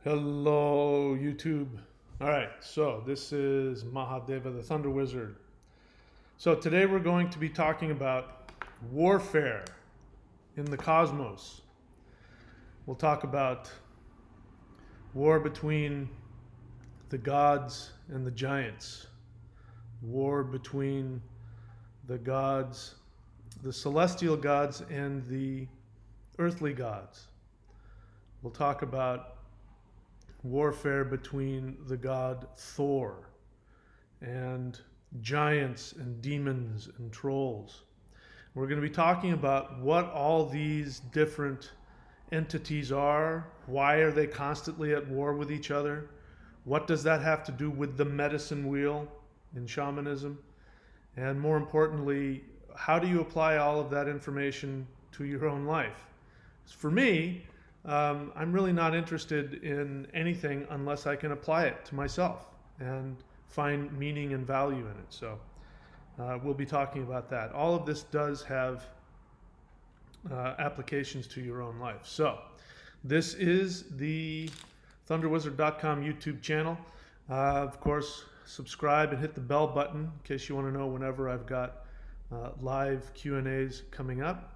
Hello, YouTube. All right, so this is Mahadeva, the Thunder Wizard. So today we're going to be talking about warfare in the cosmos. We'll talk about war between the gods and the giants, war between the gods, the celestial gods, and the earthly gods. We'll talk about warfare between the god Thor and giants and demons and trolls. We're going to be talking about what all these different entities are, why are they constantly at war with each other, what does that have to do with the medicine wheel in shamanism, and more importantly, how do you apply all of that information to your own life? For me, I'm really not interested in anything unless I can apply it to myself and find meaning and value in it. So we'll be talking about that. All of this does have applications to your own life. So this is the thunderwizard.com YouTube channel. Of course, subscribe and hit the bell button in case you want to know whenever I've got live Q&As coming up.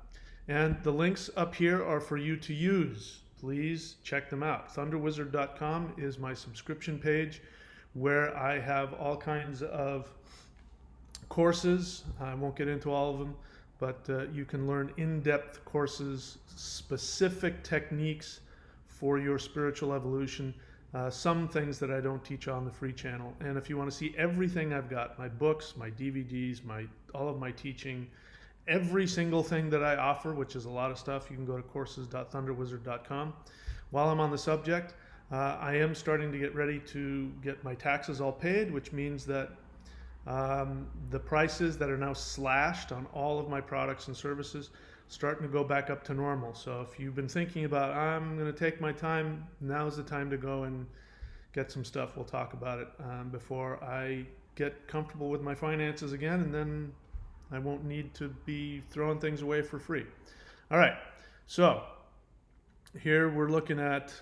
And the links up here are for you to use. Please check them out. Thunderwizard.com is my subscription page where I have all kinds of courses. I won't get into all of them, but you can learn in-depth courses, specific techniques for your spiritual evolution, some things that I don't teach on the free channel. And if you want to see everything I've got, my books, my DVDs, all of my teaching, every single thing that I offer, which is a lot of stuff, you can go to courses.thunderwizard.com. While I'm on the subject, I am starting to get ready to get my taxes all paid, which means that the prices that are now slashed on all of my products and services starting to go back up to normal. So if you've been thinking about, I'm going to take my time, now's the time to go and get some stuff. We'll talk about it before I get comfortable with my finances again, and then I won't need to be throwing things away for free. All right, so here we're looking at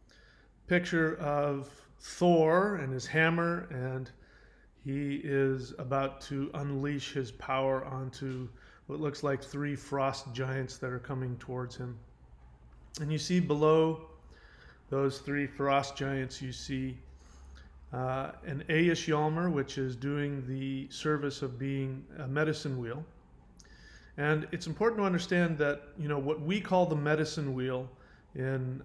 a picture of Thor and his hammer, and he is about to unleash his power onto what looks like three frost giants that are coming towards him. And you see below those three frost giants, you see an Aish Yalmer, which is doing the service of being a medicine wheel. And it's important to understand that, what we call the medicine wheel in,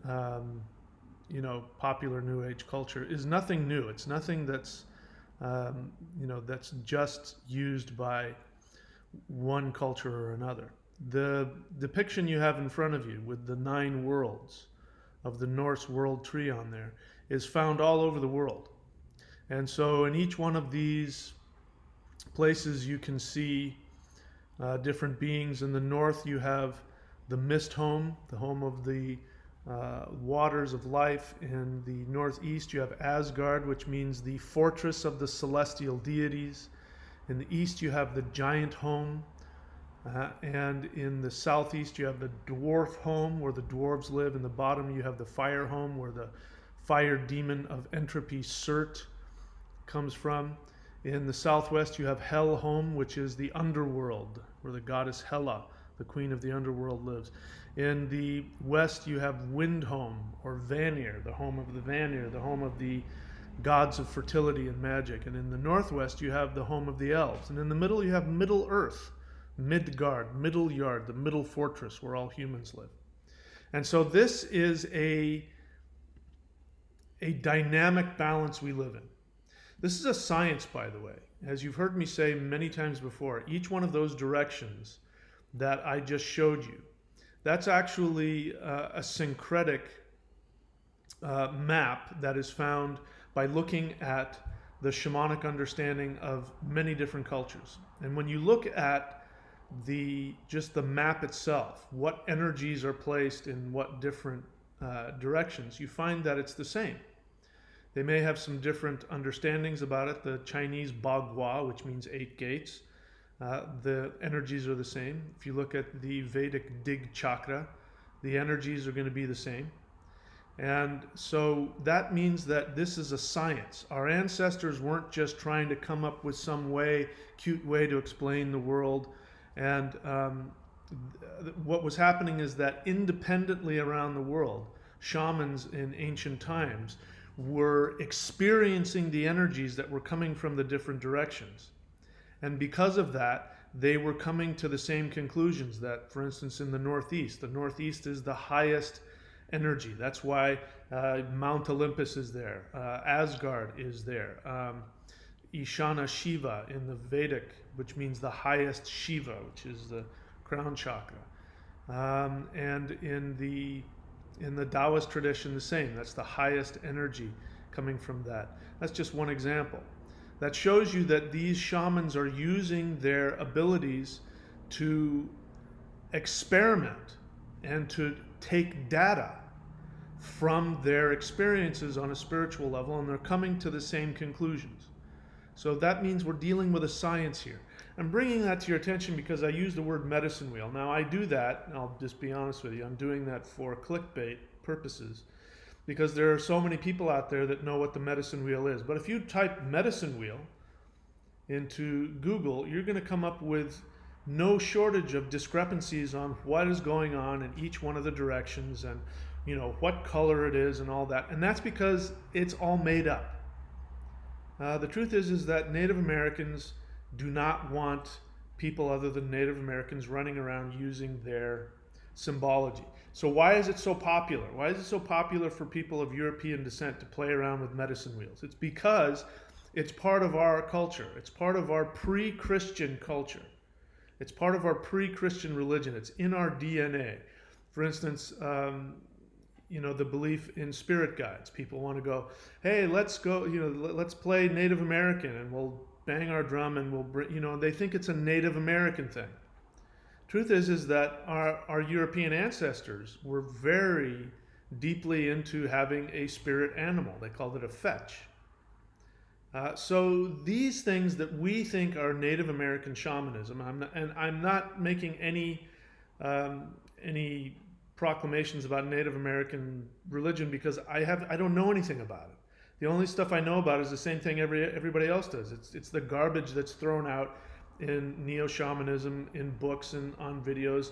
popular New Age culture is nothing new. It's nothing that's, that's just used by one culture or another. The depiction you have in front of you with the 9 worlds of the Norse world tree on there is found all over the world. And so in each one of these places you can see different beings. In the north you have the mist home, the home of the waters of life. In the northeast you have Asgard, which means the fortress of the celestial deities. In the east you have the giant home. And in the southeast you have the dwarf home where the dwarves live. In the bottom you have the fire home where the fire demon of Entropy, Surt, comes from. In the southwest you have Hell home, which is the underworld where the goddess Hela, the queen of the underworld, lives. In the west you have Wind home, or Vanir, the home of the Vanir, the home of the gods of fertility and magic. And in the northwest you have the home of the Elves. And in the middle you have Middle Earth, Midgard, Middle Yard, the middle fortress where all humans live. And so this is a dynamic balance we live in. This is a science, by the way. As you've heard me say many times before, each one of those directions that I just showed you, that's actually a syncretic map that is found by looking at the shamanic understanding of many different cultures. And when you look at just the map itself, what energies are placed in what different directions, you find that it's the same. They may have some different understandings about it. The Chinese Bagua, which means 8 gates, the energies are the same. If you look at the Vedic Dig chakra, the energies are going to be the same. And so that means that this is a science. Our ancestors weren't just trying to come up with some cute way to explain the world. And what was happening is that independently around the world, shamans in ancient times were experiencing the energies that were coming from the different directions. And because of that, they were coming to the same conclusions that, for instance, in the Northeast is the highest energy. That's why Mount Olympus is there, Asgard is there, Ishana Shiva in the Vedic, which means the highest Shiva, which is the crown chakra. And in the Taoist tradition, the same. That's the highest energy coming from that. That's just one example. That shows you that these shamans are using their abilities to experiment and to take data from their experiences on a spiritual level, and they're coming to the same conclusions. So that means we're dealing with a science here. I'm bringing that to your attention because I use the word medicine wheel. Now I do that, and I'll just be honest with you, I'm doing that for clickbait purposes because there are so many people out there that know what the medicine wheel is. But if you type medicine wheel into Google, you're going to come up with no shortage of discrepancies on what is going on in each one of the directions and what color it is and all that. And that's because it's all made up. The truth is that Native Americans do not want people other than Native Americans running around using their symbology. So why is it so popular? Why is it so popular for people of European descent to play around with medicine wheels? It's because it's part of our culture. It's part of our pre-Christian culture. It's part of our pre-Christian religion. It's in our DNA. For instance, the belief in spirit guides. People want to go, hey, let's go, let's play Native American and we'll bang our drum and we'll bring, they think it's a Native American thing. Truth is that our European ancestors were very deeply into having a spirit animal. They called it a fetch. So these things that we think are Native American shamanism, I'm not making any proclamations about Native American religion because I don't know anything about it. The only stuff I know about is the same thing everybody else does. It's the garbage that's thrown out in neo-shamanism, in books and on videos,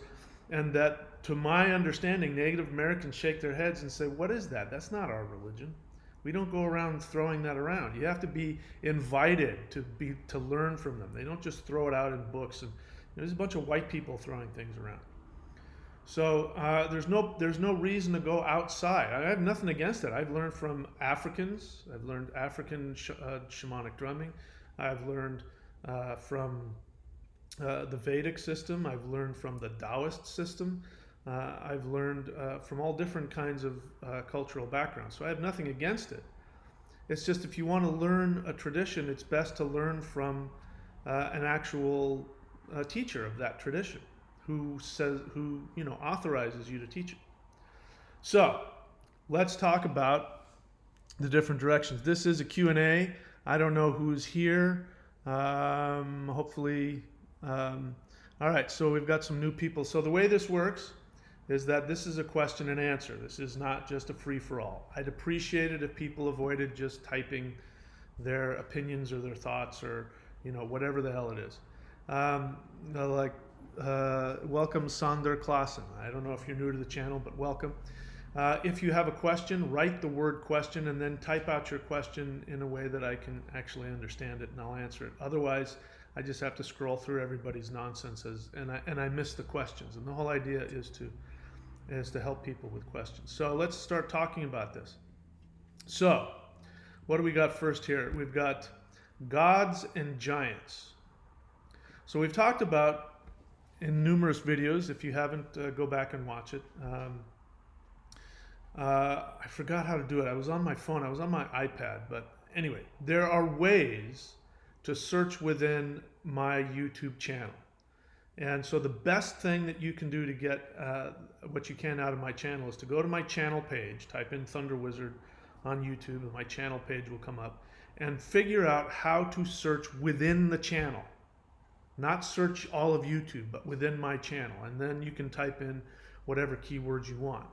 and that, to my understanding, Native Americans shake their heads and say, what is that? That's not our religion. We don't go around throwing that around. You have to be invited to learn from them. They don't just throw it out in books. And there's a bunch of white people throwing things around. So there's no reason to go outside. I have nothing against it. I've learned from Africans. I've learned African shamanic drumming. I've learned from the Vedic system. I've learned from the Taoist system. I've learned from all different kinds of cultural backgrounds. So I have nothing against it. It's just if you want to learn a tradition, it's best to learn from an actual teacher of that tradition who authorizes you to teach it. So let's talk about the different directions. This is a Q&A. I don't know who's here. Hopefully, all right, so we've got some new people. So the way this works is that this is a question and answer. This is not just a free-for-all. I'd appreciate it if people avoided just typing their opinions or their thoughts or whatever the hell it is. Welcome Sander Klassen. I don't know if you're new to the channel, but welcome. If you have a question, write the word question and then type out your question in a way that I can actually understand it and I'll answer it. Otherwise, I just have to scroll through everybody's nonsense and I miss the questions. And the whole idea is to help people with questions. So let's start talking about this. So what do we got first here? We've got gods and giants. So we've talked about in numerous videos. If you haven't, go back and watch it. I forgot how to do it. I was on my phone. I was on my iPad. But anyway, there are ways to search within my YouTube channel. And so the best thing that you can do to get what you can out of my channel is to go to my channel page, type in Thunder Wizard on YouTube, and my channel page will come up, and figure out how to search within the channel. Not search all of YouTube, but within my channel. And then you can type in whatever keywords you want.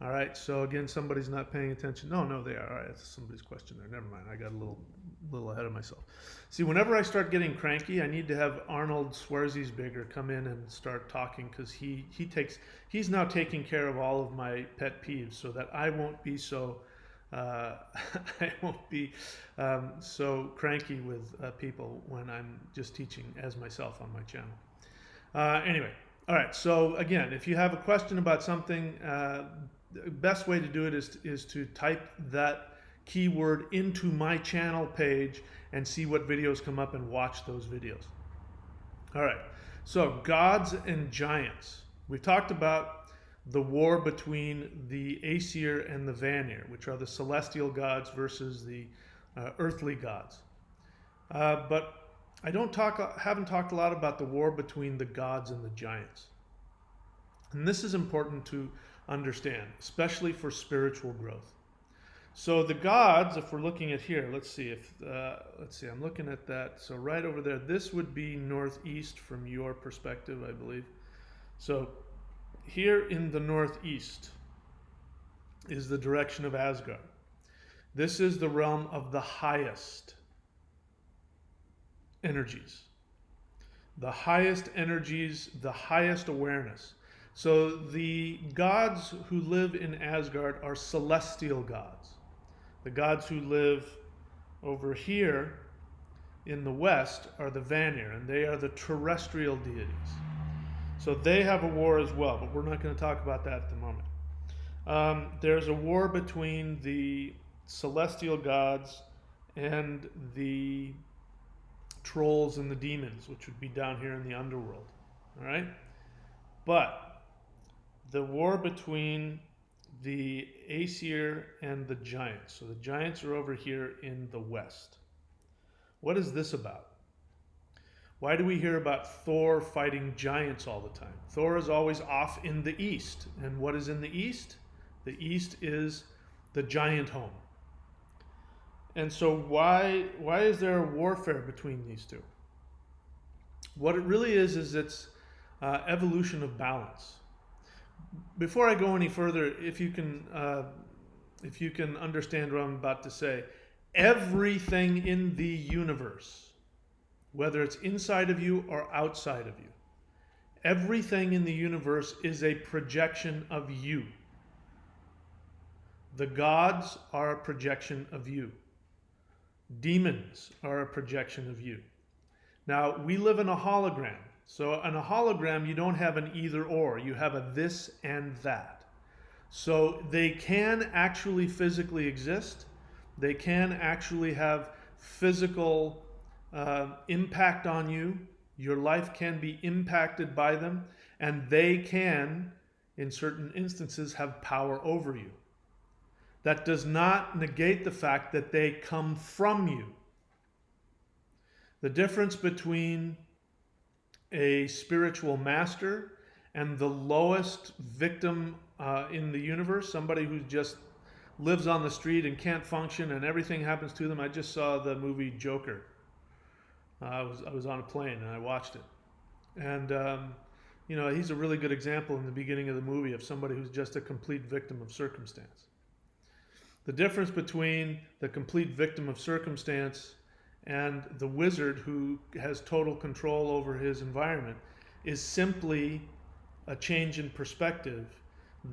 All right, so again, somebody's not paying attention. No, they are. All right, that's somebody's question there. Never mind. I got a little ahead of myself. See, whenever I start getting cranky, I need to have Arnold Schwarzenegger come in and start talking, because he's now taking care of all of my pet peeves, so that I won't be so I won't be so cranky with people when I'm just teaching as myself on my channel. Anyway, all right. So again, if you have a question about something, the best way to do it is to type that keyword into my channel page and see what videos come up and watch those videos. All right. So gods and giants. We've talked about the war between the Aesir and the Vanir, which are the celestial gods versus the earthly gods. But I haven't talked a lot about the war between the gods and the giants. And this is important to understand, especially for spiritual growth. So the gods, if we're looking at here, let's see, I'm looking at that. So right over there, this would be northeast from your perspective, I believe. So here in the northeast is the direction of Asgard. This is the realm of the highest energies. The highest energies, the highest awareness. So the gods who live in Asgard are celestial gods. The gods who live over here in the west are the Vanir, and they are the terrestrial deities. So they have a war as well, but we're not going to talk about that at the moment. There's a war between the celestial gods and the trolls and the demons, which would be down here in the underworld. All right? But the war between the Aesir and the giants. So the giants are over here in the west. What is this about? Why do we hear about Thor fighting giants all the time? Thor is always off in the east. And what is in the east? The east is the giant home. And so why is there a warfare between these two? What it really is it's evolution of balance. Before I go any further, if you can understand what I'm about to say, everything in the universe, whether it's inside of you or outside of you, everything in the universe is a projection of you. The gods are a projection of you. Demons are a projection of you. Now, we live in a hologram. So in a hologram, you don't have an either or. You have a this and that. So they can actually physically exist. They can actually have physical impact on you. Your life can be impacted by them. And they can, in certain instances, have power over you. That does not negate the fact that they come from you. The difference between a spiritual master and the lowest victim in the universe, somebody who just lives on the street and can't function and everything happens to them. I just saw the movie Joker. I was on a plane and I watched it. And he's a really good example in the beginning of the movie of somebody who's just a complete victim of circumstance. The difference between the complete victim of circumstance and the wizard who has total control over his environment is simply a change in perspective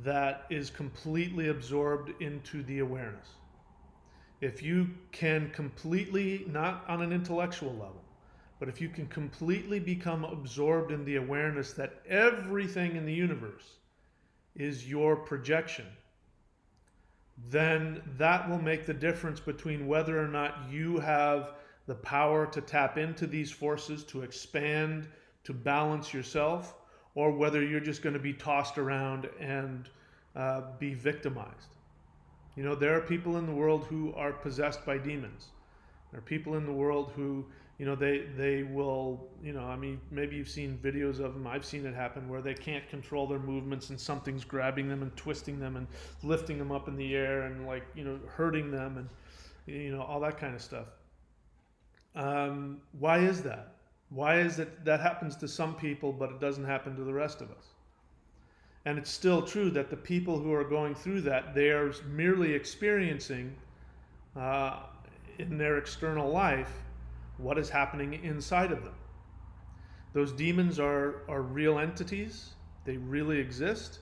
that is completely absorbed into the awareness. If you can completely, not on an intellectual level, but if you can completely become absorbed in the awareness that everything in the universe is your projection, then that will make the difference between whether or not you have the power to tap into these forces, to expand, to balance yourself, or whether you're just going to be tossed around and be victimized. There are people in the world who are possessed by demons. There are people in the world who, they will, maybe you've seen videos of them. I've seen it happen where they can't control their movements and something's grabbing them and twisting them and lifting them up in the air and hurting them and, all that kind of stuff. Why is that? Why is it that happens to some people, but it doesn't happen to the rest of us? And it's still true that the people who are going through that, they are merely experiencing uh, in their external life what is happening inside of them. Those demons are real entities. They really exist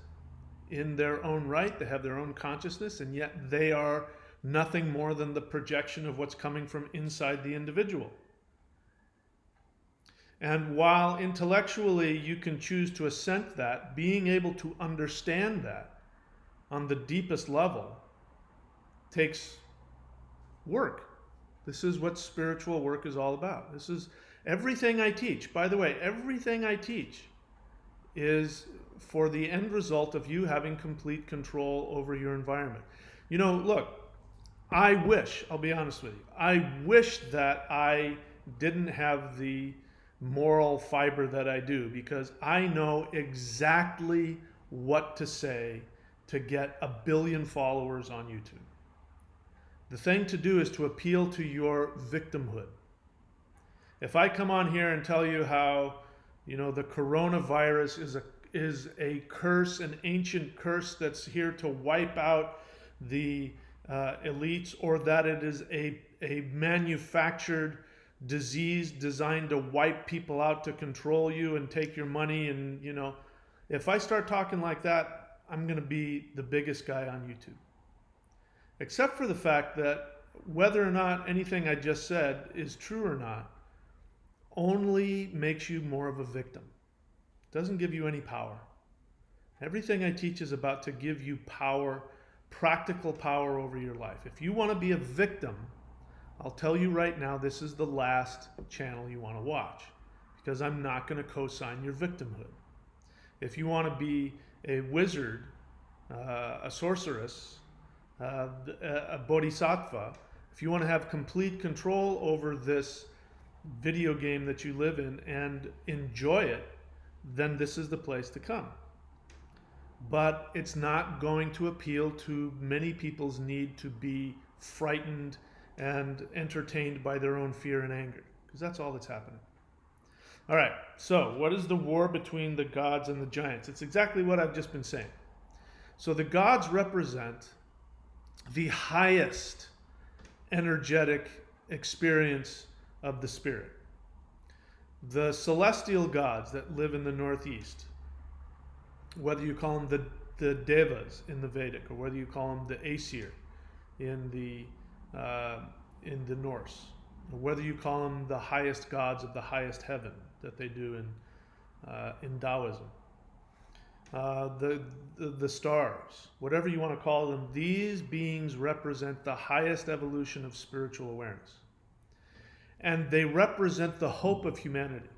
in their own right. They have their own consciousness, and yet they are nothing more than the projection of what's coming from inside the individual. And while intellectually you can choose to assent that, being able to understand that on the deepest level takes work. This is what spiritual work is all about. This is everything I teach. By the way, everything I teach is for the end result of you having complete control over your environment. You know, look, I'll be honest with you, I wish that I didn't have the moral fiber that I do, because I know exactly what to say to get 1 billion followers on YouTube. The thing to do is to appeal to your victimhood. If I come on here and tell you how, the coronavirus is a curse, an ancient curse that's here to wipe out the elites, or that it is a manufactured disease designed to wipe people out, to control you and take your money, and if I start talking like that, I'm going to be the biggest guy on YouTube. Except for the fact that whether or not anything I just said is true or not only makes you more of a victim. It doesn't give you any power. Everything I teach is about to give you power, practical power over your life. If you want to be a victim, I'll tell you right now, this is the last channel you want to watch, because I'm not going to co-sign your victimhood. If you want to be a wizard, a sorceress, a bodhisattva, if you want to have complete control over this video game that you live in and enjoy it, then this is the place to come. But it's not going to appeal to many people's need to be frightened and entertained by their own fear and anger, because that's all that's happening. All right, so what is the war between the gods and the giants? It's exactly what I've just been saying. So the gods represent the highest energetic experience of the spirit. The celestial gods that live in the northeast, whether you call them the Devas in the Vedic, or whether you call them the Aesir in the Norse, or whether you call them the highest gods of the highest heaven that they do in Taoism, the stars, whatever you want to call them, these beings represent the highest evolution of spiritual awareness. And they represent the hope of humanity.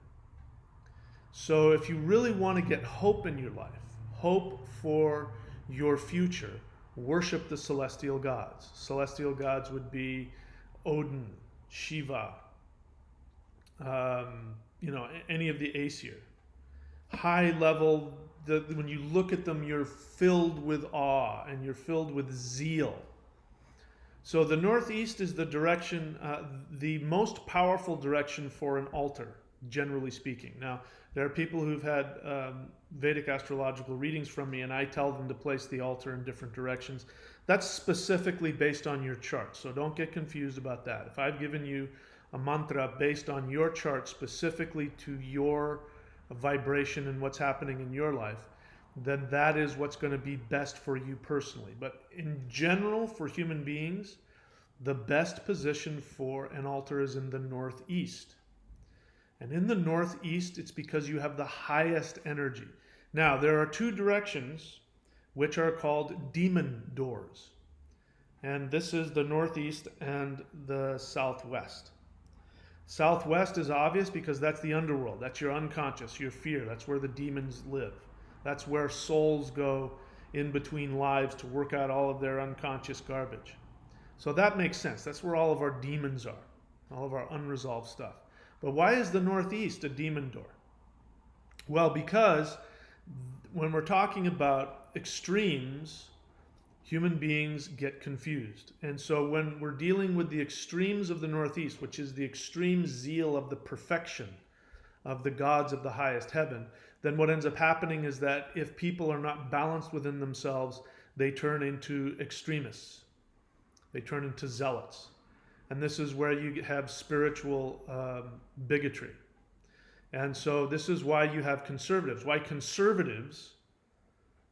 So if you really want to get hope in your life, hope for your future, worship the celestial gods. Celestial gods would be Odin, Shiva, any of the Aesir. High level, when you look at them, you're filled with awe and you're filled with zeal. So the northeast is the direction, the most powerful direction for an altar, generally speaking. Now, there are people who've had Vedic astrological readings from me, and I tell them to place the altar in different directions. That's specifically based on your chart, so don't get confused about that. If I've given you a mantra based on your chart, specifically to your vibration and what's happening in your life, then that is what's going to be best for you personally. But in general, for human beings, the best position for an altar is in the northeast. And in the northeast, it's because you have the highest energy. Now, there are two directions which are called demon doors. And this is the northeast and the southwest. Southwest is obvious because that's the underworld. That's your unconscious, your fear. That's where the demons live. That's where souls go in between lives to work out all of their unconscious garbage. So that makes sense. That's where all of our demons are, all of our unresolved stuff. But why is the northeast a demon door? Well, because when we're talking about extremes, human beings get confused. And so when we're dealing with the extremes of the northeast, which is the extreme zeal of the perfection of the gods of the highest heaven, then what ends up happening is that if people are not balanced within themselves, they turn into extremists. They turn into zealots. And this is where you have spiritual bigotry. And so this is why you have conservatives. Why conservatives,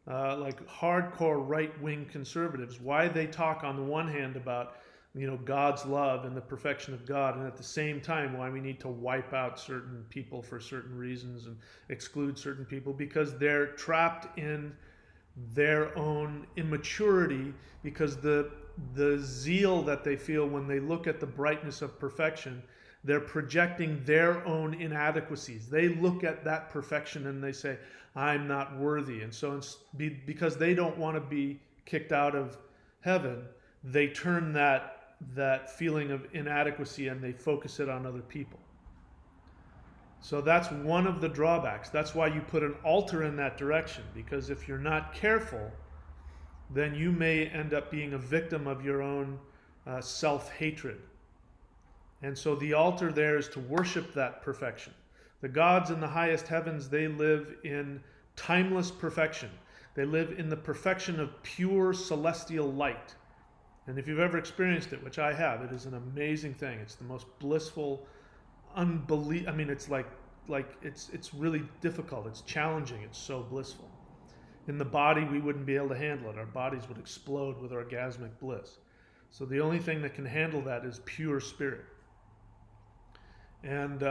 like hardcore right-wing conservatives, why they talk on the one hand about God's love and the perfection of God, and at the same time why we need to wipe out certain people for certain reasons and exclude certain people, because they're trapped in their own immaturity, because the zeal that they feel when they look at the brightness of perfection, they're projecting their own inadequacies. They look at that perfection and they say, I'm not worthy. And so because they don't want to be kicked out of heaven, they turn that feeling of inadequacy and they focus it on other people. So that's one of the drawbacks. That's why you put an altar in that direction, because if you're not careful, then you may end up being a victim of your own self-hatred. And so the altar there is to worship that perfection. The gods in the highest heavens, they live in timeless perfection. They live in the perfection of pure celestial light. And if you've ever experienced it, which I have, it is an amazing thing. It's the most blissful, it's like it's really difficult. It's challenging. It's so blissful. In the body, we wouldn't be able to handle it. Our bodies would explode with orgasmic bliss. So the only thing that can handle that is pure spirit. And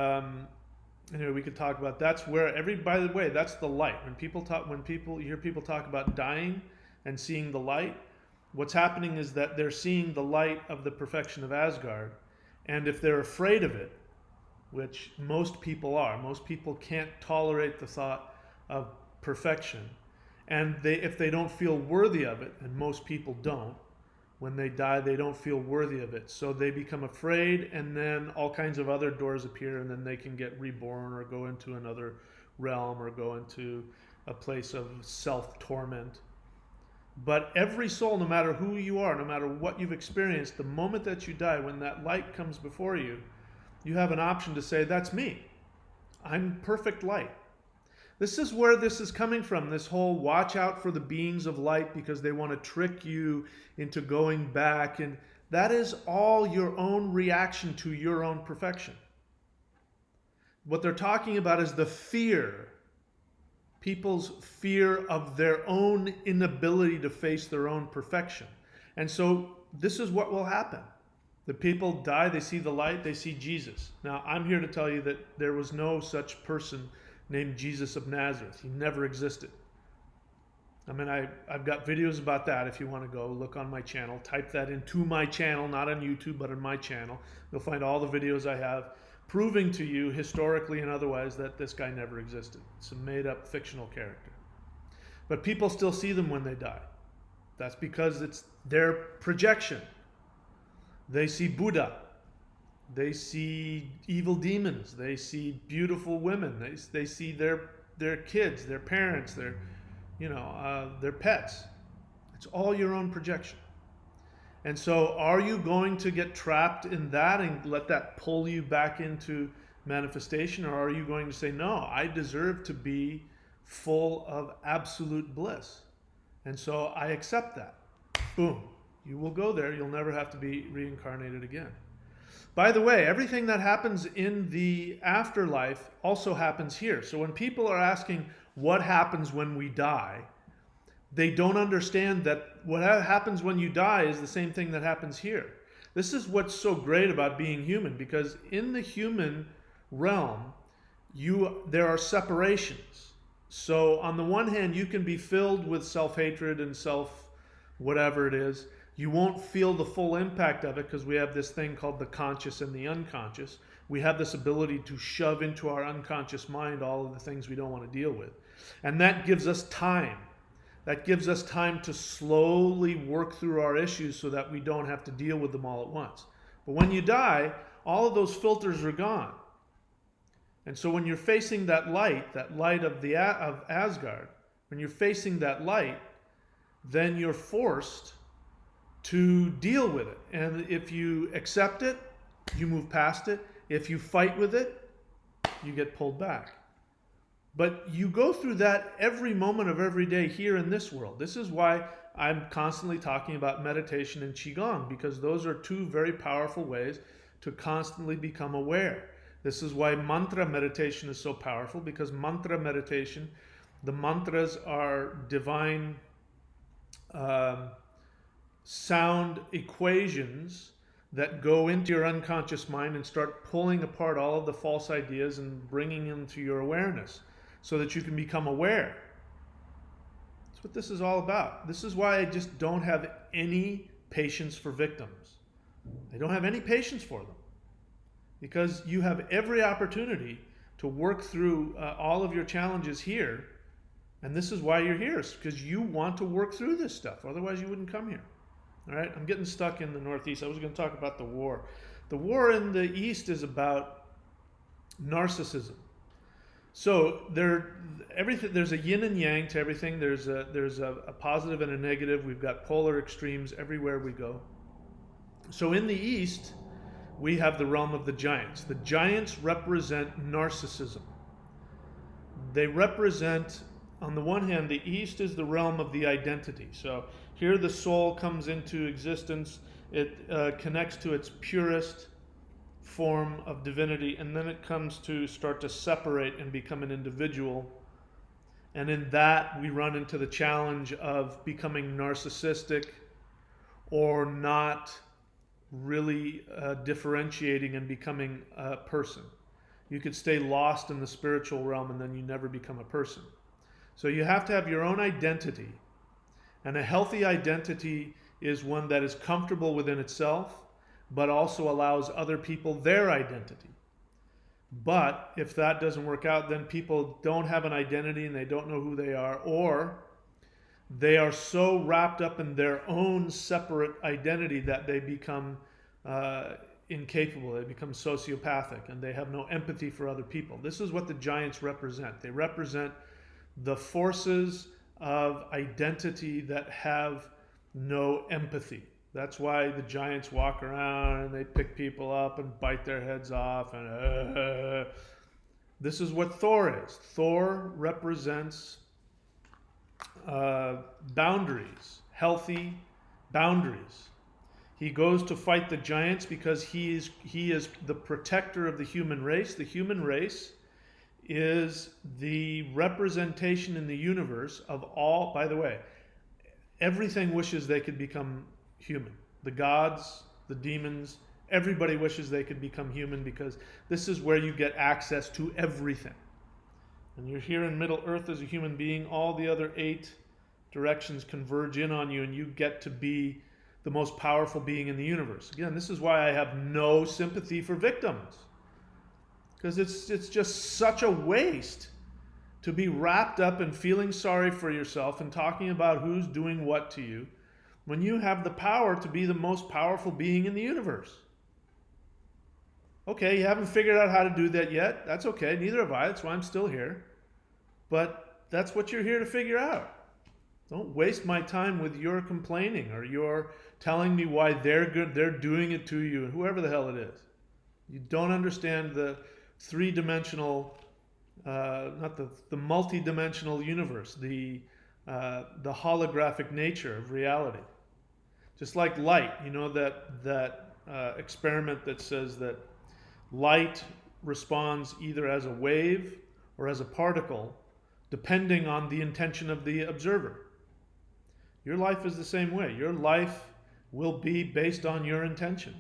anyway, we could talk about that's where by the way, that's the light. When you hear people talk about dying and seeing the light, what's happening is that they're seeing the light of the perfection of Asgard, and if they're afraid of it, which most people are, most people can't tolerate the thought of perfection, and if they don't feel worthy of it, and most people don't, when they die, they don't feel worthy of it. So they become afraid, and then all kinds of other doors appear, and then they can get reborn or go into another realm or go into a place of self-torment. But every soul, no matter who you are, no matter what you've experienced, the moment that you die, when that light comes before you, you have an option to say, that's me. I'm perfect light. This is where this is coming from, this whole watch out for the beings of light because they want to trick you into going back. And that is all your own reaction to your own perfection. What they're talking about is the fear, people's fear of their own inability to face their own perfection. And so this is what will happen. The people die, they see the light, they see Jesus. Now, I'm here to tell you that there was no such person named Jesus of Nazareth. He never existed. I mean, I've got videos about that if you want to go look on my channel. Type that into my channel, not on YouTube, but on my channel. You'll find all the videos I have proving to you, historically and otherwise, that this guy never existed. It's a made-up fictional character. But people still see them when they die. That's because it's their projection. They see Buddha. They see evil demons. They see beautiful women. They see their kids, their parents, their pets. It's all your own projection. And so are you going to get trapped in that and let that pull you back into manifestation? Or are you going to say, no, I deserve to be full of absolute bliss. And so I accept that. Boom. You will go there. You'll never have to be reincarnated again. By the way, everything that happens in the afterlife also happens here. So when people are asking what happens when we die, they don't understand that what happens when you die is the same thing that happens here. This is what's so great about being human, because in the human realm, there are separations. So on the one hand, you can be filled with self-hatred and whatever it is. You won't feel the full impact of it because we have this thing called the conscious and the unconscious. We have this ability to shove into our unconscious mind all of the things we don't want to deal with. And that gives us time. That gives us time to slowly work through our issues so that we don't have to deal with them all at once. But when you die, all of those filters are gone. And so when you're facing that light of Asgard, when you're facing that light, then you're forced to deal with it. And if you accept it, you move past it. If you fight with it, you get pulled back. But you go through that every moment of every day here in this world. This is why I'm constantly talking about meditation and Qigong, because those are two very powerful ways to constantly become aware. This is why mantra meditation is so powerful, because mantra meditation, the mantras are divine sound equations that go into your unconscious mind and start pulling apart all of the false ideas and bringing them to your awareness so that you can become aware. That's what this is all about. This is why I just don't have any patience for victims. I don't have any patience for them, because you have every opportunity to work through all of your challenges here, and this is why you're here, because you want to work through this stuff. Otherwise, you wouldn't come here. All right, I'm getting stuck in the Northeast. I was going to talk about the war. The war in the East is about narcissism. So there's a yin and yang to everything. There's a positive and a negative. We've got polar extremes everywhere we go. So in the East, we have the realm of the giants. The giants represent narcissism. They represent, on the one hand, the East is the realm of the identity. So here the soul comes into existence. It connects to its purest form of divinity, and then it comes to start to separate and become an individual. And in that, we run into the challenge of becoming narcissistic or not really differentiating and becoming a person. You could stay lost in the spiritual realm and then you never become a person. So you have to have your own identity. And a healthy identity is one that is comfortable within itself, but also allows other people their identity. But if that doesn't work out, then people don't have an identity and they don't know who they are, or they are so wrapped up in their own separate identity that they become incapable, they become sociopathic, and they have no empathy for other people. This is what the giants represent. They represent the forces of identity that have no empathy. That's why the giants walk around and they pick people up and bite their heads off. And this is what Thor is. Thor represents boundaries, healthy boundaries. He goes to fight the giants because he is the protector of the human race. The human race is the representation in the universe of all, by the way, everything wishes they could become human. The gods, the demons, everybody wishes they could become human, because this is where you get access to everything. And you're here in Middle Earth as a human being, all the other 8 directions converge in on you and you get to be the most powerful being in the universe. Again, this is why I have no sympathy for victims, because it's just such a waste to be wrapped up in feeling sorry for yourself and talking about who's doing what to you, when you have the power to be the most powerful being in the universe. Okay, you haven't figured out how to do that yet. That's okay. Neither have I. That's why I'm still here. But that's what you're here to figure out. Don't waste my time with your complaining or your telling me why they're good, they're doing it to you, and whoever the hell it is. You don't understand the three-dimensional, not the multi-dimensional universe, the holographic nature of reality. Just like light, you know, that experiment that says that light responds either as a wave or as a particle, depending on the intention of the observer. Your life is the same way. Your life will be based on your intention.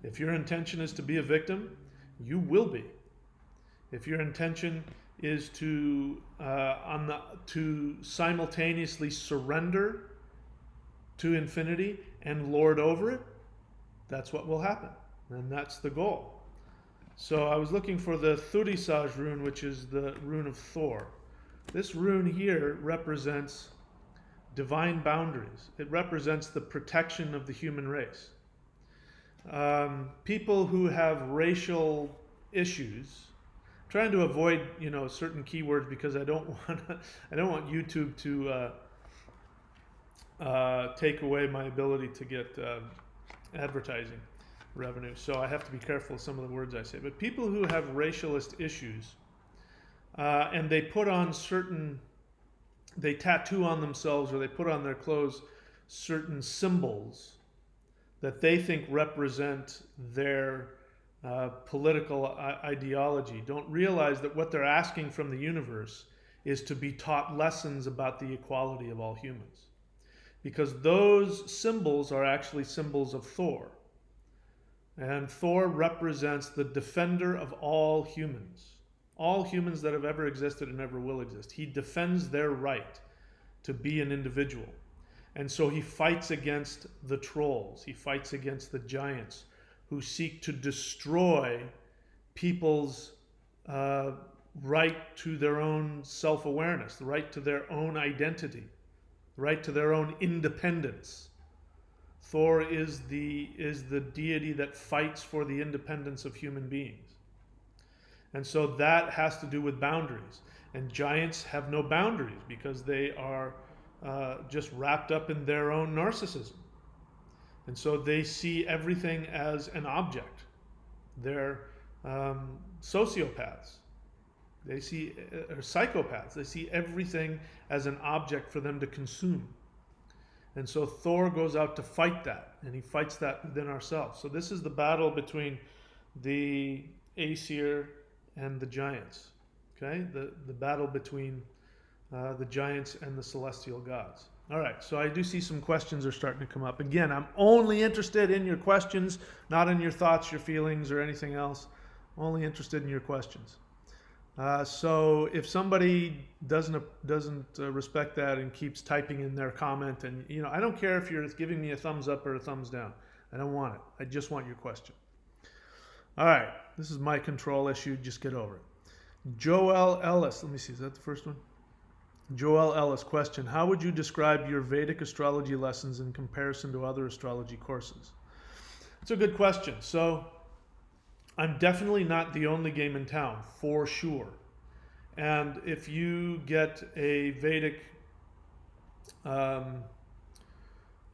If your intention is to be a victim, you will be. If your intention is to simultaneously surrender to infinity and lord over it, that's what will happen. And that's the goal. So I was looking for the Thurisaj rune, which is the rune of Thor. This rune here represents divine boundaries. It represents the protection of the human race. People who have racial issues, I'm trying to avoid, certain keywords because I don't want YouTube to take away my ability to get advertising revenue. So I have to be careful of some of the words I say. But people who have racialist issues and they put on they tattoo on themselves or they put on their clothes certain symbols that they think represent their political ideology, don't realize that what they're asking from the universe is to be taught lessons about the equality of all humans. Because those symbols are actually symbols of Thor. And Thor represents the defender of all humans that have ever existed and ever will exist. He defends their right to be an individual. And so he fights against the trolls, he fights against the giants who seek to destroy people's right to their own self-awareness, the right to their own identity, the right to their own independence. Thor is the deity that fights for the independence of human beings. And so that has to do with boundaries. And giants have no boundaries because they are just wrapped up in their own narcissism. And so they see everything as an object. They're sociopaths. They see or psychopaths. They see everything as an object for them to consume. And so Thor goes out to fight that, and he fights that within ourselves. So this is the battle between the Aesir and the giants. Okay, the battle between the giants and the celestial gods. All right, so I do see some questions are starting to come up. Again, I'm only interested in your questions, not in your thoughts, your feelings, or anything else. I'm only interested in your questions. So if somebody doesn't respect that and keeps typing in their comment, and I don't care if you're giving me a thumbs up or a thumbs down. I don't want it. I just want your question. All right, this is my control issue. Just get over it. Joel Ellis. Let me see. Is that the first one? Joel Ellis question. How would you describe your Vedic astrology lessons in comparison to other astrology courses? It's a good question. So I'm definitely not the only game in town, for sure. And if you get a Vedic, if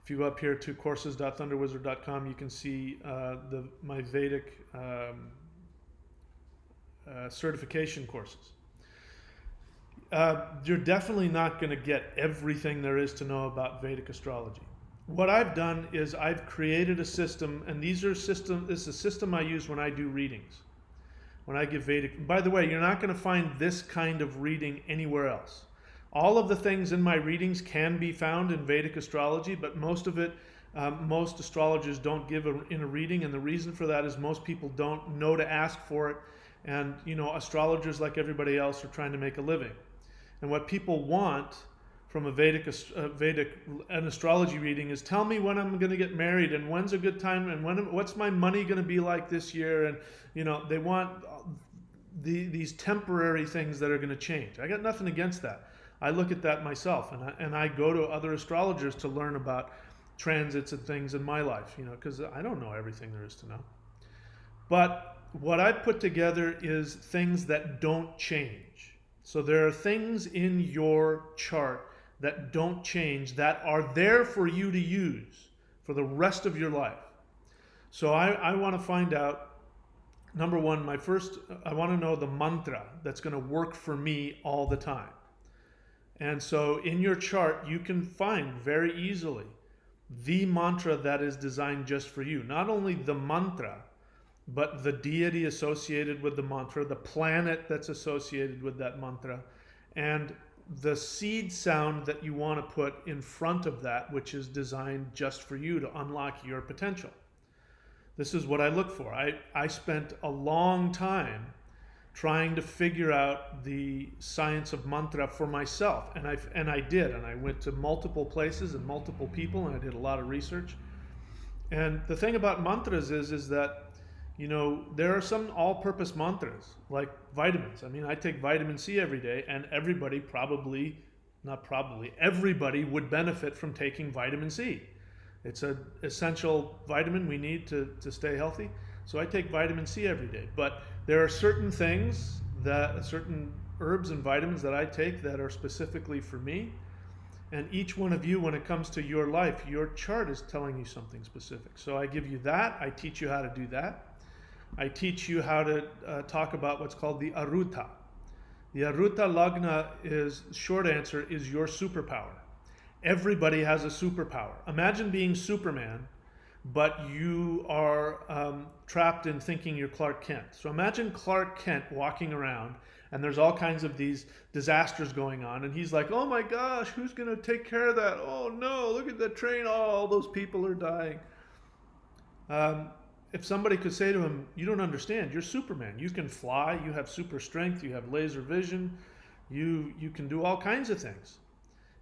you go up here to courses.thunderwizard.com, you can see my Vedic certification courses. You're definitely not going to get everything there is to know about Vedic astrology. What I've done is I've created a system, and this is a system I use when I do readings, when I give Vedic. By the way, you're not going to find this kind of reading anywhere else. All of the things in my readings can be found in Vedic astrology, but most of it, most astrologers don't give in a reading, and the reason for that is most people don't know to ask for it, and astrologers, like everybody else, are trying to make a living. And what people want from an astrology reading is, tell me when I'm going to get married, and when's a good time, and what's my money going to be like this year, and they want these temporary things that are going to change. I got nothing against that. I look at that myself, and I go to other astrologers to learn about transits and things in my life, because I don't know everything there is to know. But what I put together is things that don't change. So there are things in your chart that don't change, that are there for you to use for the rest of your life. So I want to find out, number one, I want to know the mantra that's going to work for me all the time. And so in your chart, you can find very easily the mantra that is designed just for you. Not only the mantra, but the deity associated with the mantra, the planet that's associated with that mantra, and the seed sound that you want to put in front of that, which is designed just for you to unlock your potential. This is what I look for. I spent a long time trying to figure out the science of mantra for myself, and I did, and I went to multiple places and multiple people, and I did a lot of research. And the thing about mantras is that there are some all-purpose mantras, like vitamins. I mean, I take vitamin C every day, and everybody everybody would benefit from taking vitamin C. It's an essential vitamin we need to stay healthy. So I take vitamin C every day. But there are certain things, certain herbs and vitamins that I take that are specifically for me. And each one of you, when it comes to your life, your chart is telling you something specific. So I give you that. I teach you how to do that. I teach you how to talk about what's called the aruta. The Aruta Lagna is, short answer, is your superpower. Everybody has a superpower. Imagine being Superman, but you are trapped in thinking you're Clark Kent. So imagine Clark Kent walking around and there's all kinds of these disasters going on, and he's like, oh my gosh, who's going to take care of that? Oh no, look at that train, oh, all those people are dying. If somebody could say to him, you don't understand, you're Superman, you can fly, you have super strength, you have laser vision, you can do all kinds of things.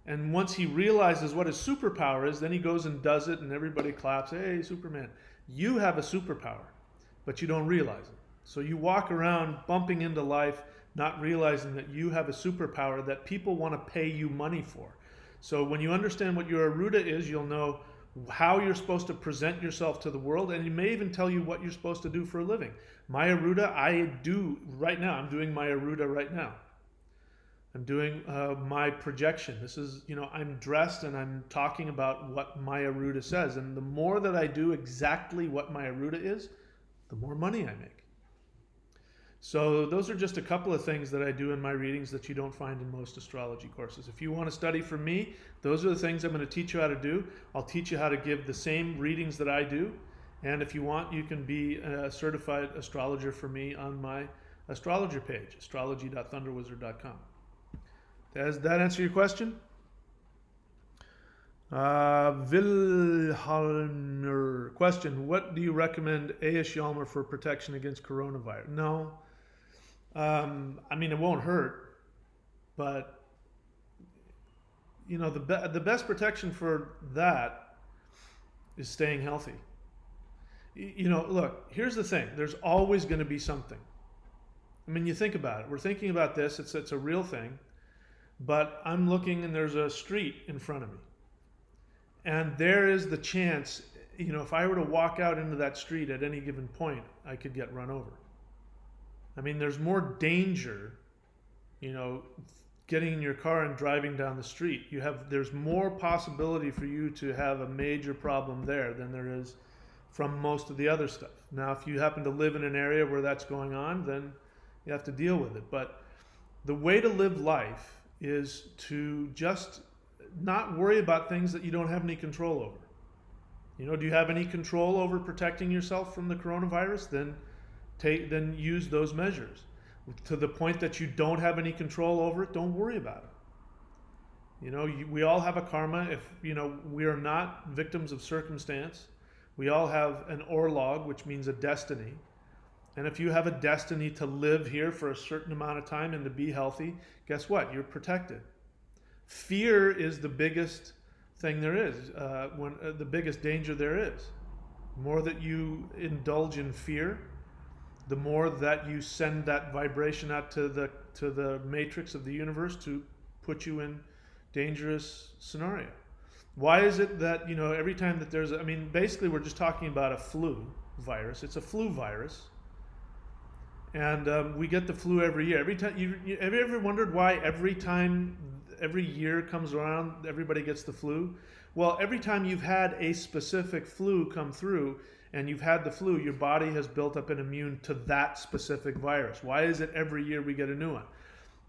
And once he realizes what his superpower is, then he goes and does it, and everybody claps, hey, Superman. You have a superpower, but you don't realize it. So you walk around bumping into life, not realizing that you have a superpower that people want to pay you money for. So when you understand what your Aruda is, you'll know how you're supposed to present yourself to the world, and it may even tell you what you're supposed to do for a living. My Aruda, I do right now. I'm doing my Aruda right now. I'm doing my projection. This is, I'm dressed and I'm talking about what my Aruda says. And the more that I do exactly what my Aruda is, the more money I make. So those are just a couple of things that I do in my readings that you don't find in most astrology courses. If you want to study from me, those are the things I'm going to teach you how to do. I'll teach you how to give the same readings that I do. And if you want, you can be a certified astrologer for me on my astrologer page, astrology.thunderwizard.com. Does that answer your question? Wilhelmer question: what do you recommend A.S. Yalmer for protection against coronavirus? No. It won't hurt, but the best protection for that is staying healthy. Look, here's the thing: there's always going to be something. You think about it. We're thinking about this. It's a real thing, but I'm looking and there's a street in front of me, and there is the chance. If I were to walk out into that street at any given point, I could get run over. There's more danger, getting in your car and driving down the street. There's more possibility for you to have a major problem there than there is from most of the other stuff. Now, if you happen to live in an area where that's going on, then you have to deal with it. But the way to live life is to just not worry about things that you don't have any control over. Do you have any control over protecting yourself from the coronavirus? Then use those measures. To the point that you don't have any control over it, don't worry about it. We all have a karma. If we are not victims of circumstance, we all have an orlog, which means a destiny. And if you have a destiny to live here for a certain amount of time and to be healthy, guess what? You're protected. Fear is the biggest thing there is, the biggest danger there is. The more that you indulge in fear, the more that you send that vibration out to the matrix of the universe to put you in dangerous scenario. Why is it that every time that there's basically we're just talking about a flu virus. It's a flu virus, and we get the flu every year. Every time have you ever wondered why every year comes around everybody gets the flu? Well, every time you've had a specific flu come through and you've had the flu, your body has built up an immune to that specific virus. Why is it every year we get a new one?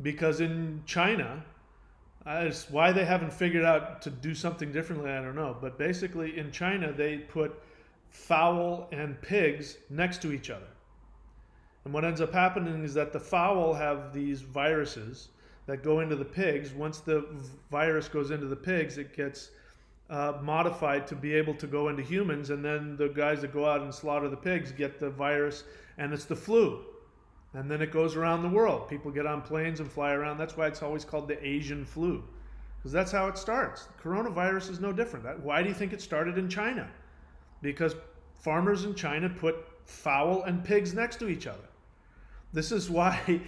Because in China, it's why they haven't figured out to do something differently, I don't know. But basically in China, they put fowl and pigs next to each other. And what ends up happening is that the fowl have these viruses that go into the pigs. Once the virus goes into the pigs, it gets modified to be able to go into humans, and then the guys that go out and slaughter the pigs get the virus, and it's the flu. And then it goes around the world. People get on planes and fly around. That's why it's always called the Asian flu, because that's how it starts. Coronavirus is no different. Why do you think it started in China? Because farmers in China put fowl and pigs next to each other. This is why,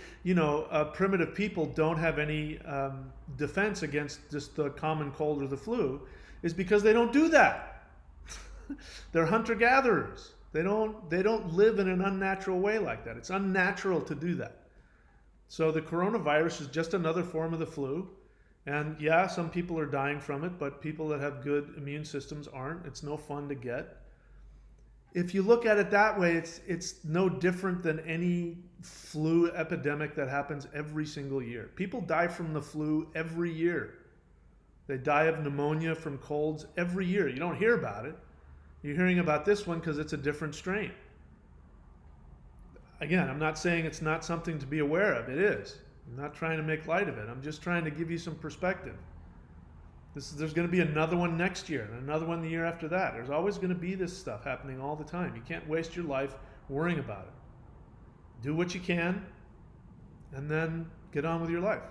primitive people don't have any defense against just the common cold or the flu, is because they don't do that. They're hunter-gatherers. They don't live in an unnatural way like that. It's unnatural to do that. So the coronavirus is just another form of the flu. And yeah, some people are dying from it, but people that have good immune systems aren't. It's no fun to get. if you look at it that way, it's no different than any flu epidemic that happens every single year. People die from the flu every year. They die of pneumonia from colds every year. You don't hear about it. You're hearing about this one because it's a different strain. Again, I'm not saying it's not something to be aware of. It is. I'm not trying to make light of it. I'm just trying to give you some perspective. There's going to be another one next year and another one the year after that. There's always going to be this stuff happening all the time. You can't waste your life worrying about it. Do what you can and then get on with your life.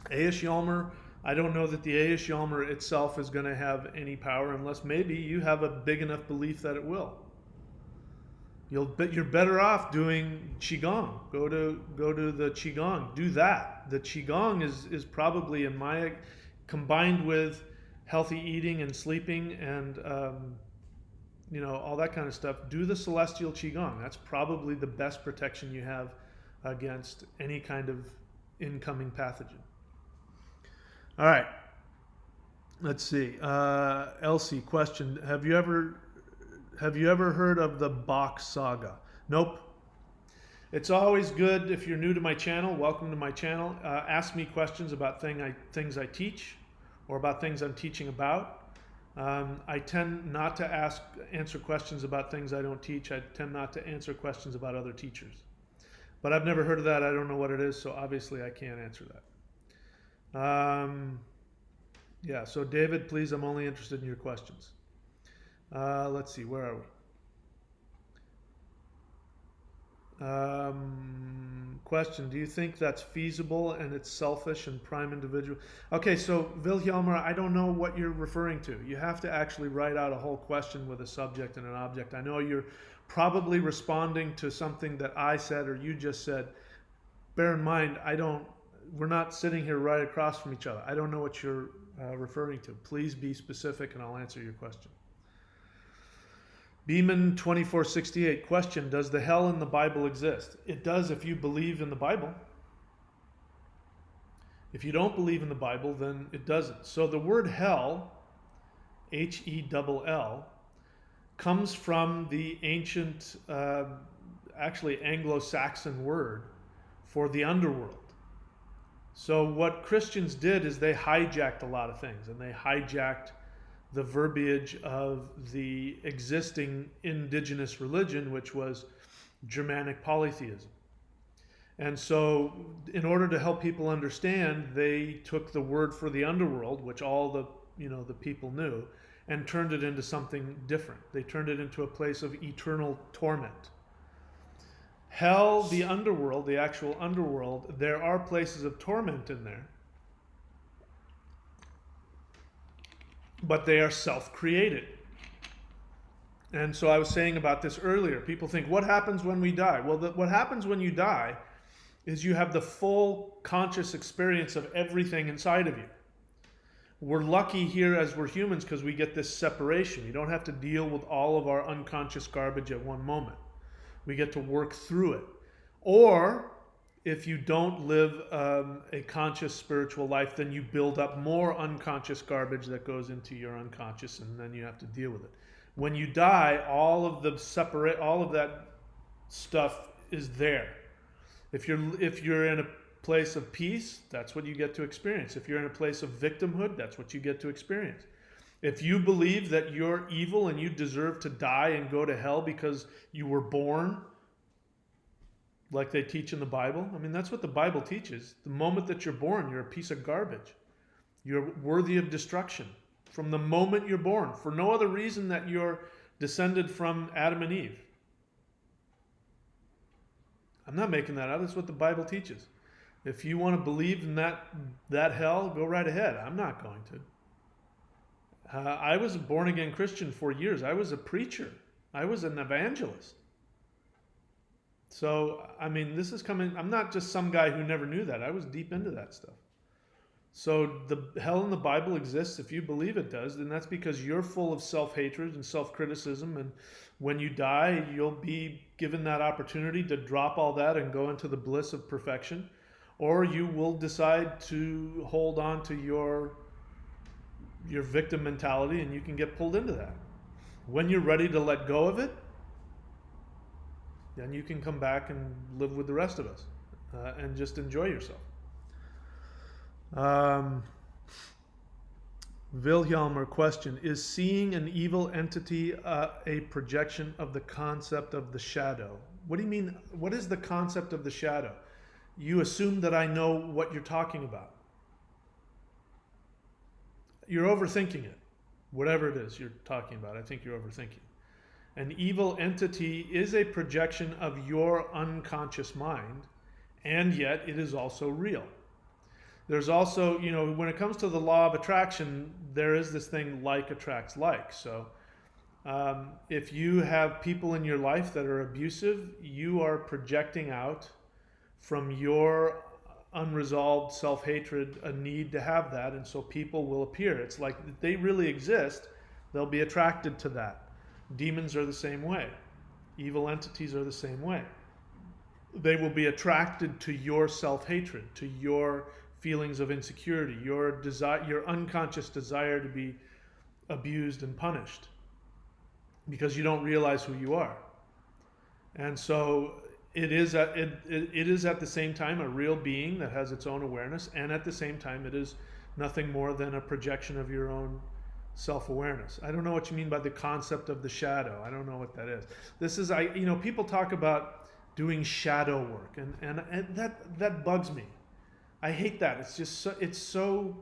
A.S. Yalmer, I don't know that the A.S. Yalmer itself is going to have any power unless maybe you have a big enough belief that it will. You're better off doing Qigong. Go to the Qigong. Do that. The Qigong is probably, in my, combined with healthy eating and sleeping and all that kind of stuff. Do the Celestial Qigong. That's probably the best protection you have against any kind of incoming pathogen. All right. Let's see. Elsie, question: Have you ever heard of the Bach saga? Nope. It's always good if you're new to my channel. Welcome to my channel. Ask me questions about things I teach, or about things I'm teaching about. I tend not to answer questions about things I don't teach. I tend not to answer questions about other teachers. But I've never heard of that. I don't know what it is, so obviously I can't answer that. Yeah, so David, please, I'm only interested in your questions. Let's see, where are we? Question, do you think that's feasible and it's selfish and prime individual? Okay, so Wilhelmer, I don't know what you're referring to. You have to actually write out a whole question with a subject and an object. I know you're probably responding to something that I said or you just said. Bear in mind, we're not sitting here right across from each other. I don't know what you're referring to. Please be specific and I'll answer your question. Beeman 2468, question, does the hell in the Bible exist? It does if you believe in the Bible. If you don't believe in the Bible, then it doesn't. So the word hell, H-E-L-L, comes from the ancient, actually Anglo-Saxon word for the underworld. So what Christians did is they hijacked a lot of things, and they hijacked the verbiage of the existing indigenous religion, which was Germanic polytheism. And so in order to help people understand, they took the word for the underworld, which all the people knew, and turned it into something different. They turned it into a place of eternal torment. Hell, the underworld, the actual underworld, there are places of torment in there, but they are self-created. And so I was saying about this earlier. People think, what happens when we die? Well, what happens when you die is you have the full conscious experience of everything inside of you. We're lucky here as we're humans because we get this separation. We don't have to deal with all of our unconscious garbage at one moment. We get to work through it. Or if you don't live a conscious spiritual life, then you build up more unconscious garbage that goes into your unconscious, and then you have to deal with it. When you die, all of that stuff is there. If you're in a place of peace, that's what you get to experience. If you're in a place of victimhood, that's what you get to experience. If you believe that you're evil and you deserve to die and go to hell because you were born, like they teach in the Bible, I mean, that's what the Bible teaches. The moment that you're born, you're a piece of garbage. You're worthy of destruction from the moment you're born, for no other reason that you're descended from Adam and Eve. I'm not making that up. That's what the Bible teaches. If you want to believe in that hell, go right ahead. I'm not going to. I was a born-again Christian for years. I was a preacher. I was an evangelist. So, I mean, this is coming. I'm not just some guy who never knew that. I was deep into that stuff. So the hell in the Bible exists. If you believe it does, then that's because you're full of self-hatred and self-criticism. And when you die, you'll be given that opportunity to drop all that and go into the bliss of perfection. Or you will decide to hold on to your victim mentality, and you can get pulled into that. When you're ready to let go of it, then you can come back and live with the rest of us and just enjoy yourself. Wilhelmer question, is seeing an evil entity a projection of the concept of the shadow? What do you mean? What is the concept of the shadow? You assume that I know what you're talking about. You're overthinking it. Whatever it is you're talking about, I think you're overthinking. An evil entity is a projection of your unconscious mind, and yet it is also real. There's also, you know, when it comes to the law of attraction, there is this thing like attracts like. So if you have people in your life that are abusive, you are projecting out from your unresolved self-hatred a need to have that, and so people will appear. It's like they really exist, they'll be attracted to that. Demons are the same way. Evil entities are the same way. They will be attracted to your self-hatred, to your feelings of insecurity, your desire, your unconscious desire to be abused and punished, because you don't realize who you are. And so it is at the same time a real being that has its own awareness, and at the same time it is nothing more than a projection of your own self-awareness. I don't know what you mean by the concept of the shadow. I don't know what that is. This is, people talk about doing shadow work, and that bugs me. I hate that. It's just so,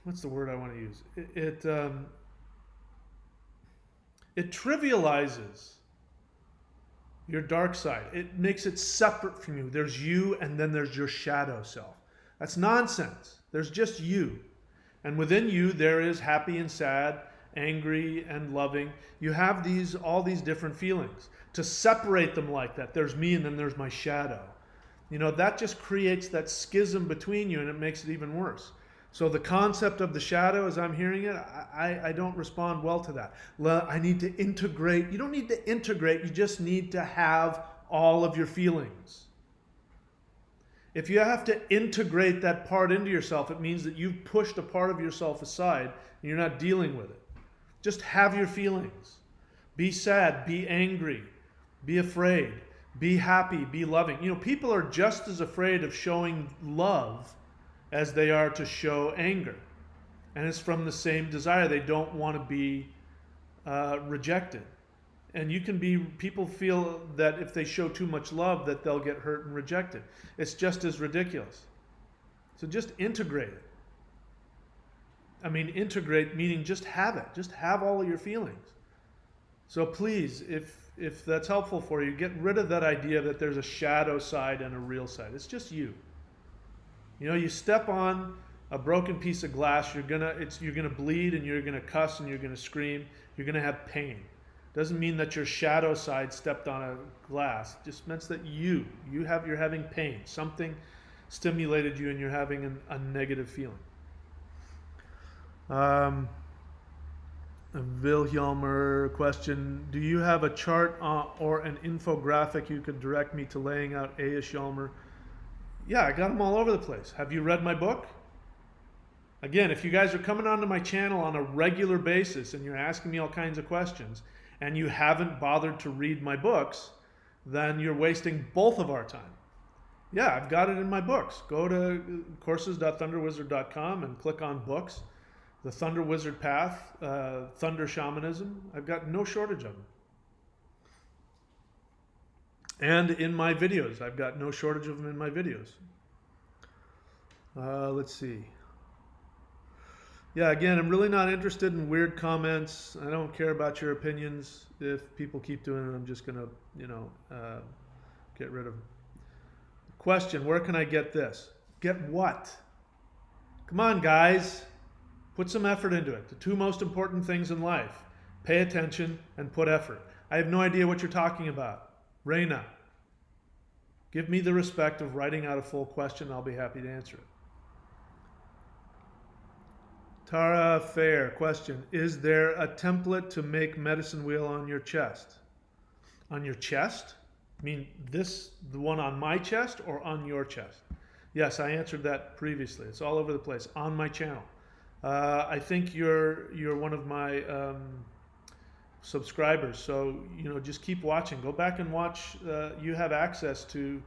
what's the word I want to use? It trivializes your dark side. It makes it separate from you. There's you, and then there's your shadow self. That's nonsense. There's just you. And within you, there is happy and sad, angry and loving. You have all these different feelings. To separate them like that, there's me and then there's my shadow. You know, that just creates that schism between you, and it makes it even worse. So the concept of the shadow, as I'm hearing it, I don't respond well to that. I need to integrate. You don't need to integrate. You just need to have all of your feelings. If you have to integrate that part into yourself, it means that you've pushed a part of yourself aside and you're not dealing with it. Just have your feelings. Be sad, be angry, be afraid, be happy, be loving. You know, people are just as afraid of showing love as they are to show anger. And it's from the same desire. They don't want to be rejected. And people feel that if they show too much love that they'll get hurt and rejected. It's just as ridiculous. So just integrate it. I mean, integrate meaning just have it. Just have all of your feelings. So please, if that's helpful for you, get rid of that idea that there's a shadow side and a real side. It's just you. You know, you step on a broken piece of glass, you're gonna bleed, and you're gonna cuss, and you're gonna scream. You're gonna have pain. Doesn't mean that your shadow side stepped on a glass. It just means that you're having pain. Something stimulated you, and you're having a negative feeling. Wilhelmer question, do you have a chart or an infographic you could direct me to laying out A. Schelmer? Yeah, I got them all over the place. Have you read my book? Again, if you guys are coming onto my channel on a regular basis and you're asking me all kinds of questions and you haven't bothered to read my books, then you're wasting both of our time. Yeah, I've got it in my books. Go to courses.thunderwizard.com and click on books. The Thunder Wizard Path, Thunder Shamanism. I've got no shortage of them. And in my videos, I've got no shortage of them in my videos. Let's see. Yeah, again, I'm really not interested in weird comments. I don't care about your opinions. If people keep doing it, I'm just going to, get rid of them. Question, where can I get this? Get what? Come on, guys. Put some effort into it. The two most important things in life. Pay attention and put effort. I have no idea what you're talking about. Reina, give me the respect of writing out a full question. I'll be happy to answer it. Tara Fair, question. Is there a template to make medicine wheel on your chest? On your chest? I mean, the one on my chest or on your chest? Yes, I answered that previously. It's all over the place on my channel. I think you're one of my subscribers, so just keep watching. Go back and watch. You have access to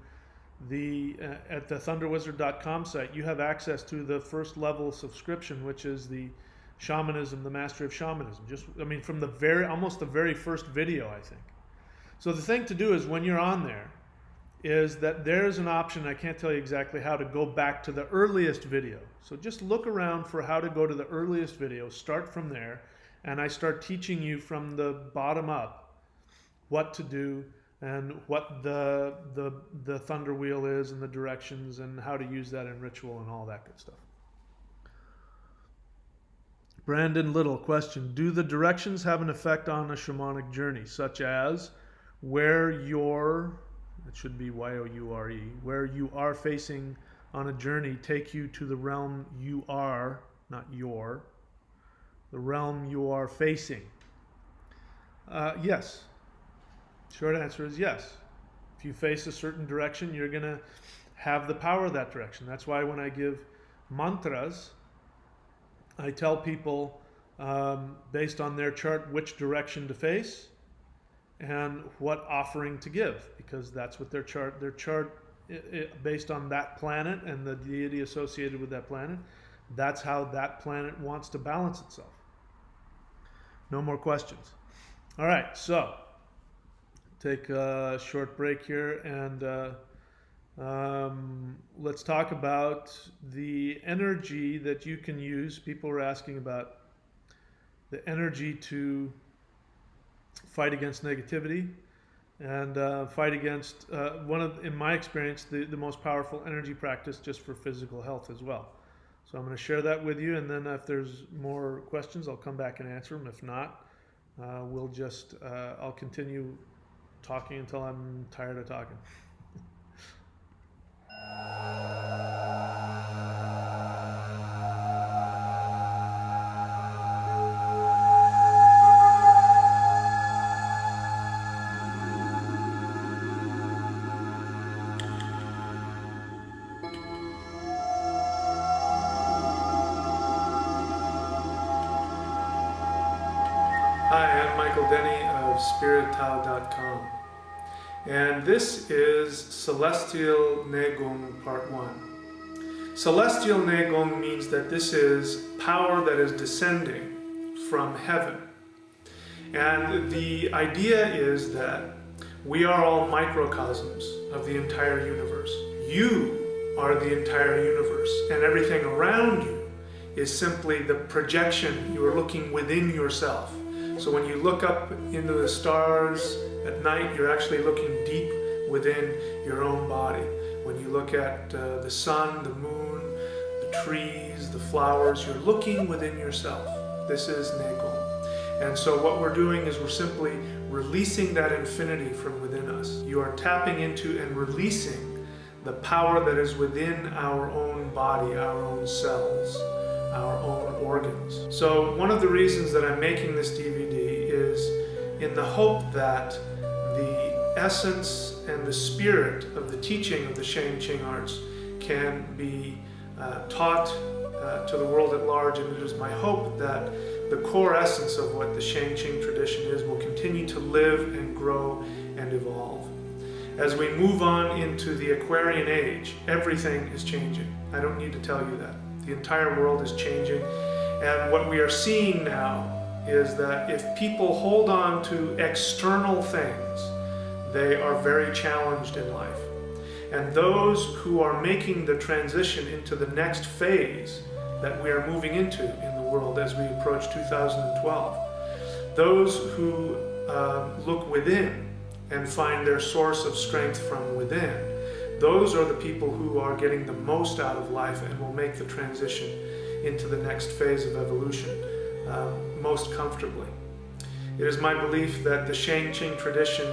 the at the thunderwizard.com site. You have access to the first level subscription, which is the shamanism, the mastery of shamanism. From the almost the very first video, I think. So the thing to do is, when you're on there, is that there's an option, I can't tell you exactly how, to go back to the earliest video. So just look around for how to go to the earliest video, start from there, and I start teaching you from the bottom up what to do and what the thunder wheel is and the directions and how to use that in ritual and all that good stuff. Brandon Little, question: do the directions have an effect on a shamanic journey, such as where you're, it should be Y-O-U-R-E, where you are facing on a journey take you to the realm you are, not your, the realm you are facing? Yes. Short answer is yes. If you face a certain direction, you're going to have the power of that direction. That's why when I give mantras, I tell people based on their chart which direction to face and what offering to give, because that's what their chart based on that planet and the deity associated with that planet, that's how that planet wants to balance itself. No more questions. All right, so take a short break here, and let's talk about the energy that you can use. People are asking about the energy to fight against negativity and fight against in my experience, the most powerful energy practice just for physical health as well. So I'm going to share that with you, and then if there's more questions, I'll come back and answer them. If not, I'll continue talking until I'm tired of talking. Hi, I'm Michael Denny of SpiritTao.com, and this is Celestial Negung Part 1. Celestial Negung means that this is power that is descending from heaven. And the idea is that we are all microcosms of the entire universe. You are the entire universe, and everything around you is simply the projection. You are looking within yourself. So when you look up into the stars at night, you're actually looking deep within your own body. When you look at the sun, the moon, the trees, the flowers, you're looking within yourself. This is Negung. And so what we're doing is we're simply releasing that infinity from within us. You are tapping into and releasing the power that is within our own body, our own cells, our own organs. So one of the reasons that I'm making this DVD is in the hope that the essence and the spirit of the teaching of the Shang Qing arts can be taught to the world at large, and it is my hope that the core essence of what the Shang Qing tradition is will continue to live and grow and evolve. As we move on into the Aquarian age, everything is changing. I don't need to tell you that. The entire world is changing, and what we are seeing now is that if people hold on to external things, they are very challenged in life. And those who are making the transition into the next phase that we are moving into in the world as we approach 2012, those who look within and find their source of strength from within, those are the people who are getting the most out of life and will make the transition into the next phase of evolution most comfortably. It is my belief that the Shang Qing tradition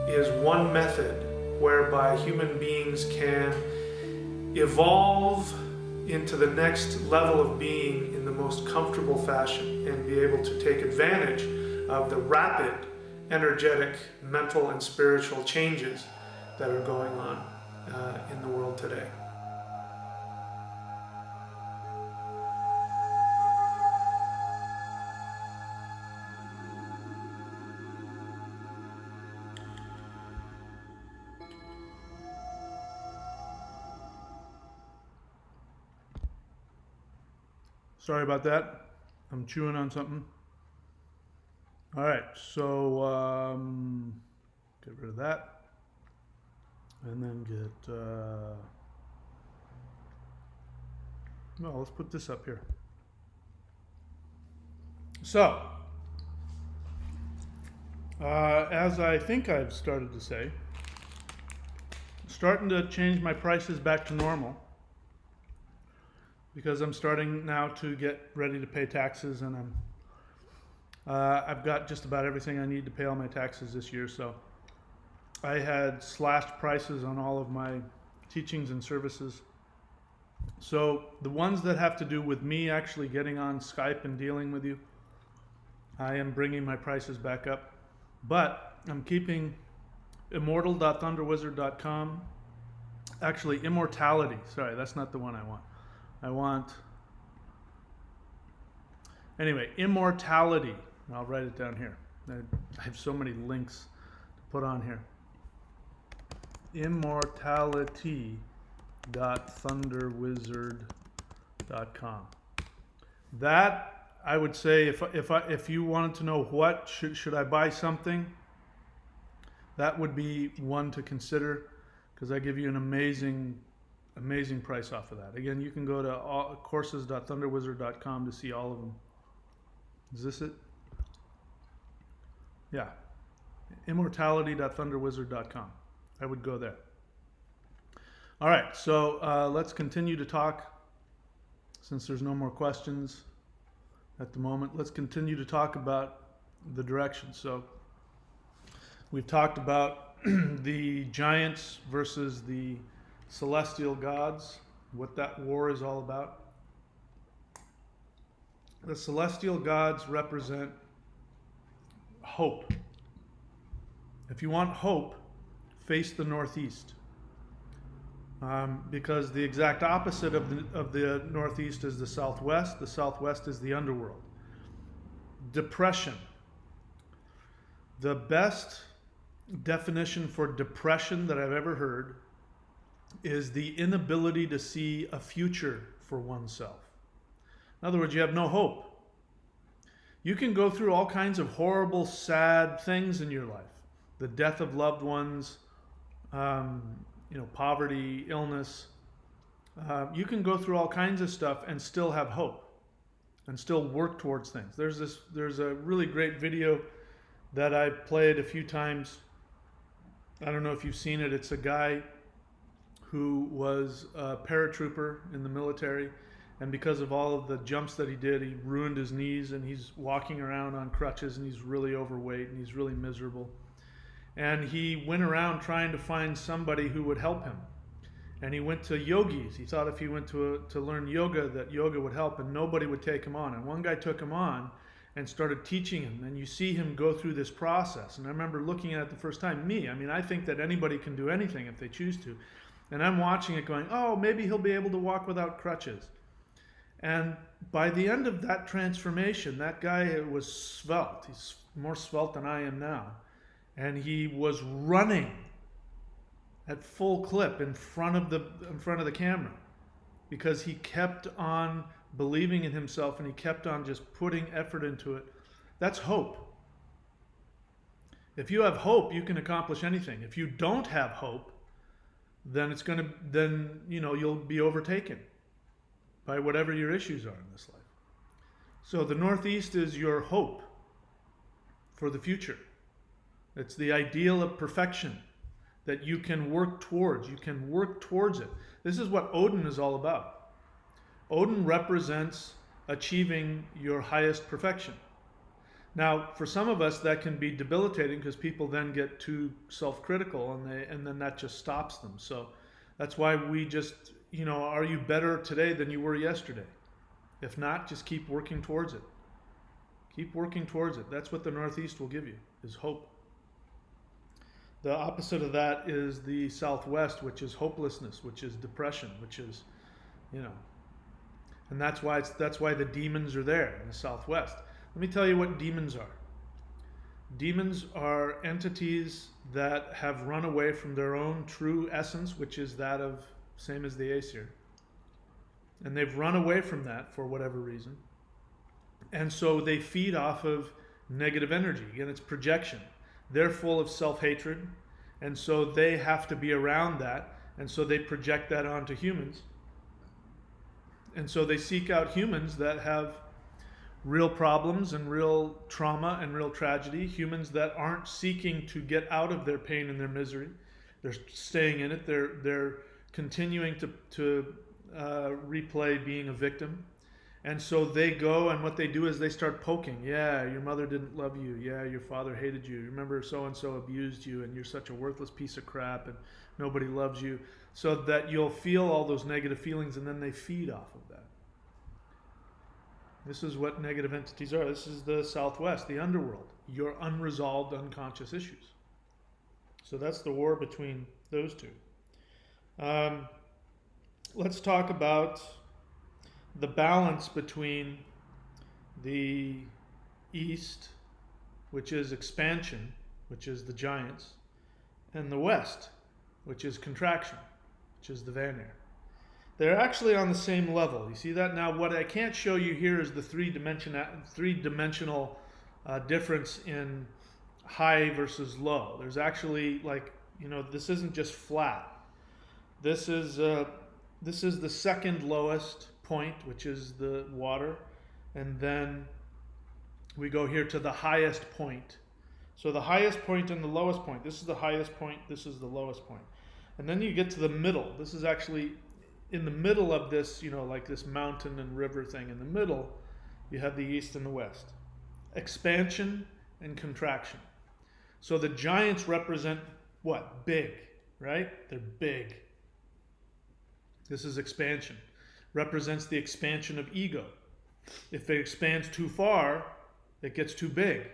is one method whereby human beings can evolve into the next level of being in the most comfortable fashion and be able to take advantage of the rapid, energetic, mental, and spiritual changes that are going on in the world today. Sorry about that. I'm chewing on something. All right, so get rid of that. And then get, well, let's put this up here. So, as I think I've started to say, starting to change my prices back to normal because I'm starting now to get ready to pay taxes, and I've got just about everything I need to pay all my taxes this year. So I had slashed prices on all of my teachings and services. So the ones that have to do with me actually getting on Skype and dealing with you, I am bringing my prices back up. But I'm keeping immortal.thunderwizard.com. Actually, immortality. Sorry, that's not the one I want. Anyway, immortality. I'll write it down here. I have so many links to put on here. Immortality.thunderwizard.com. That, I would say, if you wanted to know what should I buy something, that would be one to consider, because I give you an amazing price off of that. Again, you can go to courses.thunderwizard.com to see all of them. Is this it? Yeah. Immortality.thunderwizard.com. I would go there. All right, so let's continue to talk. Since there's no more questions at the moment, let's continue to talk about the direction. So we've talked about the giants versus the celestial gods, what that war is all about. The celestial gods represent hope. If you want hope, face the northeast. Because the exact opposite of the northeast is the southwest. The southwest is the underworld. Depression. The best definition for depression that I've ever heard is the inability to see a future for oneself. In other words, you have no hope. You can go through all kinds of horrible, sad things in your life. The death of loved ones, poverty, illness. You can go through all kinds of stuff and still have hope and still work towards things. There's a really great video that I've played a few times. I don't know if you've seen it. It's a guy who was a paratrooper in the military, and because of all of the jumps that he did, he ruined his knees, and he's walking around on crutches, and he's really overweight, and he's really miserable. And he went around trying to find somebody who would help him. And he went to yogis. He thought if he went to learn yoga, that yoga would help, and nobody would take him on. And one guy took him on and started teaching him. And you see him go through this process. And I remember looking at it the first time, I think that anybody can do anything if they choose to. And I'm watching it going, oh, maybe he'll be able to walk without crutches. And by the end of that transformation, that guy was svelte. He's more svelte than I am now. And he was running at full clip in front of the camera, because he kept on believing in himself, and he kept on just putting effort into it. That's hope. If you have hope, you can accomplish anything. If you don't have hope, then you'll be overtaken by whatever your issues are in this life. So the Northeast is your hope for the future. It's the ideal of perfection that you can work towards. You can work towards it. This is what Odin is all about. Odin represents achieving your highest perfection. Now, for some of us, that can be debilitating, because people then get too self-critical, and then that just stops them. So that's why we just, are you better today than you were yesterday? If not, just keep working towards it. Keep working towards it. That's what the Northeast will give you, is hope. The opposite of that is the Southwest, which is hopelessness, which is depression, which is, and that's why the demons are there in the Southwest. Let me tell you what demons are. Demons are entities that have run away from their own true essence, which is that of, same as the Aesir. And they've run away from that for whatever reason. And so they feed off of negative energy. Again, it's projection. They're full of self-hatred, and so they have to be around that, and so they project that onto humans. And so they seek out humans that have real problems and real trauma and real tragedy, humans that aren't seeking to get out of their pain and their misery. They're staying in it. They're continuing to replay being a victim. And so they go, and what they do is they start poking. Yeah, your mother didn't love you. Yeah, your father hated you. Remember, so-and-so abused you, and you're such a worthless piece of crap, and nobody loves you. So that you'll feel all those negative feelings, and then they feed off of that. This is what negative entities are. This is the Southwest, the underworld, your unresolved unconscious issues. So that's the war between those two. Let's talk about the balance between the East, which is expansion, which is the giants, and the West, which is contraction, which is the Vanir. They're actually on the same level. You see that? Now, what I can't show you here is the three-dimensional difference in high versus low. There's actually, like, this isn't just flat. This is the second lowest point, which is the water, and then we go here to the highest point. So the highest point and the lowest point. This is the highest point. This is the lowest point. And then you get to the middle. This is actually in the middle of this, like this mountain and river thing. In the middle, you have the East and the West. Expansion and contraction. So the giants represent what? Big, right? They're big. This is expansion. Represents the expansion of ego. If it expands too far, it gets too big.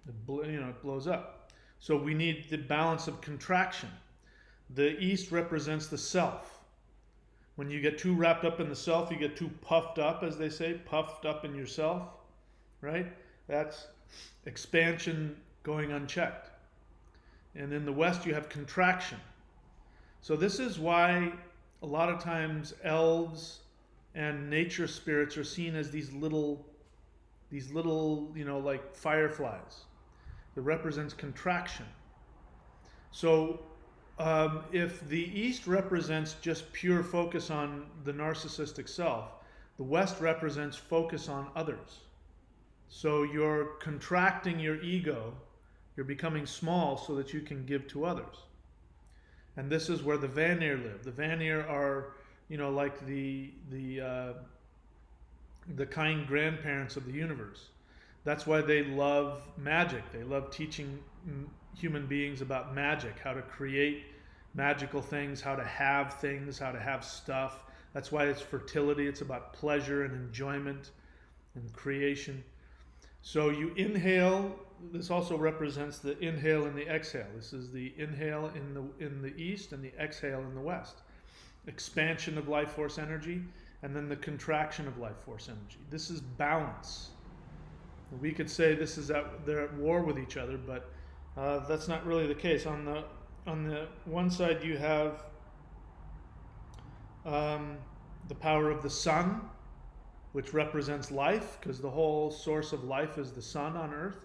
It blows up. So we need the balance of contraction. The East represents the self. When you get too wrapped up in the self, you get too puffed up, as they say, puffed up in yourself, right? That's expansion going unchecked. And in the West, you have contraction. So this is why a lot of times elves and nature spirits are seen as these little, like fireflies. That represents contraction. So if the East represents just pure focus on the narcissistic self, the West represents focus on others. So you're contracting your ego, you're becoming small so that you can give to others. And this is where the Vanir live. The Vanir are, like the kind grandparents of the universe. That's why they love magic. They love teaching human beings about magic, how to create magical things, how to have stuff. That's why it's fertility. It's about pleasure and enjoyment and creation. So you inhale. This also represents the inhale and the exhale. This is the inhale in the East and the exhale in the West. Expansion of life force energy, and then the contraction of life force energy. This is balance. We could say they're at war with each other, but that's not really the case. On the one side, you have the power of the sun, which represents life, because the whole source of life is the sun on Earth.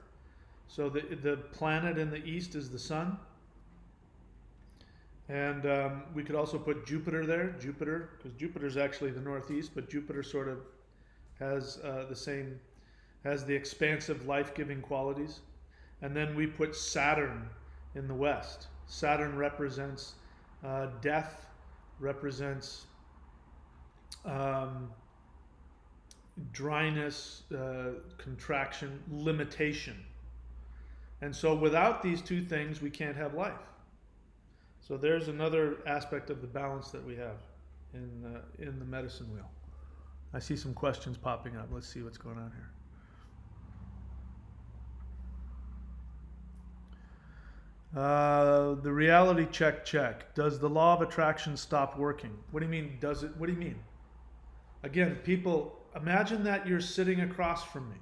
So the planet in the East is the sun. And we could also put Jupiter there, because Jupiter is actually the northeast, but Jupiter sort of has has the expansive, life-giving qualities. And then we put Saturn in the west. Saturn represents death, represents dryness, contraction, limitation. And so without these two things, we can't have life. So there's another aspect of the balance that we have in the medicine wheel. I see some questions popping up. Let's see what's going on here. The reality check. Does the law of attraction stop working? What do you mean, does it? What do you mean? Again, people, imagine that you're sitting across from me.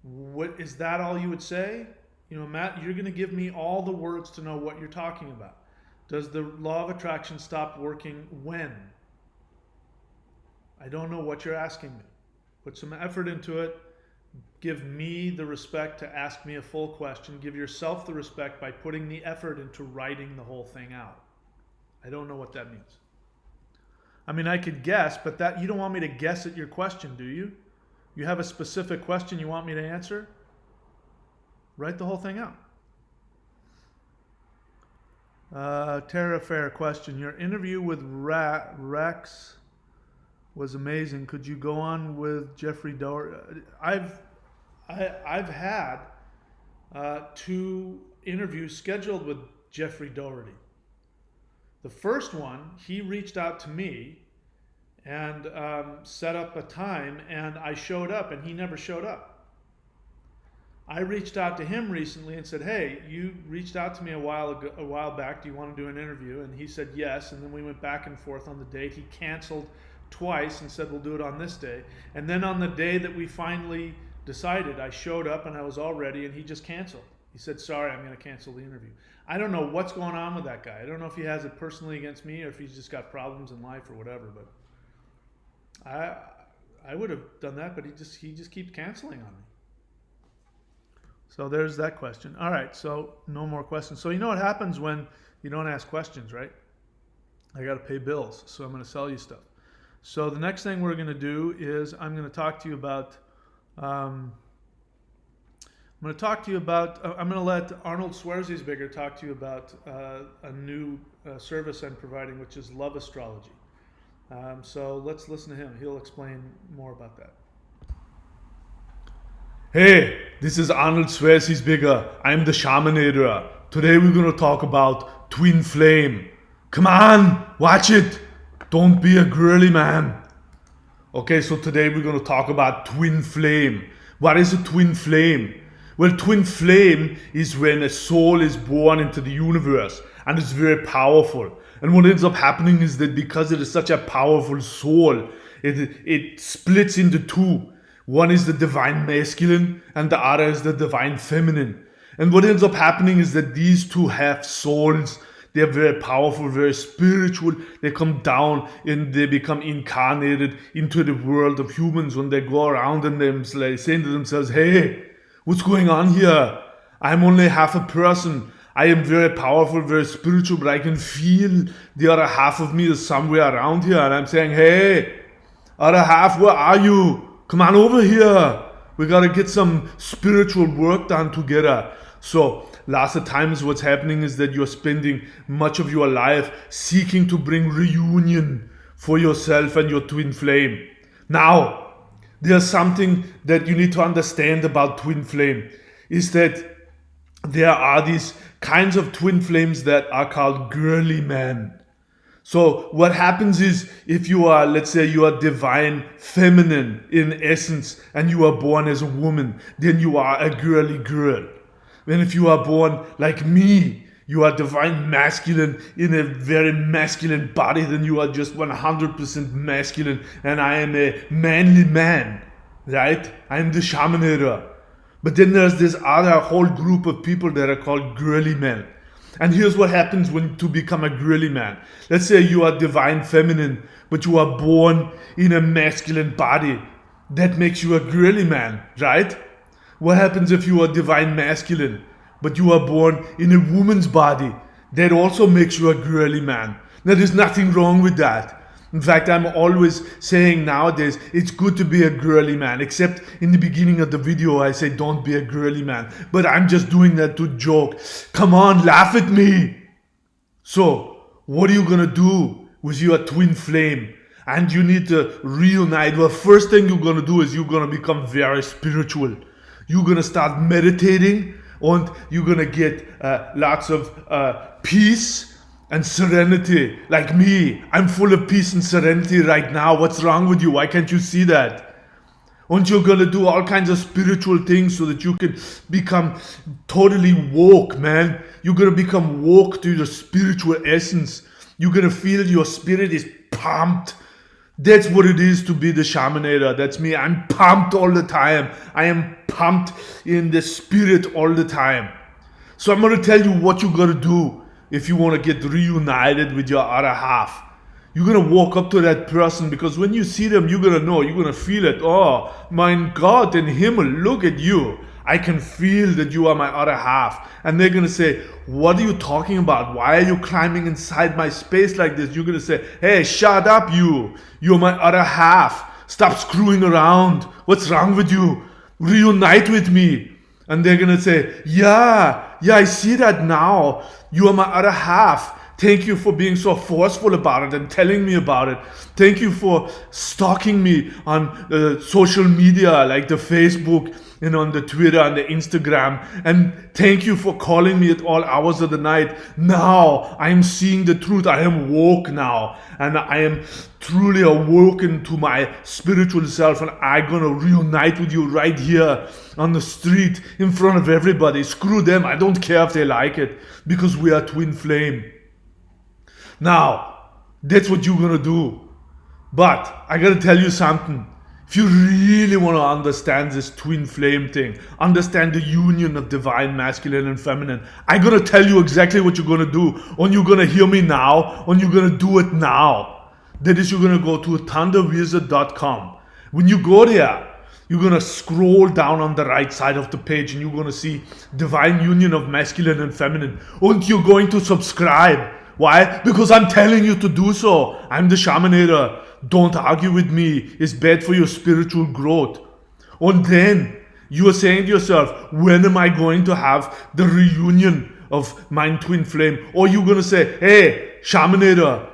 What is that all you would say? Matt, you're going to give me all the words to know what you're talking about. Does the law of attraction stop working when? I don't know what you're asking me. Put some effort into it. Give me the respect to ask me a full question. Give yourself the respect by putting the effort into writing the whole thing out. I don't know what that means. I mean, I could guess, but that you don't want me to guess at your question, do you? You have a specific question you want me to answer? Write the whole thing out. Terra Fair question. Your interview with Rex was amazing. Could you go on with Jeffrey Doherty? I've had 2 interviews scheduled with Jeffrey Doherty. The first one, he reached out to me and set up a time, and I showed up, and he never showed up. I reached out to him recently and said, hey, you reached out to me a while back. Do you want to do an interview? And he said yes, and then we went back and forth on the date. He canceled twice and said we'll do it on this day. And then on the day that we finally decided, I showed up and I was all ready, and he just canceled. He said, sorry, I'm going to cancel the interview. I don't know what's going on with that guy. I don't know if he has it personally against me or if he's just got problems in life or whatever, but I would have done that, but he just keeps canceling on me. So there's that question. All right, so no more questions. So you know what happens when you don't ask questions, right? I got to pay bills, so I'm going to sell you stuff. So the next thing we're going to do is I'm going to talk to you about I'm going to let Arnold Schwarzenegger talk to you about a new service I'm providing, which is love astrology. So let's listen to him. He'll explain more about that. Hey, this is Arnold Schwarzenegger. I'm the Shamanator. Today we're going to talk about twin flame. Come on, watch it. Don't be a girly man. Okay, so today we're going to talk about twin flame. What is a twin flame? Well, twin flame is when a soul is born into the universe and it's very powerful. And what ends up happening is that because it is such a powerful soul, it splits into 2. One is the divine masculine and the other is the divine feminine. And what ends up happening is that these 2 have souls. They're very powerful, very spiritual. They come down and they become incarnated into the world of humans when they go around and they're saying to themselves, hey, what's going on here? I'm only half a person. I am very powerful, very spiritual, but I can feel the other half of me is somewhere around here. And I'm saying, hey, other half, where are you? Come on over here. We got to get some spiritual work done together. So lots of times what's happening is that you're spending much of your life seeking to bring reunion for yourself and your twin flame. Now, there's something that you need to understand about twin flame is that there are these kinds of twin flames that are called girly men. So what happens is if you are, let's say you are divine feminine in essence and you are born as a woman, then you are a girly girl. And if you are born like me, you are divine masculine in a very masculine body, then you are just 100% masculine and I am a manly man, right? I am the Shamanator. But then there's this other whole group of people that are called girly men. And here's what happens to become a girly man. Let's say you are divine feminine, but you are born in a masculine body. That makes you a girly man, right? What happens if you are divine masculine, but you are born in a woman's body? That also makes you a girly man. Now, there's nothing wrong with that. In fact, I'm always saying nowadays, it's good to be a girly man, except in the beginning of the video, I say, don't be a girly man. But I'm just doing that to joke. Come on, laugh at me. So, what are you going to do with your twin flame? And you need to reunite. Well, first thing you're going to do is you're going to become very spiritual. You're going to start meditating and you're going to get lots of peace and serenity. Like me, I'm full of peace and serenity right now. What's wrong with you? Why can't you see that? And you're going to do all kinds of spiritual things so that you can become totally woke, man. You're going to become woke to your spiritual essence. You're going to feel your spirit is pumped. That's what it is to be the Shamanator. That's me. I'm pumped all the time. I am pumped in the spirit all the time. So I'm going to tell you what you got to do if you want to get reunited with your other half. You're gonna walk up to that person because when you see them, you're gonna know, you're gonna feel it. Oh, my God in Himmel, look at you. I can feel that you are my other half. And they're gonna say, what are you talking about? Why are you climbing inside my space like this? You're gonna say, hey, shut up, you. You're my other half. Stop screwing around. What's wrong with you? Reunite with me. And they're gonna say, yeah, I see that now. You are my other half. Thank you for being so forceful about it and telling me about it. Thank you for stalking me on social media like the Facebook and on the Twitter and the Instagram. And thank you for calling me at all hours of the night. Now I am seeing the truth. I am woke now. And I am truly awoken to my spiritual self. And I'm going to reunite with you right here on the street in front of everybody. Screw them. I don't care if they like it because we are twin flame. Now, that's what you're gonna do. But I gotta tell you something. If you really want to understand this twin flame thing, understand the union of divine masculine and feminine, I'm gonna tell you exactly what you're gonna do. And you're gonna hear me now, and you're gonna do it now. That is, you're gonna go to thunderwizard.com. When you go there, you're gonna scroll down on the right side of the page and you're gonna see divine union of masculine and feminine. And you're going to subscribe. Why? Because I'm telling you to do so. I'm the Shamanator. Don't argue with me. It's bad for your spiritual growth. And then you are saying to yourself, when am I going to have the reunion of my twin flame? Or you're going to say, hey, Shamanator,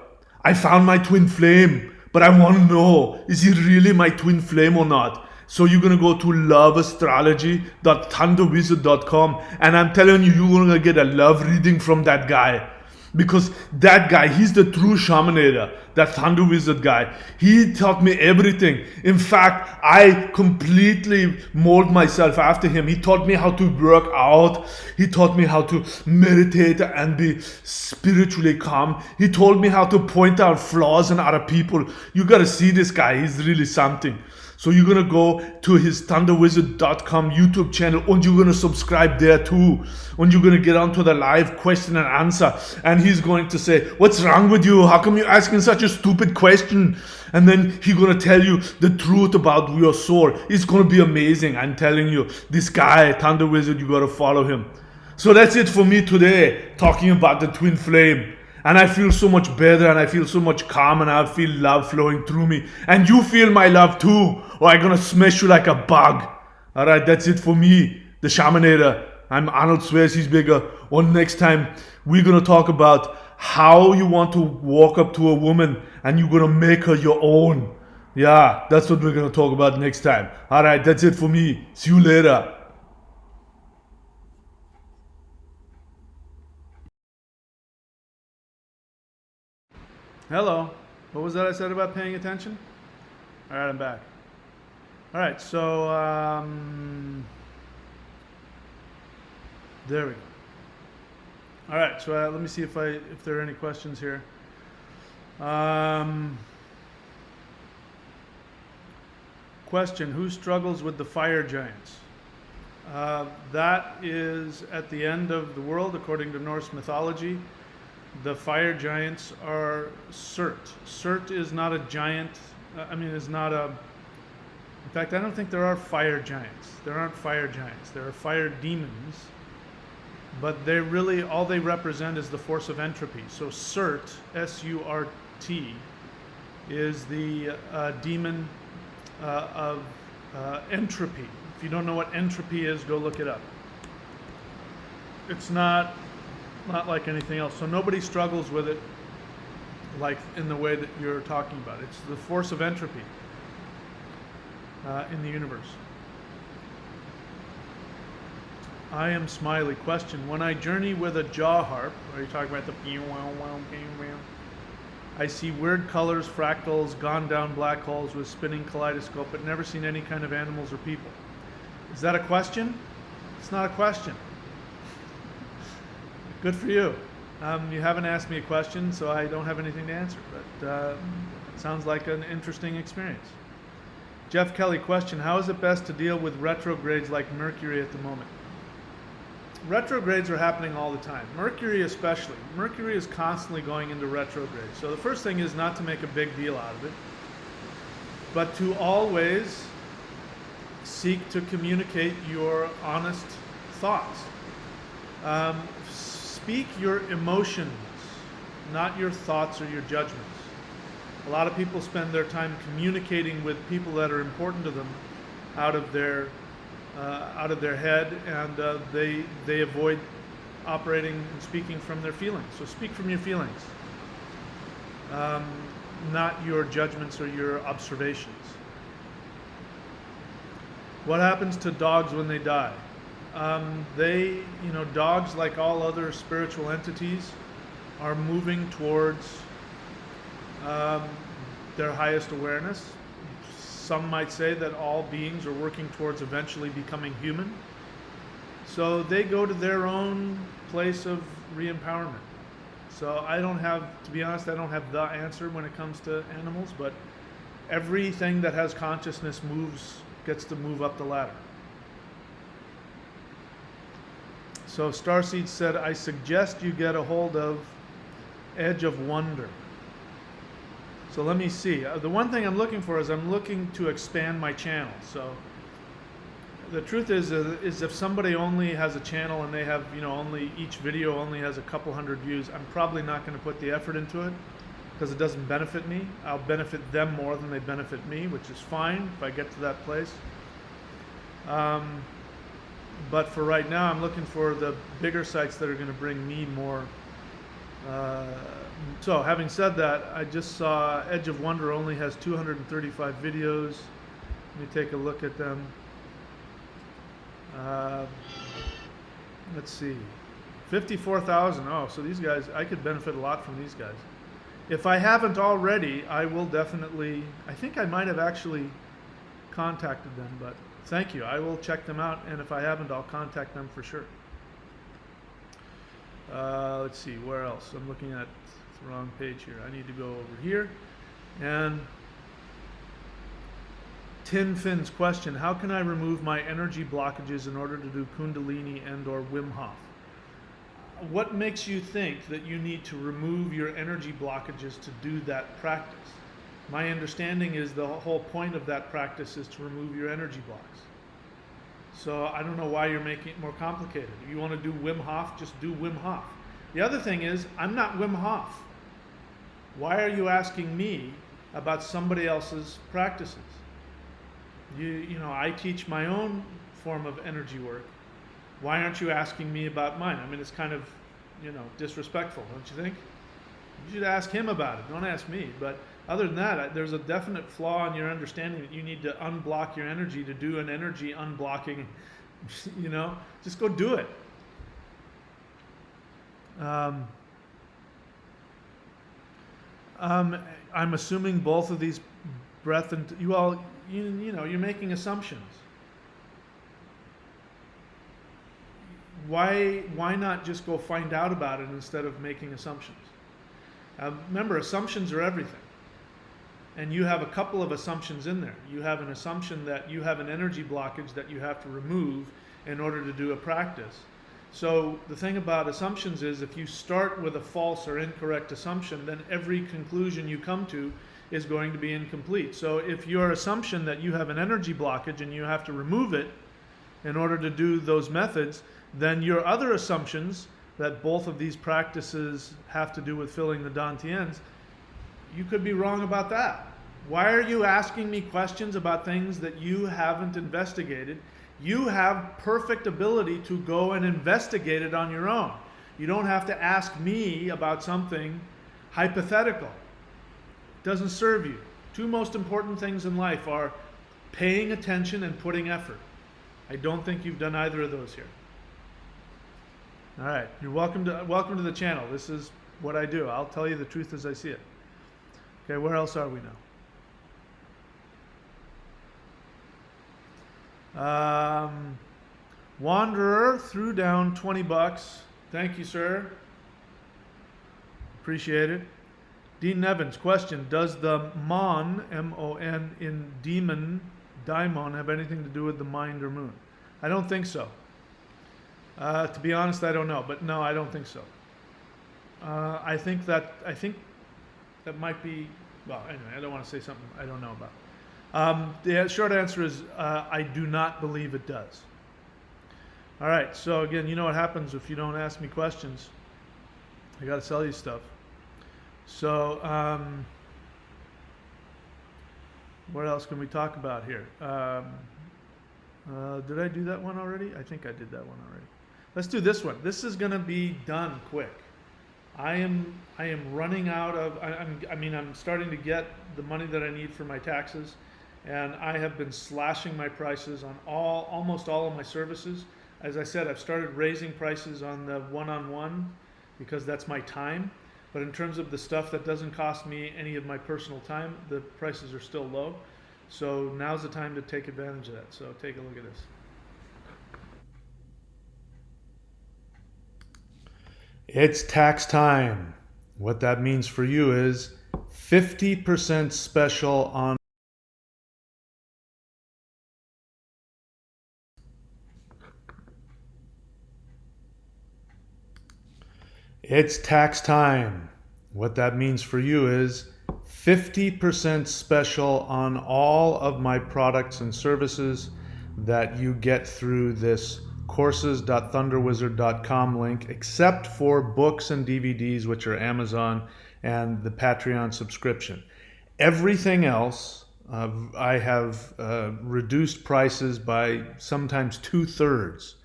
I found my twin flame, but I want to know, is he really my twin flame or not? So you're going to go to loveastrology.thunderwizard.com and I'm telling you, you're going to get a love reading from that guy. Because that guy, he's the true Shamanator, that Thunder Wizard guy. He taught me everything. In fact, I completely mold myself after him. He taught me how to work out. He taught me how to meditate and be spiritually calm. He told me how to point out flaws in other people. You gotta see this guy. He's really something. So you're gonna go to his thunderwizard.com YouTube channel and you're gonna subscribe there too. And you're gonna get onto the live question and answer. And he's going to say, what's wrong with you? How come you're asking such a stupid question? And then he's gonna tell you the truth about your soul. It's gonna be amazing. I'm telling you, this guy, Thunder Wizard, you gotta follow him. So that's it for me today, talking about the twin flame. And I feel so much better and I feel so much calm and I feel love flowing through me. And you feel my love too, or I'm gonna smash you like a bug. Alright, that's it for me, the Shamanator. I'm Arnold Schwarzenegger. And next time, we're gonna talk about how you want to walk up to a woman and you're gonna make her your own. Yeah, that's what we're gonna talk about next time. Alright, that's it for me. See you later. Hello. What was that I said about paying attention? All right, I'm back. All right, so there we go. All right, so let me see if there are any questions here. Question: who struggles with the fire giants? That is at the end of the world, according to Norse mythology. The fire giants are Surt. Surt is not a giant. Is not a. In fact, I don't think there are fire giants. There aren't fire giants. There are fire demons. But they really, all they represent is the force of entropy. So Surt, S-U-R-T, is the demon of entropy. If you don't know what entropy is, go look it up. It's not like anything else. So nobody struggles with it like in the way that you're talking about. It's the force of entropy in the universe. I am Smiley. Question: when I journey with a jaw harp, are you talking about the I see weird colors, fractals, gone down black holes with spinning kaleidoscope, but never seen any kind of animals or people. Is that a question? It's not a question. Good for you. You haven't asked me a question, so I don't have anything to answer, but it sounds like an interesting experience. Jeff Kelly, question: how is it best to deal with retrogrades like Mercury at the moment? retrogrades are happening all the time. Mercury especially. Mercury is constantly going into retrograde. So the first thing is not to make a big deal out of it, but to always seek to communicate your honest thoughts. Speak your emotions, not your thoughts or your judgments. A lot of people spend their time communicating with people that are important to them out of their head, and they avoid operating and speaking from their feelings. So speak from your feelings, not your judgments or your observations. What happens to dogs when they die? Dogs, like all other spiritual entities, are moving towards their highest awareness. Some might say that all beings are working towards eventually becoming human. So they go to their own place of re-empowerment. So to be honest, I don't have the answer when it comes to animals, but everything that has consciousness gets to move up the ladder. So Starseed said, I suggest you get a hold of Edge of Wonder. So let me see. The one thing I'm looking for is I'm looking to expand my channel. So the truth is if somebody only has a channel and they have, each video only has a couple hundred views, I'm probably not going to put the effort into it because it doesn't benefit me. I'll benefit them more than they benefit me, which is fine if I get to that place. But for right now, I'm looking for the bigger sites that are going to bring me more. So having said that, I just saw Edge of Wonder only has 235 videos. Let me take a look at them. Let's see, 54,000. Oh, so these guys, I could benefit a lot from these guys. If I haven't already, I will definitely, I think I might have actually contacted them, but thank you. I will check them out, and if I haven't, I'll contact them for sure. Let's see, where else? I'm looking at the wrong page here. I need to go over here. And Tin Finn's question, how can I remove my energy blockages in order to do Kundalini and or Wim Hof? What makes you think that you need to remove your energy blockages to do that practice? My understanding is the whole point of that practice is to remove your energy blocks. So I don't know why you're making it more complicated. If you want to do Wim Hof, just do Wim Hof. The other thing is, I'm not Wim Hof. Why are you asking me about somebody else's practices? I teach my own form of energy work. Why aren't you asking me about mine? I mean, it's kind of, disrespectful, don't you think? You should ask him about it. Don't ask me. But other than that, there's a definite flaw in your understanding that you need to unblock your energy to do an energy unblocking. Just go do it. I'm assuming both of these breath and you're making assumptions. Why not just go find out about it instead of making assumptions? Remember, assumptions are everything. And you have a couple of assumptions in there. You have an assumption that you have an energy blockage that you have to remove in order to do a practice. So the thing about assumptions is if you start with a false or incorrect assumption, then every conclusion you come to is going to be incomplete. So if your assumption that you have an energy blockage and you have to remove it in order to do those methods, then your other assumptions that both of these practices have to do with filling the dantians, you could be wrong about that. Why are you asking me questions about things that you haven't investigated? You have perfect ability to go and investigate it on your own. You don't have to ask me about something hypothetical. It doesn't serve you. Two most important things in life are paying attention and putting effort. I don't think you've done either of those here. All right, you're welcome to the channel. This is what I do. I'll tell you the truth as I see it. Okay, where else are we now? Wanderer threw down $20. Thank you, sir. Appreciate it. Dean Nevins, question, does the Mon, M-O-N, in daimon have anything to do with the mind or moon? I don't think so. To be honest, I don't know, but no, I don't think so. I think that might be. Well, anyway, I don't want to say something I don't know about. The short answer is I do not believe it does. All right. So again, you know what happens if you don't ask me questions. I got to sell you stuff. So what else can we talk about here? Did I do that one already? I think I did that one already. Let's do this one. This is going to be done quick. I am running out of. I'm starting to get the money that I need for my taxes, and I have been slashing my prices on almost all of my services. As I said, I've started raising prices on the one-on-one because that's my time. But in terms of the stuff that doesn't cost me any of my personal time, the prices are still low. So now's the time to take advantage of that. So take a look at this. It's tax time. What that means for you is 50% special on. It's tax time. What that means for you is 50% special on all of my products and services that you get through this courses.thunderwizard.com link, except for books and DVDs, which are Amazon and the Patreon subscription. Everything else, I have reduced prices by sometimes 2/3.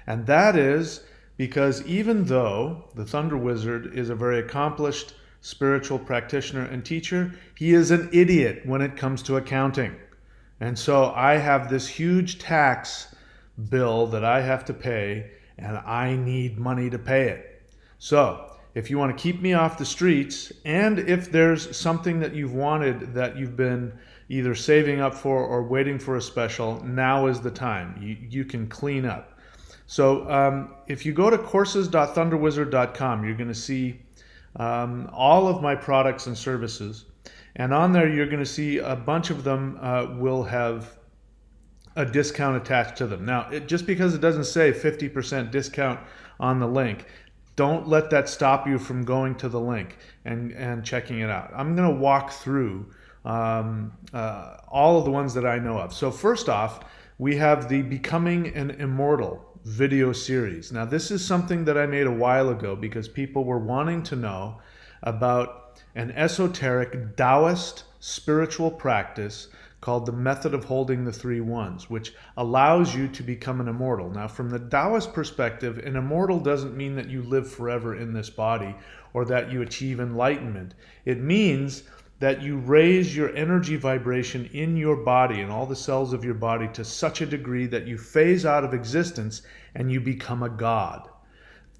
And that is because even though the Thunder Wizard is a very accomplished spiritual practitioner and teacher, he is an idiot when it comes to accounting. And so I have this huge tax bill that I have to pay, and I need money to pay it. So if you want to keep me off the streets, and if there's something that you've wanted that you've been either saving up for or waiting for a special, now is the time. You can clean up. So if you go to courses.thunderwizard.com, you're going to see all of my products and services. And on there, you're going to see a bunch of them will have a discount attached to them. Now, just because it doesn't say 50% discount on the link, don't let that stop you from going to the link and checking it out. I'm going to walk through all of the ones that I know of. So first off, we have the Becoming an Immortal video series. Now, this is something that I made a while ago because people were wanting to know about an esoteric Taoist spiritual practice called the Method of Holding the Three Ones, which allows you to become an immortal. Now, from the Taoist perspective, an immortal doesn't mean that you live forever in this body or that you achieve enlightenment. It means that you raise your energy vibration in your body and all the cells of your body to such a degree that you phase out of existence and you become a god.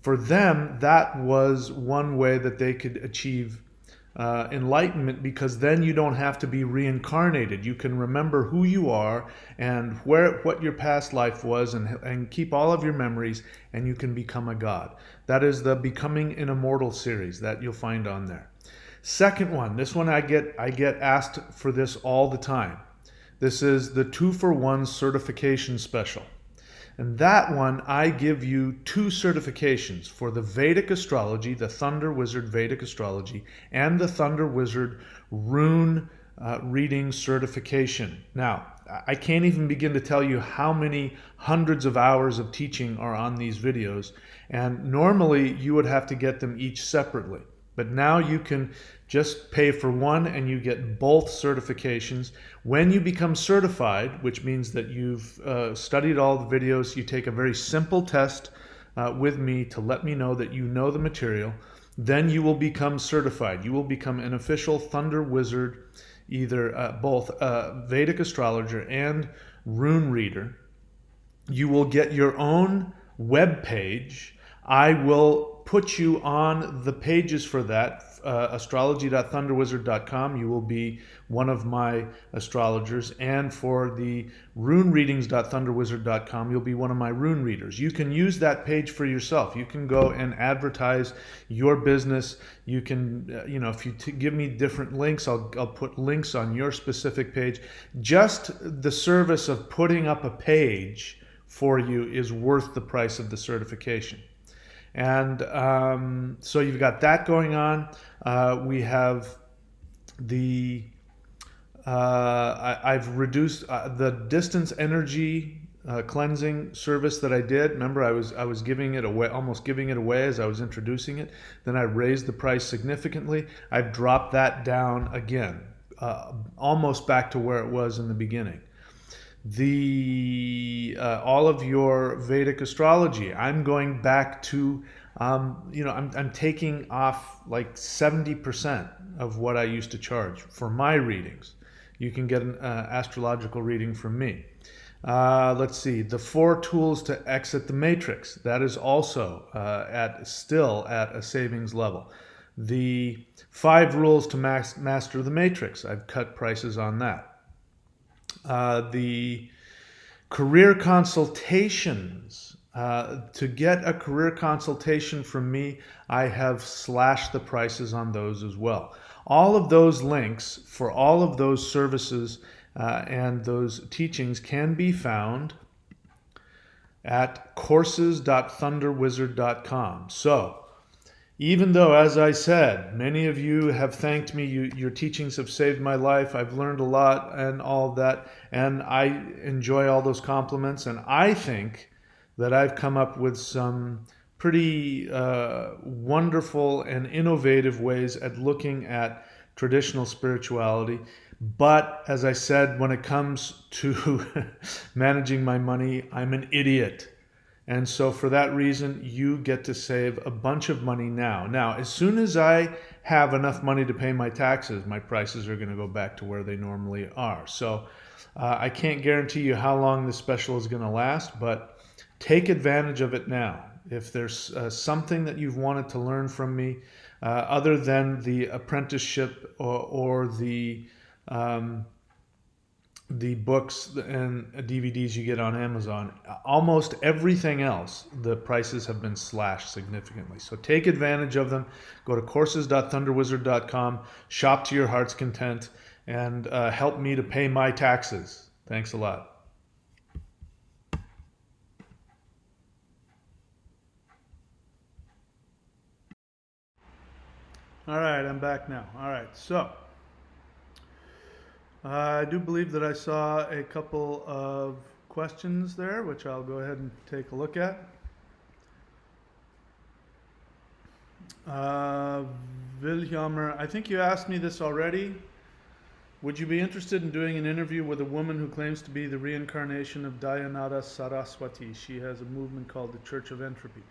For them, that was one way that they could achieve enlightenment, because then you don't have to be reincarnated. You can remember who you are and what your past life was, and keep all of your memories, and you can become a god. That is the Becoming an Immortal series that you'll find on there. Second one, this one I get asked for this all the time. This is the 2-for-1 certification special. And that one, I give you 2 certifications for the Vedic astrology, the Thunder Wizard Vedic astrology, and the Thunder Wizard rune reading certification. Now, I can't even begin to tell you how many hundreds of hours of teaching are on these videos. And normally you would have to get them each separately. But now you can just pay for one and you get both certifications. When you become certified, which means that you've studied all the videos, you take a very simple test with me to let me know that you know the material, then you will become certified. You will become an official Thunder Wizard, either both Vedic astrologer and rune reader. You will get your own web page. I will put you on the pages for that, astrology.thunderwizard.com. You will be one of my astrologers. And for the runereadings.thunderwizard.com, you'll be one of my rune readers. You can use that page for yourself. You can go and advertise your business. You can, if you give me different links, I'll put links on your specific page. Just the service of putting up a page for you is worth the price of the certification. And so you've got that going on. We have the I've reduced the distance energy cleansing service that I did. Remember, I was giving it away, almost giving it away as I was introducing it. Then I raised the price significantly. I've dropped that down again, almost back to where it was in the beginning. The all of your Vedic astrology, I'm going back to, I'm taking off like 70% of what I used to charge for my readings. You can get an astrological reading from me. Let's see, the 4 tools to exit the matrix. That is also still at a savings level. The 5 rules to master the matrix. I've cut prices on that. The career consultations. To get a career consultation from me, I have slashed the prices on those as well. All of those links for all of those services and those teachings can be found at courses.thunderwizard.com. So, even though, as I said, many of you have thanked me, your teachings have saved my life, I've learned a lot and all of that, and I enjoy all those compliments, and I think that I've come up with some pretty wonderful and innovative ways at looking at traditional spirituality. But as I said, when it comes to managing my money, I'm an idiot. And so for that reason, you get to save a bunch of money now. Now, as soon as I have enough money to pay my taxes, my prices are going to go back to where they normally are. So I can't guarantee you how long this special is going to last, but take advantage of it now. If there's something that you've wanted to learn from me, other than the apprenticeship or the books and DVDs you get on Amazon, almost everything else, the prices have been slashed significantly. So take advantage of them. Go to courses.thunderwizard.com, shop to your heart's content, and help me to pay my taxes. Thanks a lot. All right, I'm back now. All right, so I do believe that I saw a couple of questions there, which I'll go ahead and take a look at. Wilhelmer, I think you asked me this already. Would you be interested in doing an interview with a woman who claims to be the reincarnation of Dayanara Saraswati? She has a movement called the Church of Entropy.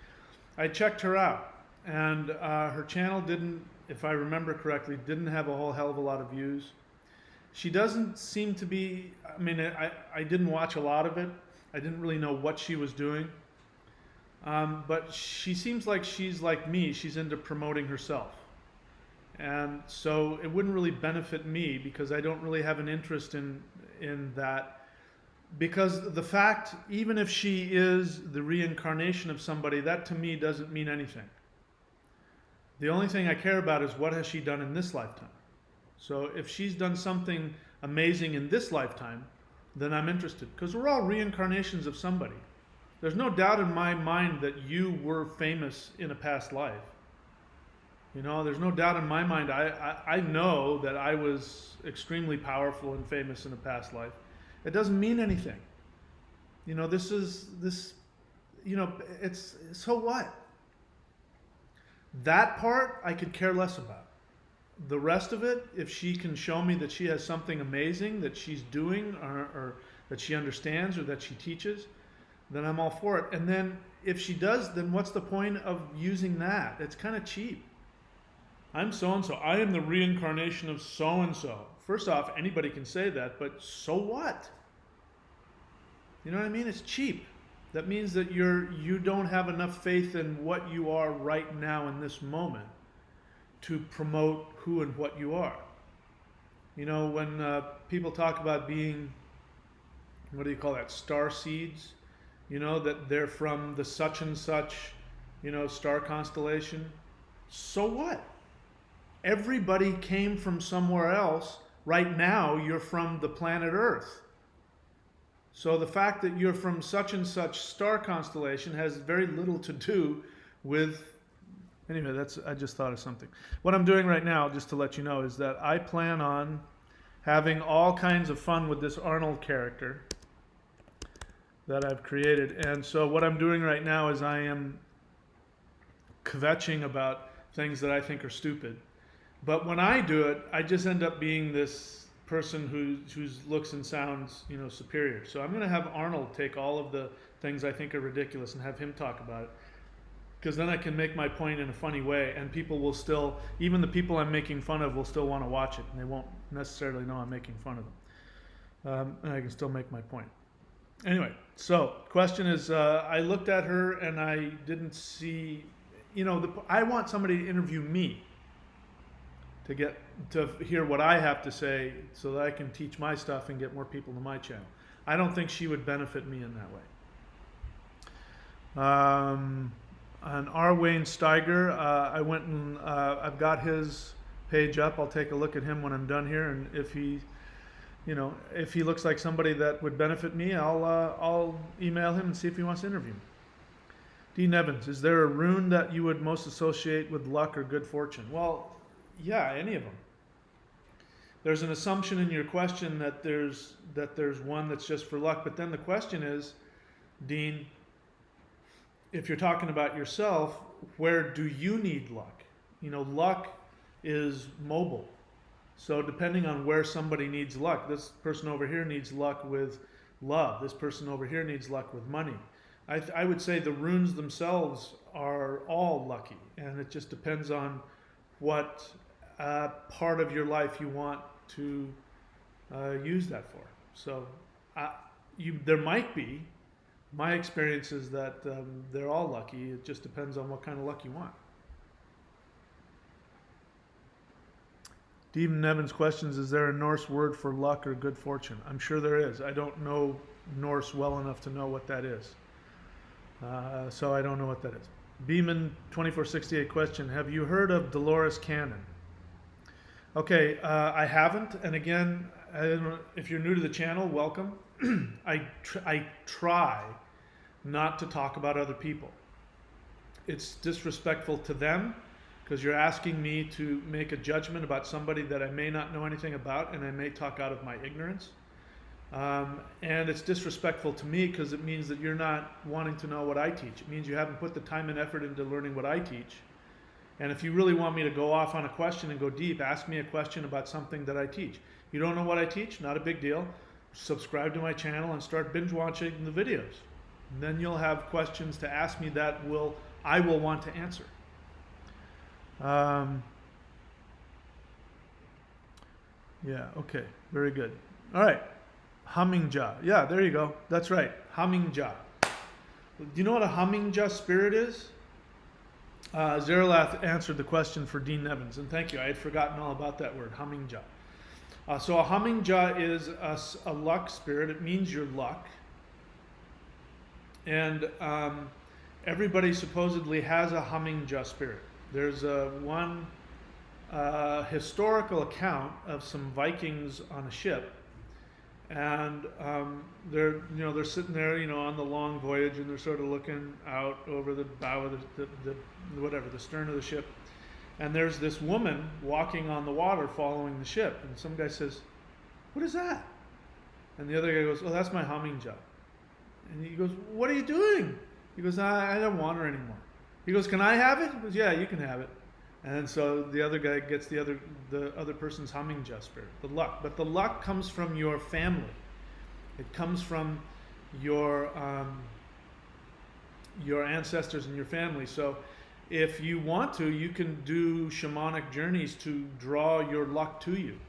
I checked her out, and her channel didn't, if I remember correctly, didn't have a whole hell of a lot of views. She doesn't seem to be, I mean, I didn't watch a lot of it. I didn't really know what she was doing. But she seems like she's like me. She's into promoting herself. And so it wouldn't really benefit me because I don't really have an interest in that. Because the fact, even if she is the reincarnation of somebody, that to me doesn't mean anything. The only thing I care about is what has she done in this lifetime. So if she's done something amazing in this lifetime, then I'm interested. Because we're all reincarnations of somebody. There's no doubt in my mind that you were famous in a past life. You know, there's no doubt in my mind. I know that I was extremely powerful and famous in a past life. It doesn't mean anything. You know, it's, so what? That part I could care less about. The rest of it, if she can show me that she has something amazing that she's doing or that she understands or that she teaches, then I'm all for it. And then if she does, then what's the point of using that? It's kind of cheap. I'm so-and-so. I am the reincarnation of so-and-so. First off, anybody can say that, but so what? You know what I mean? It's cheap. That means that you don't have enough faith in what you are right now in this moment to promote who and what you are. You know, when people talk about being, what do you call that, star seeds, you know, that they're from the such and such, you know, star constellation. So what? Everybody came from somewhere else. Right now, you're from the planet Earth. So the fact that you're from such and such star constellation has very little to do with. Anyway, I just thought of something. What I'm doing right now, just to let you know, is that I plan on having all kinds of fun with this Arnold character that I've created. And so what I'm doing right now is I am kvetching about things that I think are stupid. But when I do it, I just end up being this person whose looks and sounds, superior. So I'm going to have Arnold take all of the things I think are ridiculous and have him talk about it. Because then I can make my point in a funny way, and people will still, even the people I'm making fun of will still want to watch it, and they won't necessarily know I'm making fun of them. And I can still make my point. Anyway, so question is, I looked at her and I didn't see, I want somebody to interview me to get to hear what I have to say so that I can teach my stuff and get more people to my channel. I don't think she would benefit me in that way. On R. Wayne Steiger, I went and I've got his page up. I'll take a look at him when I'm done here, and if he looks like somebody that would benefit me, I'll email him and see if he wants to interview me. Dean Evans, is there a rune that you would most associate with luck or good fortune? Well, yeah, any of them. There's an assumption in your question that there's one that's just for luck, but then the question is, Dean, if you're talking about yourself, where do you need luck? Luck is mobile. So depending on where somebody needs luck, this person over here needs luck with love. This person over here needs luck with money. I would say the runes themselves are all lucky, and it just depends on what part of your life you want to use that for. So there might be. My experience is that they're all lucky. It just depends on what kind of luck you want. Stephen Evans questions, is there a Norse word for luck or good fortune? I'm sure there is. I don't know Norse well enough to know what that is. So I don't know what that is. Beeman 2468 question, have you heard of Dolores Cannon? Okay, I haven't. And again, I don't know, if you're new to the channel, welcome. I try not to talk about other people. It's disrespectful to them because you're asking me to make a judgment about somebody that I may not know anything about, and I may talk out of my ignorance. And it's disrespectful to me because it means that you're not wanting to know what I teach. It means you haven't put the time and effort into learning what I teach. And if you really want me to go off on a question and go deep, ask me a question about something that I teach. You don't know what I teach? Not a big deal. Subscribe to my channel and start binge watching the videos. And then you'll have questions to ask me that I will want to answer. Yeah, okay, very good. All right, humming jaw. Yeah, there you go. That's right, humming jaw. Do you know what a humming jaw spirit is? Zeralath answered the question for Dean Evans, and thank you. I had forgotten all about that word, humming jaw. So a humming jaw is a luck spirit. It means your luck. And everybody supposedly has a humming jaw spirit. There's one historical account of some Vikings on a ship, and they're sitting there on the long voyage, and they're sort of looking out over the bow of the stern of the ship, and there's this woman walking on the water following the ship, and some guy says, "What is that?" And the other guy goes, "Oh, that's my humming jaw." And he goes, "What are you doing?" He goes, I don't want her anymore." He goes, "Can I have it?" He goes, "Yeah, you can have it." And so the other guy gets the other person's humming jaw spirit, the luck. But the luck comes from your family. It comes from your ancestors and your family. So if you want to, you can do shamanic journeys to draw your luck to you.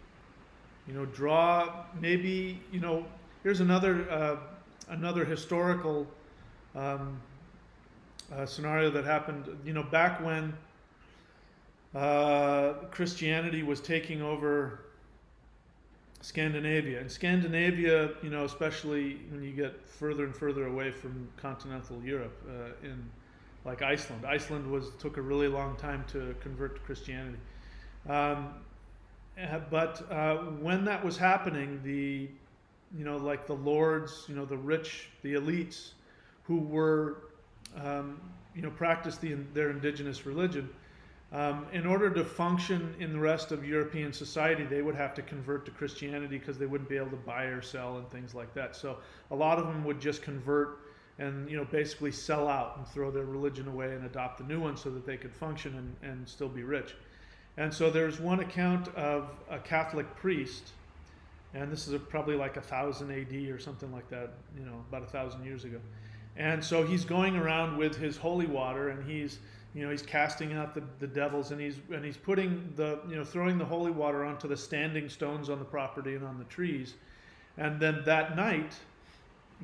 Here's another historical scenario that happened. Back when Christianity was taking over Scandinavia. And Scandinavia, especially when you get further and further away from continental Europe, in like Iceland. Iceland took a really long time to convert to Christianity. But when that was happening, like the lords, the rich, the elites, who were, practiced their indigenous religion. In order to function in the rest of European society, they would have to convert to Christianity because they wouldn't be able to buy or sell and things like that. So a lot of them would just convert and basically sell out and throw their religion away and adopt the new one so that they could function and still be rich. And so there's one account of a Catholic priest, and this is probably like 1000 AD or something like that, about 1,000 years ago. And so he's going around with his holy water, and he's casting out the devils, and he's putting throwing the holy water onto the standing stones on the property and on the trees. And then that night,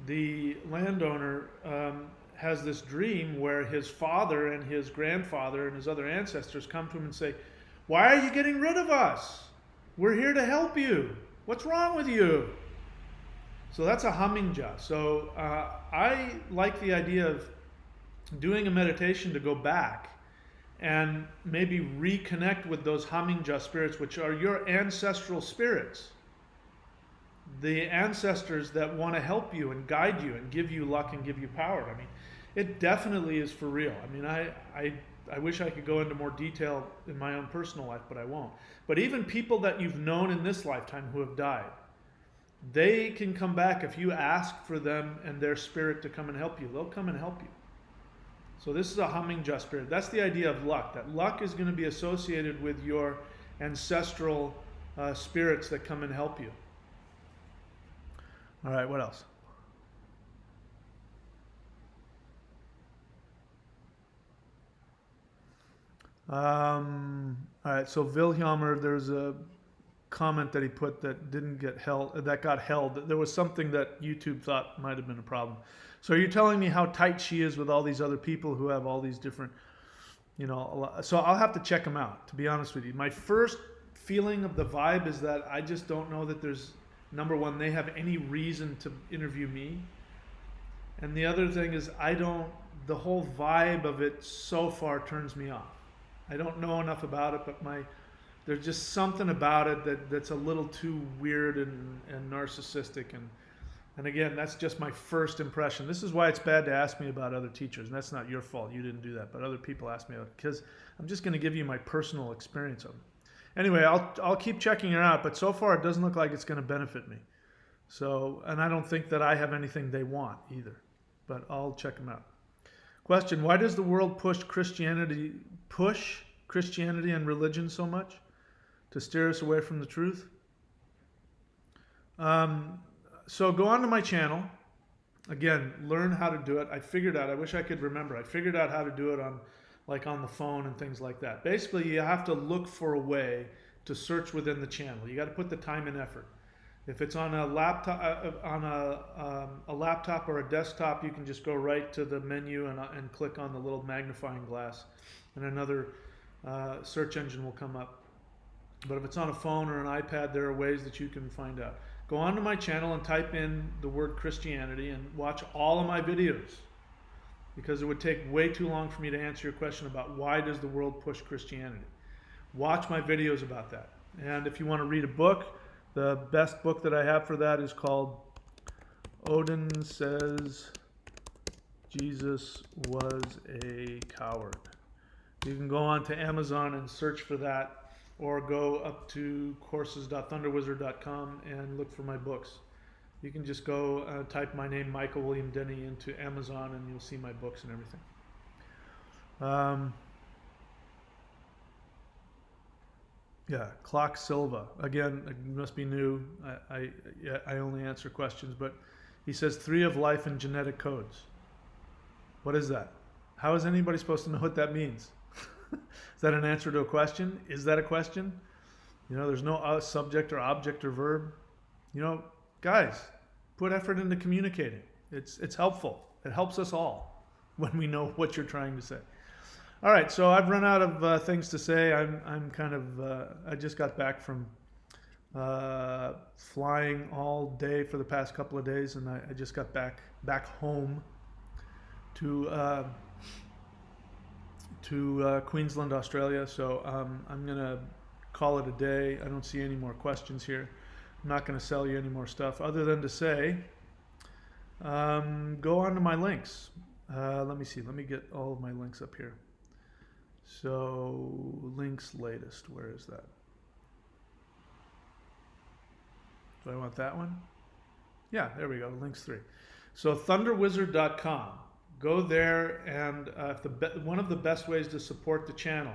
the landowner has this dream where his father and his grandfather and his other ancestors come to him and say, "Why are you getting rid of us? We're here to help you. What's wrong with you?" So that's a Hamingja. So I like the idea of doing a meditation to go back and maybe reconnect with those Hamingja spirits, which are your ancestral spirits. The ancestors that want to help you and guide you and give you luck and give you power. I mean, it definitely is for real. I mean, I wish I could go into more detail in my own personal life, but I won't. But even people that you've known in this lifetime who have died, they can come back if you ask for them and their spirit to come and help you. They'll come and help you. So this is a Hamingja spirit. That's the idea of luck. That luck is going to be associated with your ancestral spirits that come and help you. All right, what else? All right, so Wilhelmer, there's a comment that he put that didn't get held, that got held. There was something that YouTube thought might have been a problem. So you're telling me how tight she is with all these other people who have all these different, so I'll have to check them out, to be honest with you. My first feeling of the vibe is that I just don't know that there's, number one, they have any reason to interview me. And the other thing is the whole vibe of it so far turns me off. I don't know enough about it, but there's just something about it that's a little too weird and narcissistic. And again, that's just my first impression. This is why it's bad to ask me about other teachers. And that's not your fault. You didn't do that. But other people ask me about it because I'm just going to give you my personal experience of them. Anyway, I'll keep checking her out. But so far, it doesn't look like it's going to benefit me. So, and I don't think that I have anything they want either. But I'll check them out. Question: why does the world push Christianity and religion so much? To steer us away from the truth? So go onto my channel. Again, learn how to do it. I wish I could remember. I figured out how to do it on the phone and things like that. Basically, you have to look for a way to search within the channel. You got to put the time and effort. If it's on a laptop, a laptop or a desktop, you can just go right to the menu and click on the little magnifying glass, and another search engine will come up. But if it's on a phone or an iPad, there are ways that you can find out. Go onto my channel and type in the word Christianity and watch all of my videos, because it would take way too long for me to answer your question about why does the world push Christianity. Watch my videos about that. And if you want to read a book, the best book that I have for that is called Odin Says Jesus Was a Coward. You can go on to Amazon and search for that, or go up to courses.thunderwizard.com and look for my books. You can just go type my name, Michael William Denny, into Amazon, and you'll see my books and everything. Yeah, Clock Silva. Again, it must be new. I only answer questions, but he says 3 of life and genetic codes. What is that? How is anybody supposed to know what that means? Is that an answer to a question? Is that a question? There's no subject or object or verb. Guys, put effort into communicating. It's helpful. It helps us all when we know what you're trying to say. All right, so I've run out of things to say. I'm kind of I just got back from flying all day for the past couple of days, and I just got back home to Queensland, Australia. So I'm gonna call it a day. I don't see any more questions here. I'm not going to sell you any more stuff other than to say, go on to my links. Let me see. Let me get all of my links up here. So, links latest. Where is that? Do I want that one? Yeah, there we go. Links 3. So, thunderwizard.com. Go there, and one of the best ways to support the channel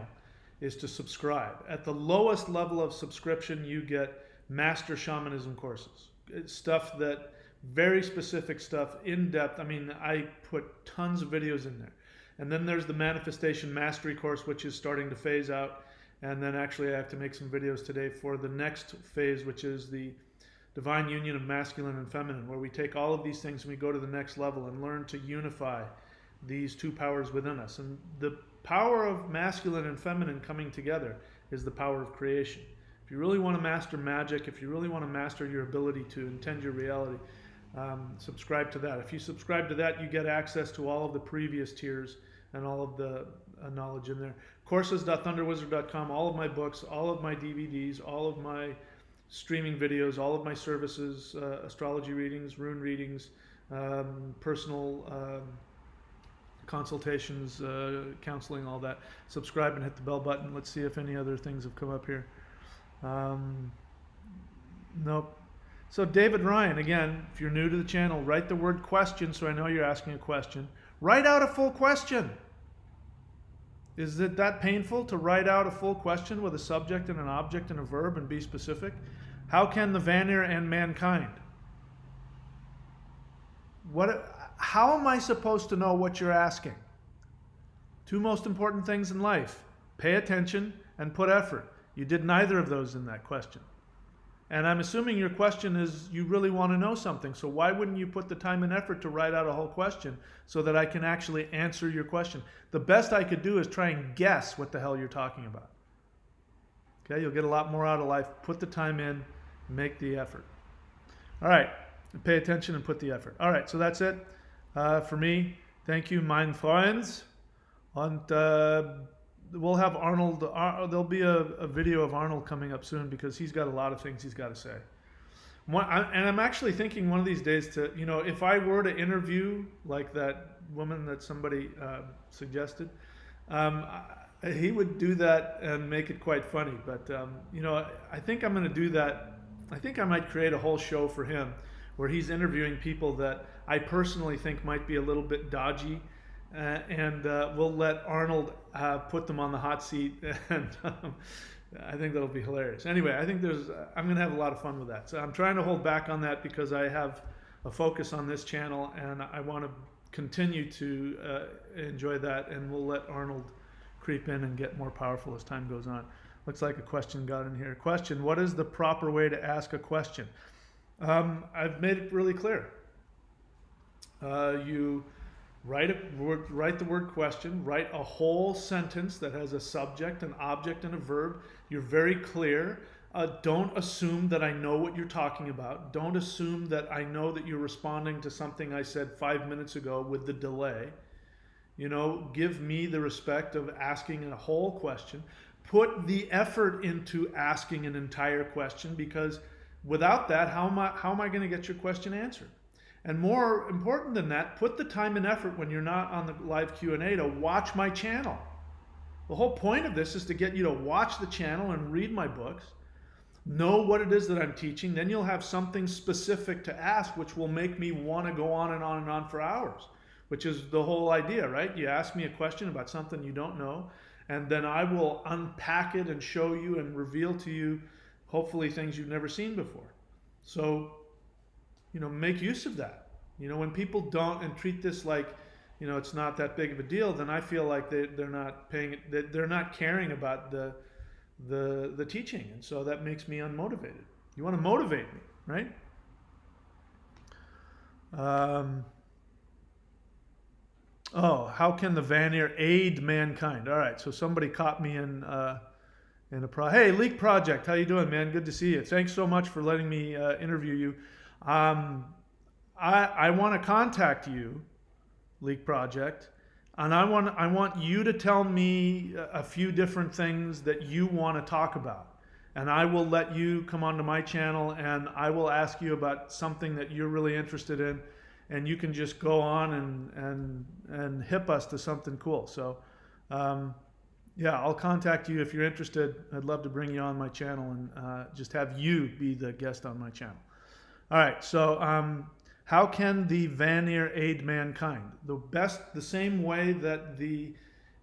is to subscribe. At the lowest level of subscription, you get master shamanism courses. It's stuff that, very specific stuff, in depth. I mean, I put tons of videos in there. And then there's the manifestation mastery course, which is starting to phase out. And then actually I have to make some videos today for the next phase, which is the divine union of masculine and feminine, where we take all of these things and we go to the next level and learn to unify these two powers within us. And the power of masculine and feminine coming together is the power of creation. If you really want to master magic, if you really want to master your ability to intend your reality, subscribe to that. If you subscribe to that, you get access to all of the previous tiers and all of the knowledge in there. Courses.thunderwizard.com, all of my books, all of my DVDs, all of my streaming videos, all of my services, astrology readings, rune readings, personal consultations, counseling, all that. Subscribe and hit the bell button. Let's see if any other things have come up here. Nope. So David Ryan, again, if you're new to the channel, write the word question so I know you're asking a question. Write out a full question. Is it that painful to write out a full question with a subject and an object and a verb and be specific? How can the Vanir and mankind? How am I supposed to know what you're asking? Two most important things in life: pay attention and put effort. You did neither of those in that question. And I'm assuming your question is you really want to know something. So why wouldn't you put the time and effort to write out a whole question so that I can actually answer your question? The best I could do is try and guess what the hell you're talking about. Okay, you'll get a lot more out of life. Put the time in, make the effort. All right, pay attention and put the effort. All right, so that's it for me. Thank you, mein Freunds. And we'll have Arnold. There'll be a video of Arnold coming up soon because he's got a lot of things he's got to say. And I'm actually thinking one of these days to, if I were to interview like that woman that somebody suggested, he would do that and make it quite funny. But, I think I'm going to do that. I think I might create a whole show for him where he's interviewing people that I personally think might be a little bit dodgy. And we'll let Arnold put them on the hot seat, and I think that'll be hilarious. Anyway, I think I'm going to have a lot of fun with that. So I'm trying to hold back on that because I have a focus on this channel, and I want to continue to enjoy that, and we'll let Arnold creep in and get more powerful as time goes on. Looks like a question got in here. Question: what is the proper way to ask a question? I've made it really clear. You write the word question, write a whole sentence that has a subject, an object, and a verb. You're very clear. Don't assume that I know what you're talking about. Don't assume that I know that you're responding to something I said 5 minutes ago with the delay. Give me the respect of asking a whole question. Put the effort into asking an entire question, because without that, how am I going to get your question answered? And more important than that, put the time and effort when you're not on the live Q&A to watch my channel. The whole point of this is to get you to watch the channel and read my books, know what it is that I'm teaching. Then you'll have something specific to ask, which will make me want to go on and on and on for hours, which is the whole idea, right? You ask me a question about something you don't know, and then I will unpack it and show you and reveal to you, hopefully, things you've never seen before. So, make use of that. When people don't and treat this like, it's not that big of a deal, then I feel like they're not paying it, they're not caring about the teaching, and so that makes me unmotivated. You want to motivate me, right? How can the Vanir aid mankind? All right, so somebody caught me in a Hey, Leak Project, how you doing, man? Good to see you. Thanks so much for letting me interview you. I want to contact you, Leak Project, and I want you to tell me a few different things that you want to talk about. and I will let you come onto my channel and I will ask you about something that you're really interested in, and you can just go on and hip us to something cool. So yeah, I'll contact you if you're interested. I'd love to bring you on my channel and just have you be the guest on my channel. All right, so how can the Vanir aid mankind? The same way that the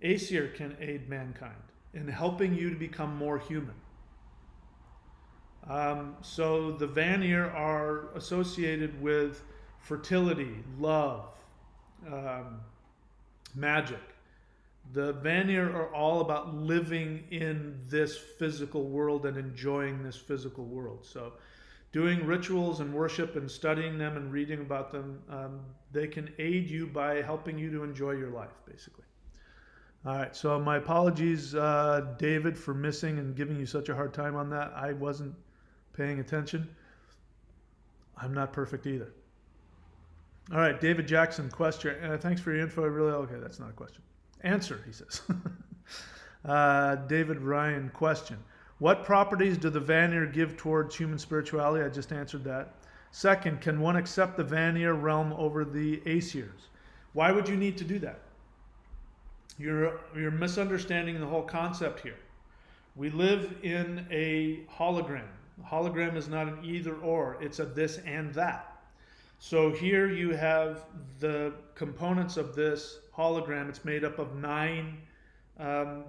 Aesir can aid mankind in helping you to become more human. So the Vanir are associated with fertility, love, magic. The Vanir are all about living in this physical world and enjoying this physical world. So doing rituals and worship and studying them and reading about them, they can aid you by helping you to enjoy your life, basically. All right, so my apologies, David, for missing and giving you such a hard time on that. I wasn't paying attention. I'm not perfect either. All right, David Jackson, question. Thanks for your info. Okay, that's not a question. Answer, he says. David Ryan, question. What properties do the Vanir give towards human spirituality? I just answered that. Second, can one accept the Vanir realm over the Aesirs? Why would you need to do that? You're misunderstanding the whole concept here. We live in a hologram. A hologram is not an either or, it's a this and that. So here you have the components of this hologram. It's made up of 9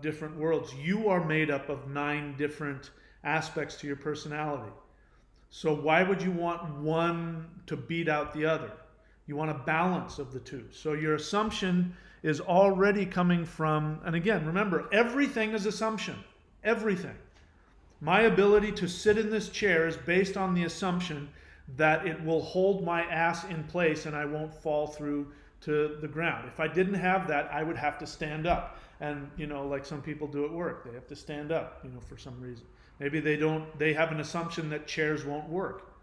different worlds. You are made up of 9 different aspects to your personality. So why would you want one to beat out the other? You want a balance of the two. So your assumption is already coming from, and again, remember, everything is assumption. Everything. My ability to sit in this chair is based on the assumption that it will hold my ass in place and I won't fall through to the ground. If I didn't have that, I would have to stand up. And, like some people do at work, they have to stand up, for some reason. Maybe they have an assumption that chairs won't work.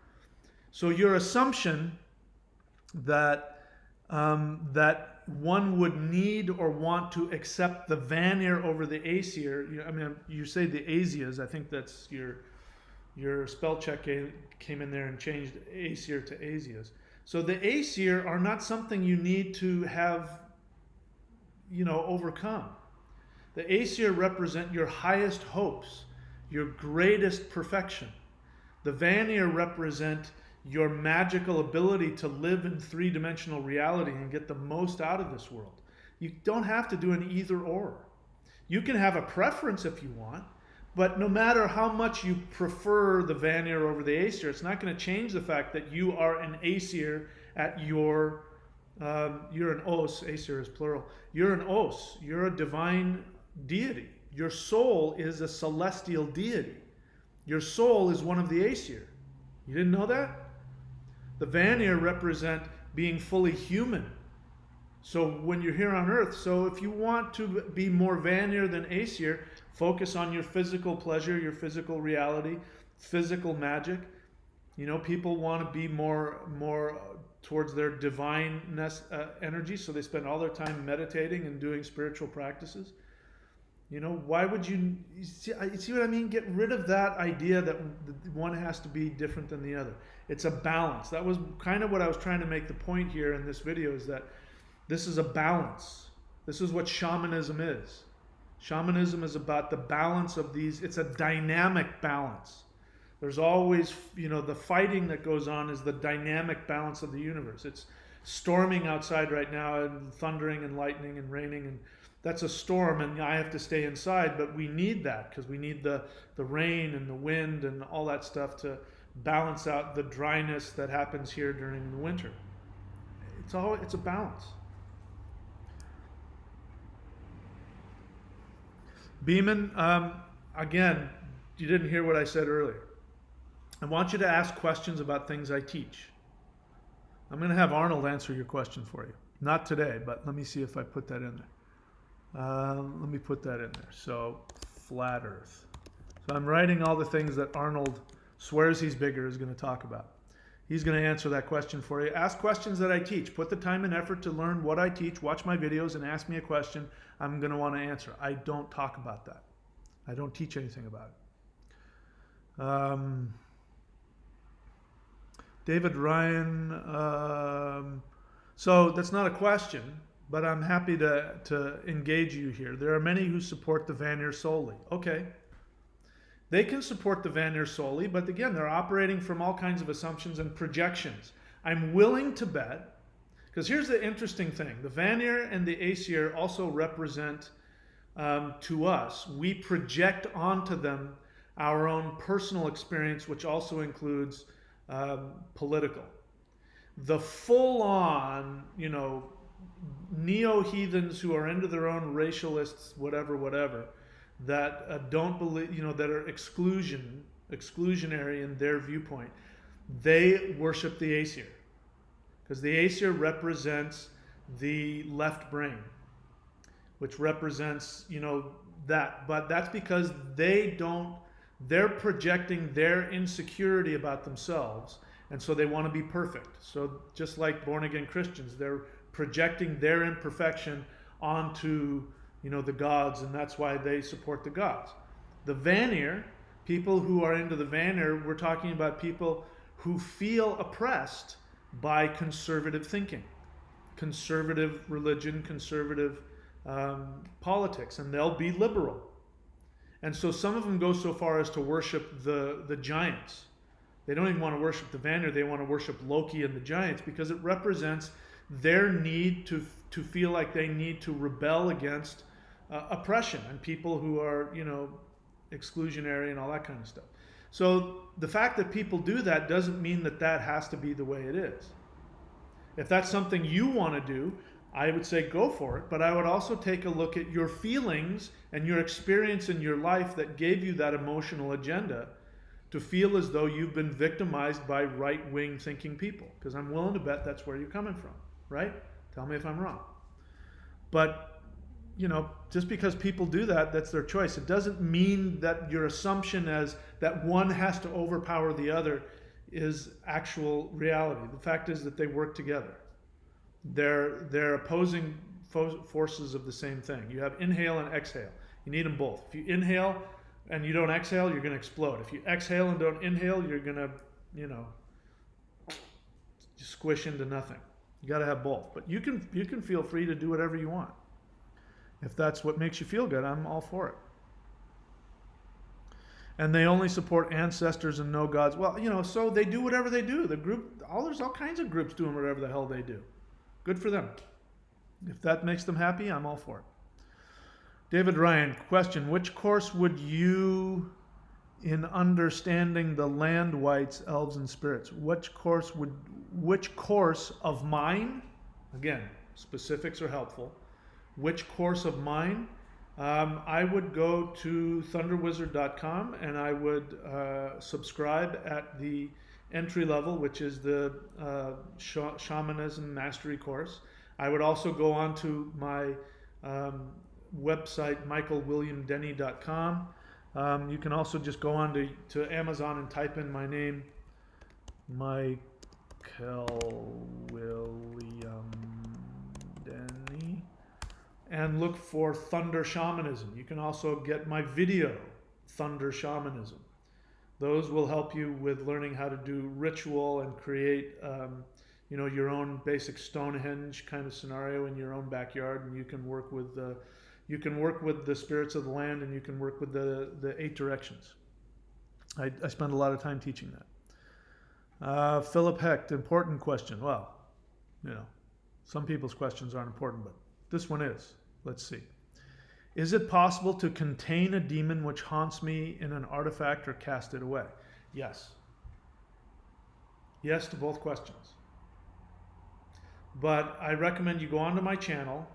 So your assumption that one would need or want to accept the Vanir over the Aesir, you say the Asias, I think that's your spell check came in there and changed Aesir to Asias. So the Aesir are not something you need to have, overcome. The Aesir represent your highest hopes, your greatest perfection. The Vanir represent your magical ability to live in 3-dimensional reality and get the most out of this world. You don't have to do an either or. You can have a preference if you want, but no matter how much you prefer the Vanir over the Aesir, it's not going to change the fact that you are an Aesir at you're an Os, Aesir is plural, you're an Os, you're a divine deity. Your soul is a celestial deity. Your soul is one of the Aesir. You didn't know that? The Vanir represent being fully human. So when you're here on Earth, so if you want to be more Vanir than Aesir, focus on your physical pleasure, your physical reality, physical magic. People want to be more towards their divineness energy, so they spend all their time meditating and doing spiritual practices. Why would you see what I mean? Get rid of that idea that one has to be different than the other. It's a balance. That was kind of what I was trying to make the point here in this video, is that this is a balance. This is what shamanism is. Shamanism is about the balance of these. It's a dynamic balance. There's always, the fighting that goes on is the dynamic balance of the universe. It's storming outside right now and thundering and lightning and raining, and that's a storm, and I have to stay inside, but we need that because we need the rain and the wind and all that stuff to balance out the dryness that happens here during the winter. It's a balance. Beeman, again, you didn't hear what I said earlier. I want you to ask questions about things I teach. I'm going to have Arnold answer your question for you. Not today, but let me see if I put that in there. Let me put that in there. So, flat Earth. So I'm writing all the things that Arnold swears he's bigger is going to talk about. He's going to answer that question for you. Ask questions that I teach. Put the time and effort to learn what I teach. Watch my videos and ask me a question I'm going to want to answer. I don't talk about that. I don't teach anything about it. David Ryan. So that's not a question, but I'm happy to engage you here. There are many who support the Vanir solely. Okay. They can support the Vanir solely, but again, they're operating from all kinds of assumptions and projections. I'm willing to bet, because here's the interesting thing. The Vanir and the Aesir also represent, to us, we project onto them our own personal experience, which also includes political. The full-on, neo-heathens who are into their own racialists, whatever, that don't believe, that are exclusionary in their viewpoint, they worship the Aesir. Because the Aesir represents the left brain, which represents, that. But that's because they're projecting their insecurity about themselves, and so they want to be perfect. So just like born-again Christians, they're projecting their imperfection onto the gods, and that's why they support the gods. The Vanir, people who are into the Vanir, we're talking about people who feel oppressed by conservative thinking, conservative religion, conservative politics, and they'll be liberal. And so some of them go so far as to worship the giants. They don't even want to worship the Vanir, they want to worship Loki and the giants, because it represents their need to feel like they need to rebel against oppression and people who are, exclusionary and all that kind of stuff. So the fact that people do that doesn't mean that has to be the way it is. If that's something you want to do, I would say go for it, but I would also take a look at your feelings and your experience in your life that gave you that emotional agenda to feel as though you've been victimized by right-wing thinking people, because I'm willing to bet that's where you're coming from, right? Tell me if I'm wrong. But just because people do that, that's their choice. It doesn't mean that your assumption as that one has to overpower the other is actual reality. The fact is that they work together. They're opposing forces of the same thing. You have inhale and exhale. You need them both. If you inhale and you don't exhale, you're going to explode. If you exhale and don't inhale, you're going to, squish into nothing. You got to have both. But you can feel free to do whatever you want. If that's what makes you feel good, I'm all for it. And they only support ancestors and no gods. Well, so they do whatever they do. The group, there's all kinds of groups doing whatever the hell they do. Good for them. If that makes them happy, I'm all for it. David Ryan, question: which course would you, in understanding the land wights, elves, and spirits, which course of mine? Again, specifics are helpful. Which course of mine? I would go to thunderwizard.com and I would subscribe at the entry level, which is the shamanism mastery course. I would also go on to my website, michaelwilliamdenny.com. You can also just go on to Amazon and type in my name, Michael William Denny, and look for Thunder Shamanism. You can also get my video, Thunder Shamanism. Those will help you with learning how to do ritual and create, your own basic Stonehenge kind of scenario in your own backyard, and you can work with the spirits of the land, and you can work with the 8 directions. I spend a lot of time teaching that. Philip Hecht, important question. Well, some people's questions aren't important, but this one is. Let's see. Is it possible to contain a demon which haunts me in an artifact or cast it away? Yes. Yes to both questions. But I recommend you go onto my channel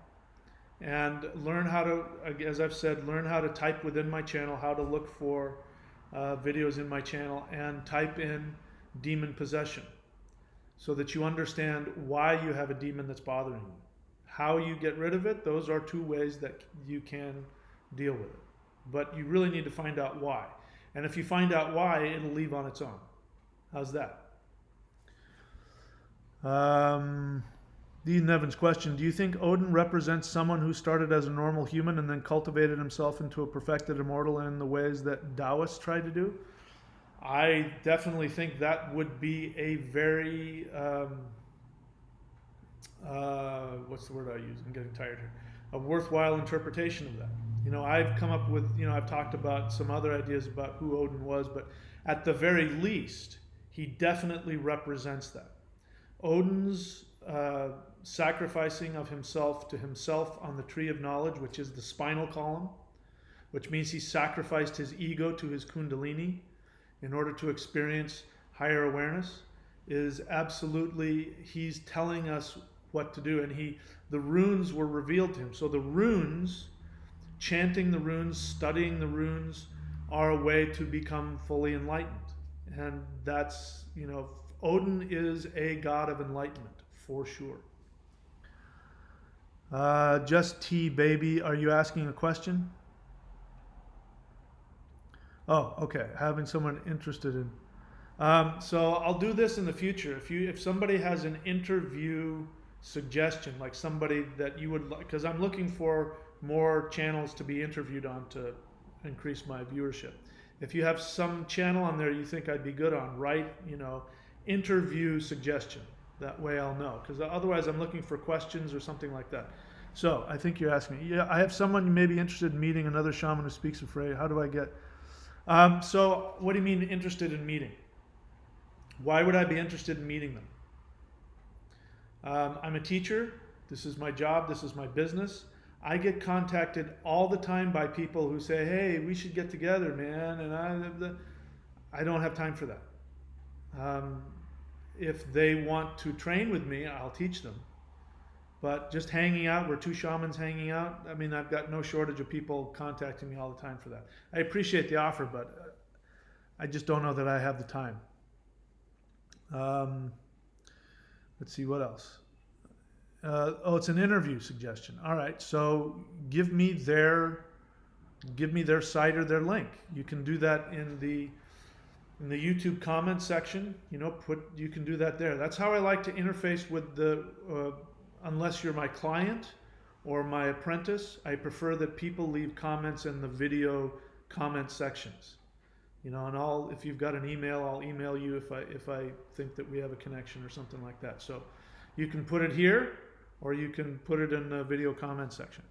and learn how to, as I've said, learn how to type within my channel, how to look for videos in my channel, and type in demon possession so that you understand why you have a demon that's bothering you. How you get rid of it, those are 2 ways that you can deal with it. But you really need to find out why. And if you find out why, it'll leave on its own. How's that? Dean Evans' question: do you think Odin represents someone who started as a normal human and then cultivated himself into a perfected immortal in the ways that Taoists try to do? I definitely think that would be a very, what's the word I use? I'm getting tired here. A worthwhile interpretation of that. I've come up with, I've talked about some other ideas about who Odin was, but at the very least, he definitely represents that. Odin's sacrificing of himself to himself on the tree of knowledge, which is the spinal column, which means he sacrificed his ego to his kundalini in order to experience higher awareness, is absolutely, he's telling us what to do. And the runes were revealed to him. So the runes, chanting the runes, studying the runes, are a way to become fully enlightened. And that's, Odin is a god of enlightenment, for sure. Just T, baby, are you asking a question? Oh, okay. Having someone interested in. So I'll do this in the future. If somebody has an interview suggestion, like somebody that you would like, because I'm looking for more channels to be interviewed on to increase my viewership. If you have some channel on there you think I'd be good on, write, interview suggestion. That way I'll know. Because otherwise I'm looking for questions or something like that. So I think you're asking me. Yeah, I have someone you may be interested in meeting, another shaman who speaks of Frey. How do I get? So what do you mean interested in meeting? Why would I be interested in meeting them? I'm a teacher. This is my job. This is my business. I get contacted all the time by people who say, hey, we should get together, man. And I don't have time for that. If they want to train with me, I'll teach them. But just hanging out, we're two shamans hanging out. I mean, I've got no shortage of people contacting me all the time for that. I appreciate the offer, but I just don't know that I have the time. Let's see, what else? It's an interview suggestion. All right, so give me their site or their link. You can do that in the YouTube comment section. You can do that there. That's how I like to interface with unless you're my client or my apprentice, I prefer that people leave comments in the video comment sections. And if you've got an email, I'll email you if I think that we have a connection or something like that. So you can put it here, or you can put it in the video comment section.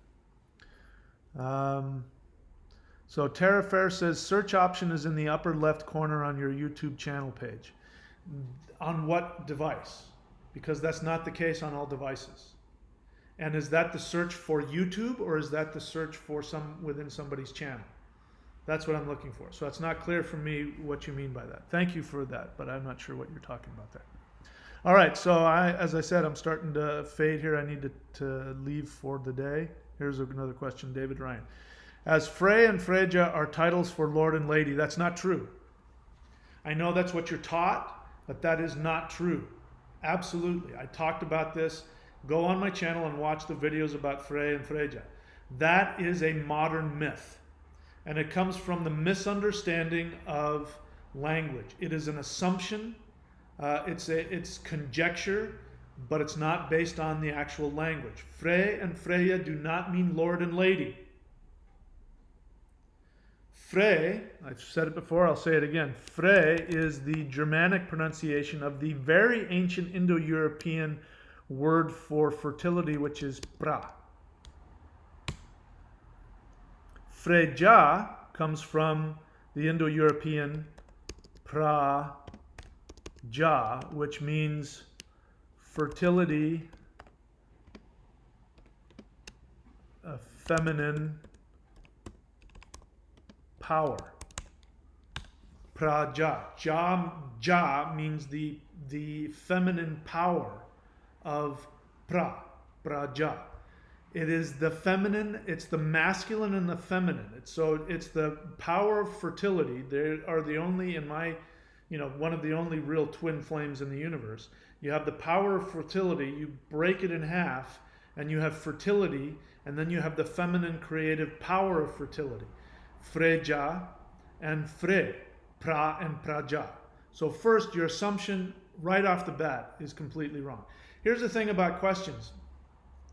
So Tara Fair says search option is in the upper left corner on your YouTube channel page. On what device? Because that's not the case on all devices. And is that the search for YouTube, or is that the search for within somebody's channel? That's what I'm looking for. So it's not clear for me what you mean by that. Thank you for that, but I'm not sure what you're talking about there. All right, so as I said, I'm starting to fade here. I need to leave for the day. Here's another question, David Ryan. As Frey and Freyja are titles for Lord and Lady, that's not true. I know that's what you're taught, but that is not true. Absolutely. I talked about this. Go on my channel and watch the videos about Frey and Freyja. That is a modern myth. And it comes from the misunderstanding of language. It is an assumption. It's conjecture, but it's not based on the actual language. Frey and Freyja do not mean Lord and Lady. Frey, I've said it before, I'll say it again. Frey is the Germanic pronunciation of the very ancient Indo-European word for fertility, which is pra. Freyja comes from the Indo-European pra ja, which means fertility, feminine power. Praja. Ja means the feminine power of praja. It is the feminine, it's the masculine and the feminine. It's the power of fertility. They are the only, one of the only real twin flames in the universe. You have the power of fertility, you break it in half, and you have fertility, and then you have the feminine creative power of fertility. Freyja and Frey, pra and praja. So first, your assumption right off the bat is completely wrong. Here's the thing about questions.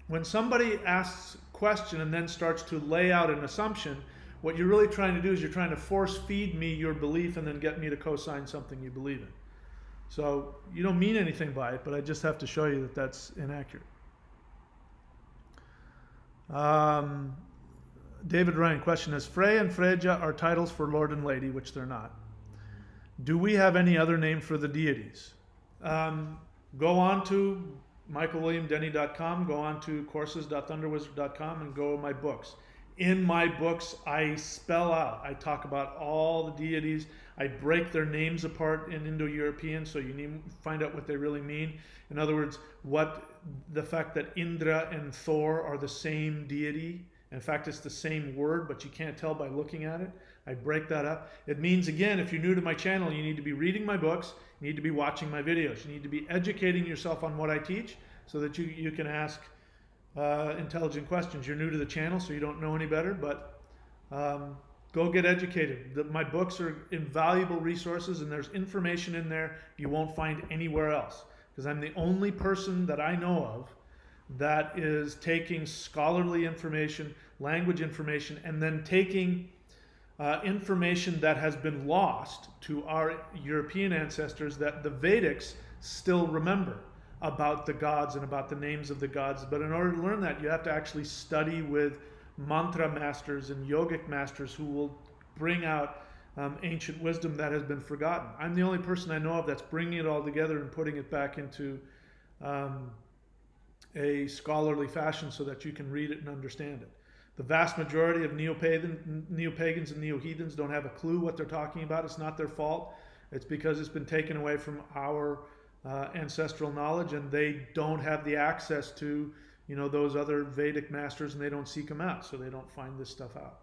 When somebody asks a question and then starts to lay out an assumption, What you're really trying to do is you're trying to force feed me your belief and then get me to co-sign something you believe in. So you don't mean anything by it, but I just have to show you that that's inaccurate. David Ryan, question is, Frey and Freja are titles for Lord and Lady, which they're not. Do we have any other name for the deities? Go on to michaelwilliamdenny.com, go on to courses.thunderwizard.com, and go to my books. In my books, I spell out, I talk about all the deities. I break their names apart in Indo-European, so you need to find out what they really mean. In other words, the fact that Indra and Thor are the same deity. In fact, it's the same word, but you can't tell by looking at it. I break that up. It means, again, if you're new to my channel, you need to be reading my books, you need to be watching my videos, you need to be educating yourself on what I teach so that you can ask intelligent questions. You're new to the channel, so you don't know any better, but go get educated. My books are invaluable resources, and there's information in there you won't find anywhere else, because I'm the only person that I know of that is taking scholarly information, language information, and then taking information that has been lost to our European ancestors that the Vedics still remember about the gods and about the names of the gods. But in order to learn that, you have to actually study with mantra masters and yogic masters who will bring out ancient wisdom that has been forgotten. I'm the only person I know of that's bringing it all together and putting it back into a scholarly fashion so that you can read it and understand it. The vast majority of neo-pagans and neo-heathens don't have a clue what they're talking about. It's not their fault. It's because it's been taken away from our ancestral knowledge, and they don't have the access to, those other Vedic masters, and they don't seek them out, so they don't find this stuff out.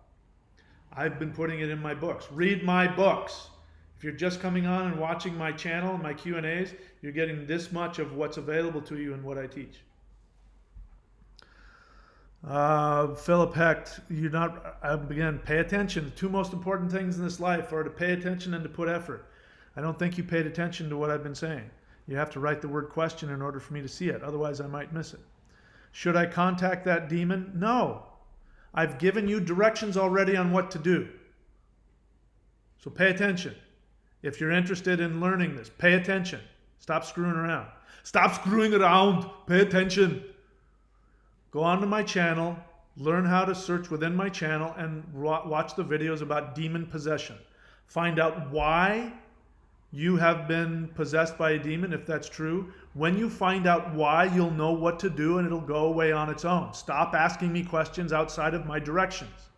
I've been putting it in my books. Read my books. If you're just coming on and watching my channel and my Q&As, you're getting this much of what's available to you and what I teach. Philip Hecht, again, pay attention. The two most important things in this life are to pay attention and to put effort. I don't think you paid attention to what I've been saying. You have to write the word question in order for me to see it. Otherwise, I might miss it. Should I contact that demon? No. I've given you directions already on what to do. So pay attention. If you're interested in learning this, pay attention. Stop screwing around. Stop screwing around. Pay attention. Go onto my channel, learn how to search within my channel, and watch the videos about demon possession. Find out why you have been possessed by a demon, if that's true. When you find out why, you'll know what to do, and it'll go away on its own. Stop asking me questions outside of my directions.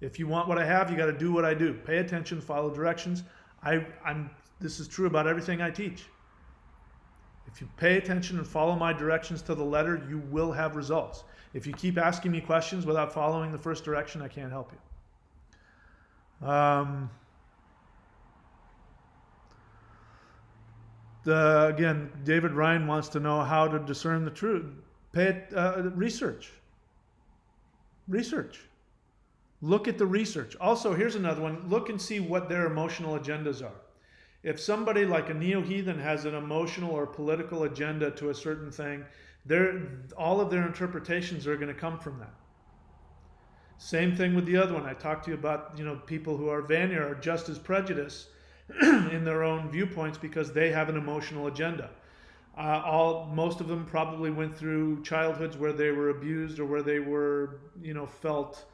If you want what I have, you got to do what I do. Pay attention, follow directions. This is true about everything I teach. If you pay attention and follow my directions to the letter, you will have results. If you keep asking me questions without following the first direction, I can't help you. Again, David Ryan wants to know how to discern the truth. Research. Research. Look at the research. Also, here's another one. Look and see what their emotional agendas are. If somebody like a neo-heathen has an emotional or political agenda to a certain thing, all of their interpretations are going to come from that. Same thing with the other one. I talked to you about, people who are Vanir are just as prejudiced in their own viewpoints because they have an emotional agenda. Most of them probably went through childhoods where they were abused or where they were, felt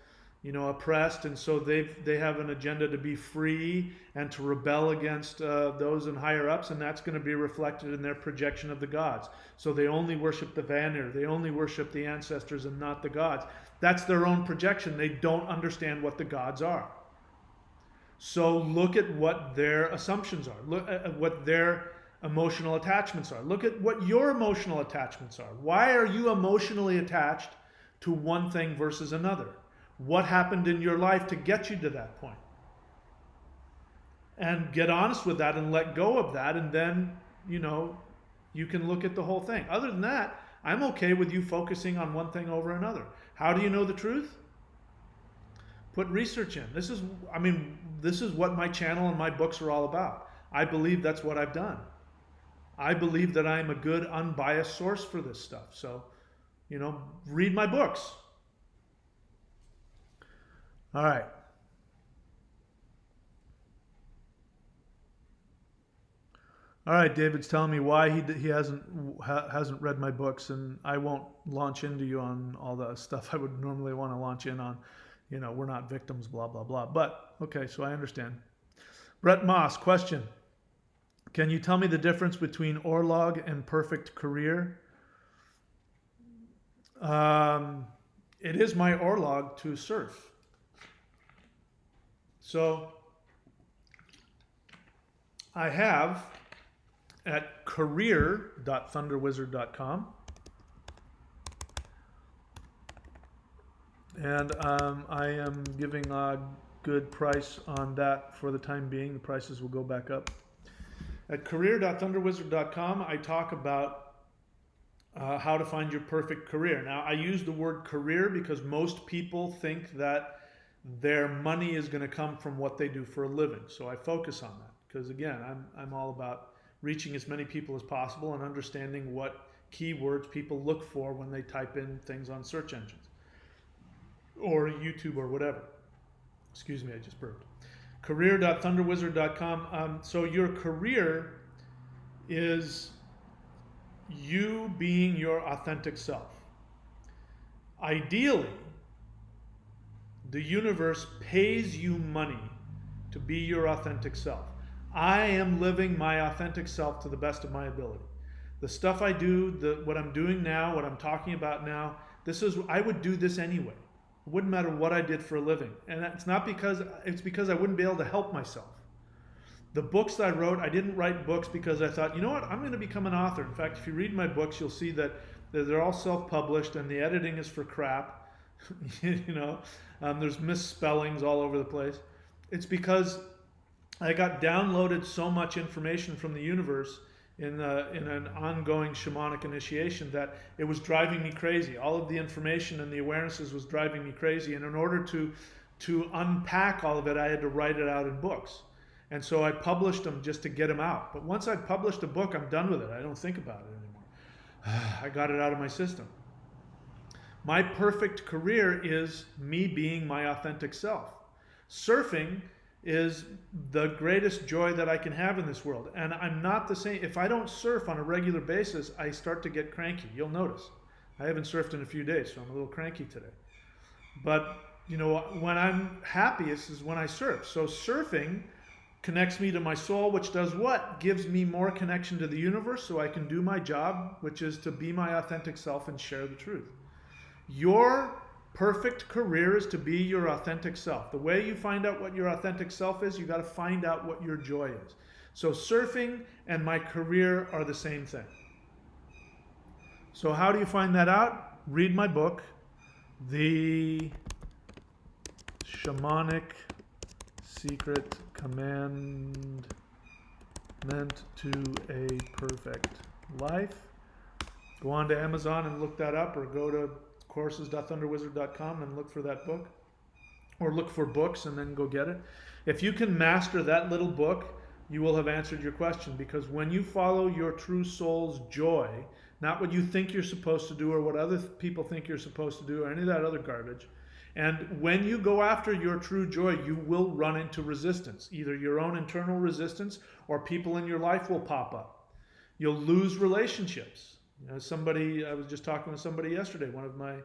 oppressed, and so they have an agenda to be free and to rebel against those in higher ups, and that's going to be reflected in their projection of the gods. So they only worship the Vanir, they only worship the ancestors and not the gods. That's their own projection. They don't understand what the gods are. So look at what their assumptions are. Look at what their emotional attachments are. Look at what your emotional attachments are. Why are you emotionally attached to one thing versus another? What happened in your life to get you to that point? And get honest with that and let go of that, and then, you can look at the whole thing. Other than that, I'm okay with you focusing on one thing over another. How do you know the truth? Put research in. This is what my channel and my books are all about. I believe that's what I've done. I believe that I'm a good, unbiased source for this stuff. So, read my books. All right. All right, David's telling me why he hasn't read my books, and I won't launch into you on all the stuff I would normally want to launch in on. You know, we're not victims, blah blah blah. But okay, so I understand. Brett Moss, question: can you tell me the difference between Orlog and perfect career? It is my Orlog to surf. So I have at career.thunderwizard.com, and I am giving a good price on that for the time being. The prices will go back up. At career.thunderwizard.com, I talk about how to find your perfect career. Now, I use the word career because most people think that their money is going to come from what they do for a living. So I focus on that because, again, I'm all about reaching as many people as possible and understanding what keywords people look for when they type in things on search engines or YouTube or whatever. Excuse me, I just burped. Career.thunderwizard.com. So your career is you being your authentic self. Ideally, the universe pays you money to be your authentic self. I am living my authentic self to the best of my ability. The stuff I do, what I'm doing now, what I'm talking about now, I would do this anyway. It wouldn't matter what I did for a living. And it's because I wouldn't be able to help myself. The books I wrote, I didn't write books because I thought, you know what, I'm going to become an author. In fact, if you read my books, you'll see that they're all self-published and the editing is for crap. There's misspellings all over the place. It's because I got downloaded so much information from the universe in an ongoing shamanic initiation that it was driving me crazy. All of the information and the awarenesses was driving me crazy. And in order to unpack all of it, I had to write it out in books. And so I published them just to get them out. But once I published a book, I'm done with it. I don't think about it anymore. I got it out of my system. My perfect career is me being my authentic self. Surfing is the greatest joy that I can have in this world. And I'm not the same. If I don't surf on a regular basis, I start to get cranky. You'll notice. I haven't surfed in a few days, so I'm a little cranky today. But, when I'm happiest is when I surf. So surfing connects me to my soul, which does what? Gives me more connection to the universe so I can do my job, which is to be my authentic self and share the truth. Your perfect career is to be your authentic self. The way you find out what your authentic self is, you got to find out what your joy is. So surfing and my career are the same thing. So how do you find that out? Read my book, The Shamanic Secret Commandment to a Perfect Life. Go on to Amazon and look that up, or go to courses.thunderwizard.com and look for that book, or look for books and then go get it. If you can master that little book, you will have answered your question, because when you follow your true soul's joy, not what you think you're supposed to do or what other people think you're supposed to do or any of that other garbage, and when you go after your true joy, you will run into resistance, either your own internal resistance or people in your life will pop up. You'll lose relationships. I was just talking with somebody yesterday, one of my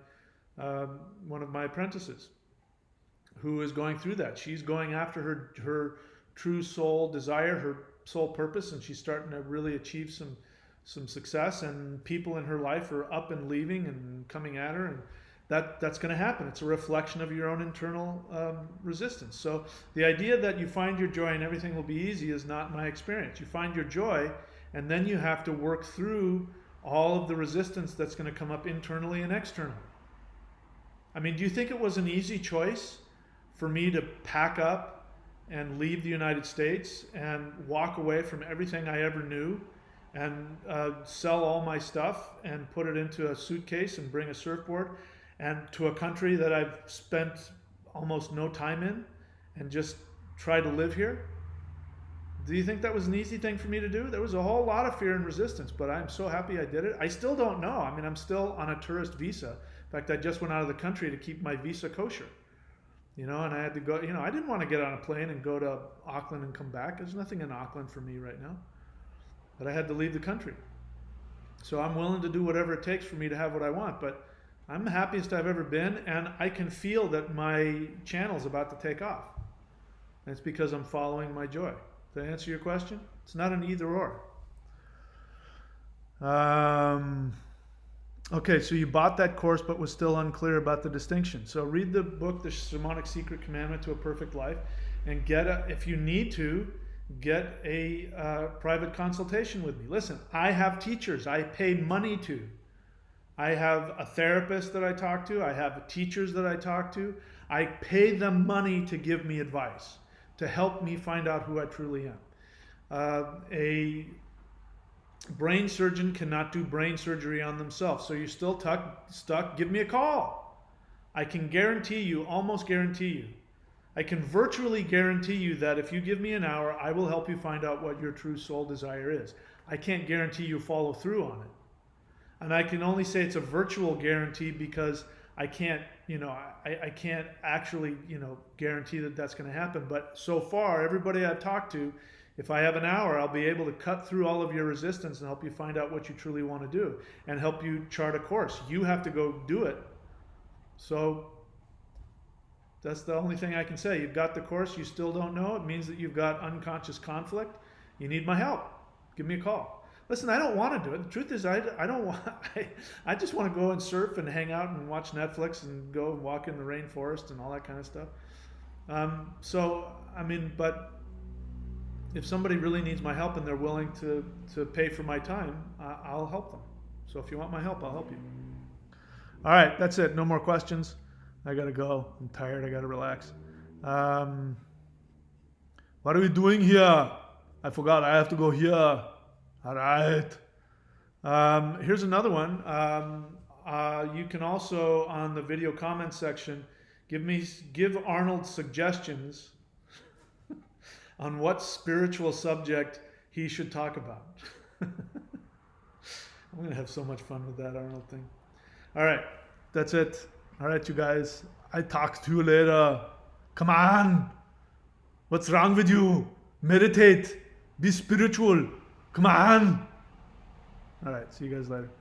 apprentices, who is going through that. She's going after her true soul desire, her soul purpose, and she's starting to really achieve some success. And people in her life are up and leaving and coming at her, and that's going to happen. It's a reflection of your own internal resistance. So the idea that you find your joy and everything will be easy is not my experience. You find your joy, and then you have to work through all of the resistance that's going to come up internally and externally. I mean, do you think it was an easy choice for me to pack up and leave the United States and walk away from everything I ever knew and sell all my stuff and put it into a suitcase and bring a surfboard and to a country that I've spent almost no time in and just try to live here? Do you think that was an easy thing for me to do? There was a whole lot of fear and resistance, but I'm so happy I did it. I still don't know. I mean, I'm still on a tourist visa. In fact, I just went out of the country to keep my visa kosher. And I had to go, I didn't want to get on a plane and go to Auckland and come back. There's nothing in Auckland for me right now. that I had to leave the country. So I'm willing to do whatever it takes for me to have what I want. But I'm the happiest I've ever been, and I can feel that my channel's about to take off. And it's because I'm following my joy. Did I answer your question? It's not an either or. Okay, so you bought that course but was still unclear about the distinction. So read the book, The Shamanic Secret Commandment to a Perfect Life, and if you need to, get a private consultation with me. Listen, I have teachers I pay money to. I have a therapist that I talk to. I have teachers that I talk to. I pay them money to give me advice, to help me find out who I truly am. A brain surgeon cannot do brain surgery on themselves. So you're still stuck, give me a call. I can guarantee you, almost guarantee you, I can virtually guarantee you that if you give me an hour, I will help you find out what your true soul desire is. I can't guarantee you follow through on it. And I can only say it's a virtual guarantee because I can't, I can't actually, guarantee that that's going to happen. But so far, everybody I've talked to, if I have an hour, I'll be able to cut through all of your resistance and help you find out what you truly want to do and help you chart a course. You have to go do it. So that's the only thing I can say. You've got the course, you still don't know. It means that you've got unconscious conflict. You need my help. Give me a call. Listen, I don't want to do it. The truth is, I don't want. I just want to go and surf and hang out and watch Netflix and go and walk in the rainforest and all that kind of stuff. But if somebody really needs my help and they're willing to pay for my time, I'll help them. So if you want my help, I'll help you. All right, that's it. No more questions. I gotta go. I'm tired. I gotta relax. What are we doing here? I forgot. I have to go here. All right. Here's another one. You can also, on the video comment section, give Arnold suggestions on what spiritual subject he should talk about. I'm going to have so much fun with that Arnold thing. All right. That's it. All right, you guys. I talk to you later. Come on. What's wrong with you? Meditate. Be spiritual. Come on. All right. See you guys later.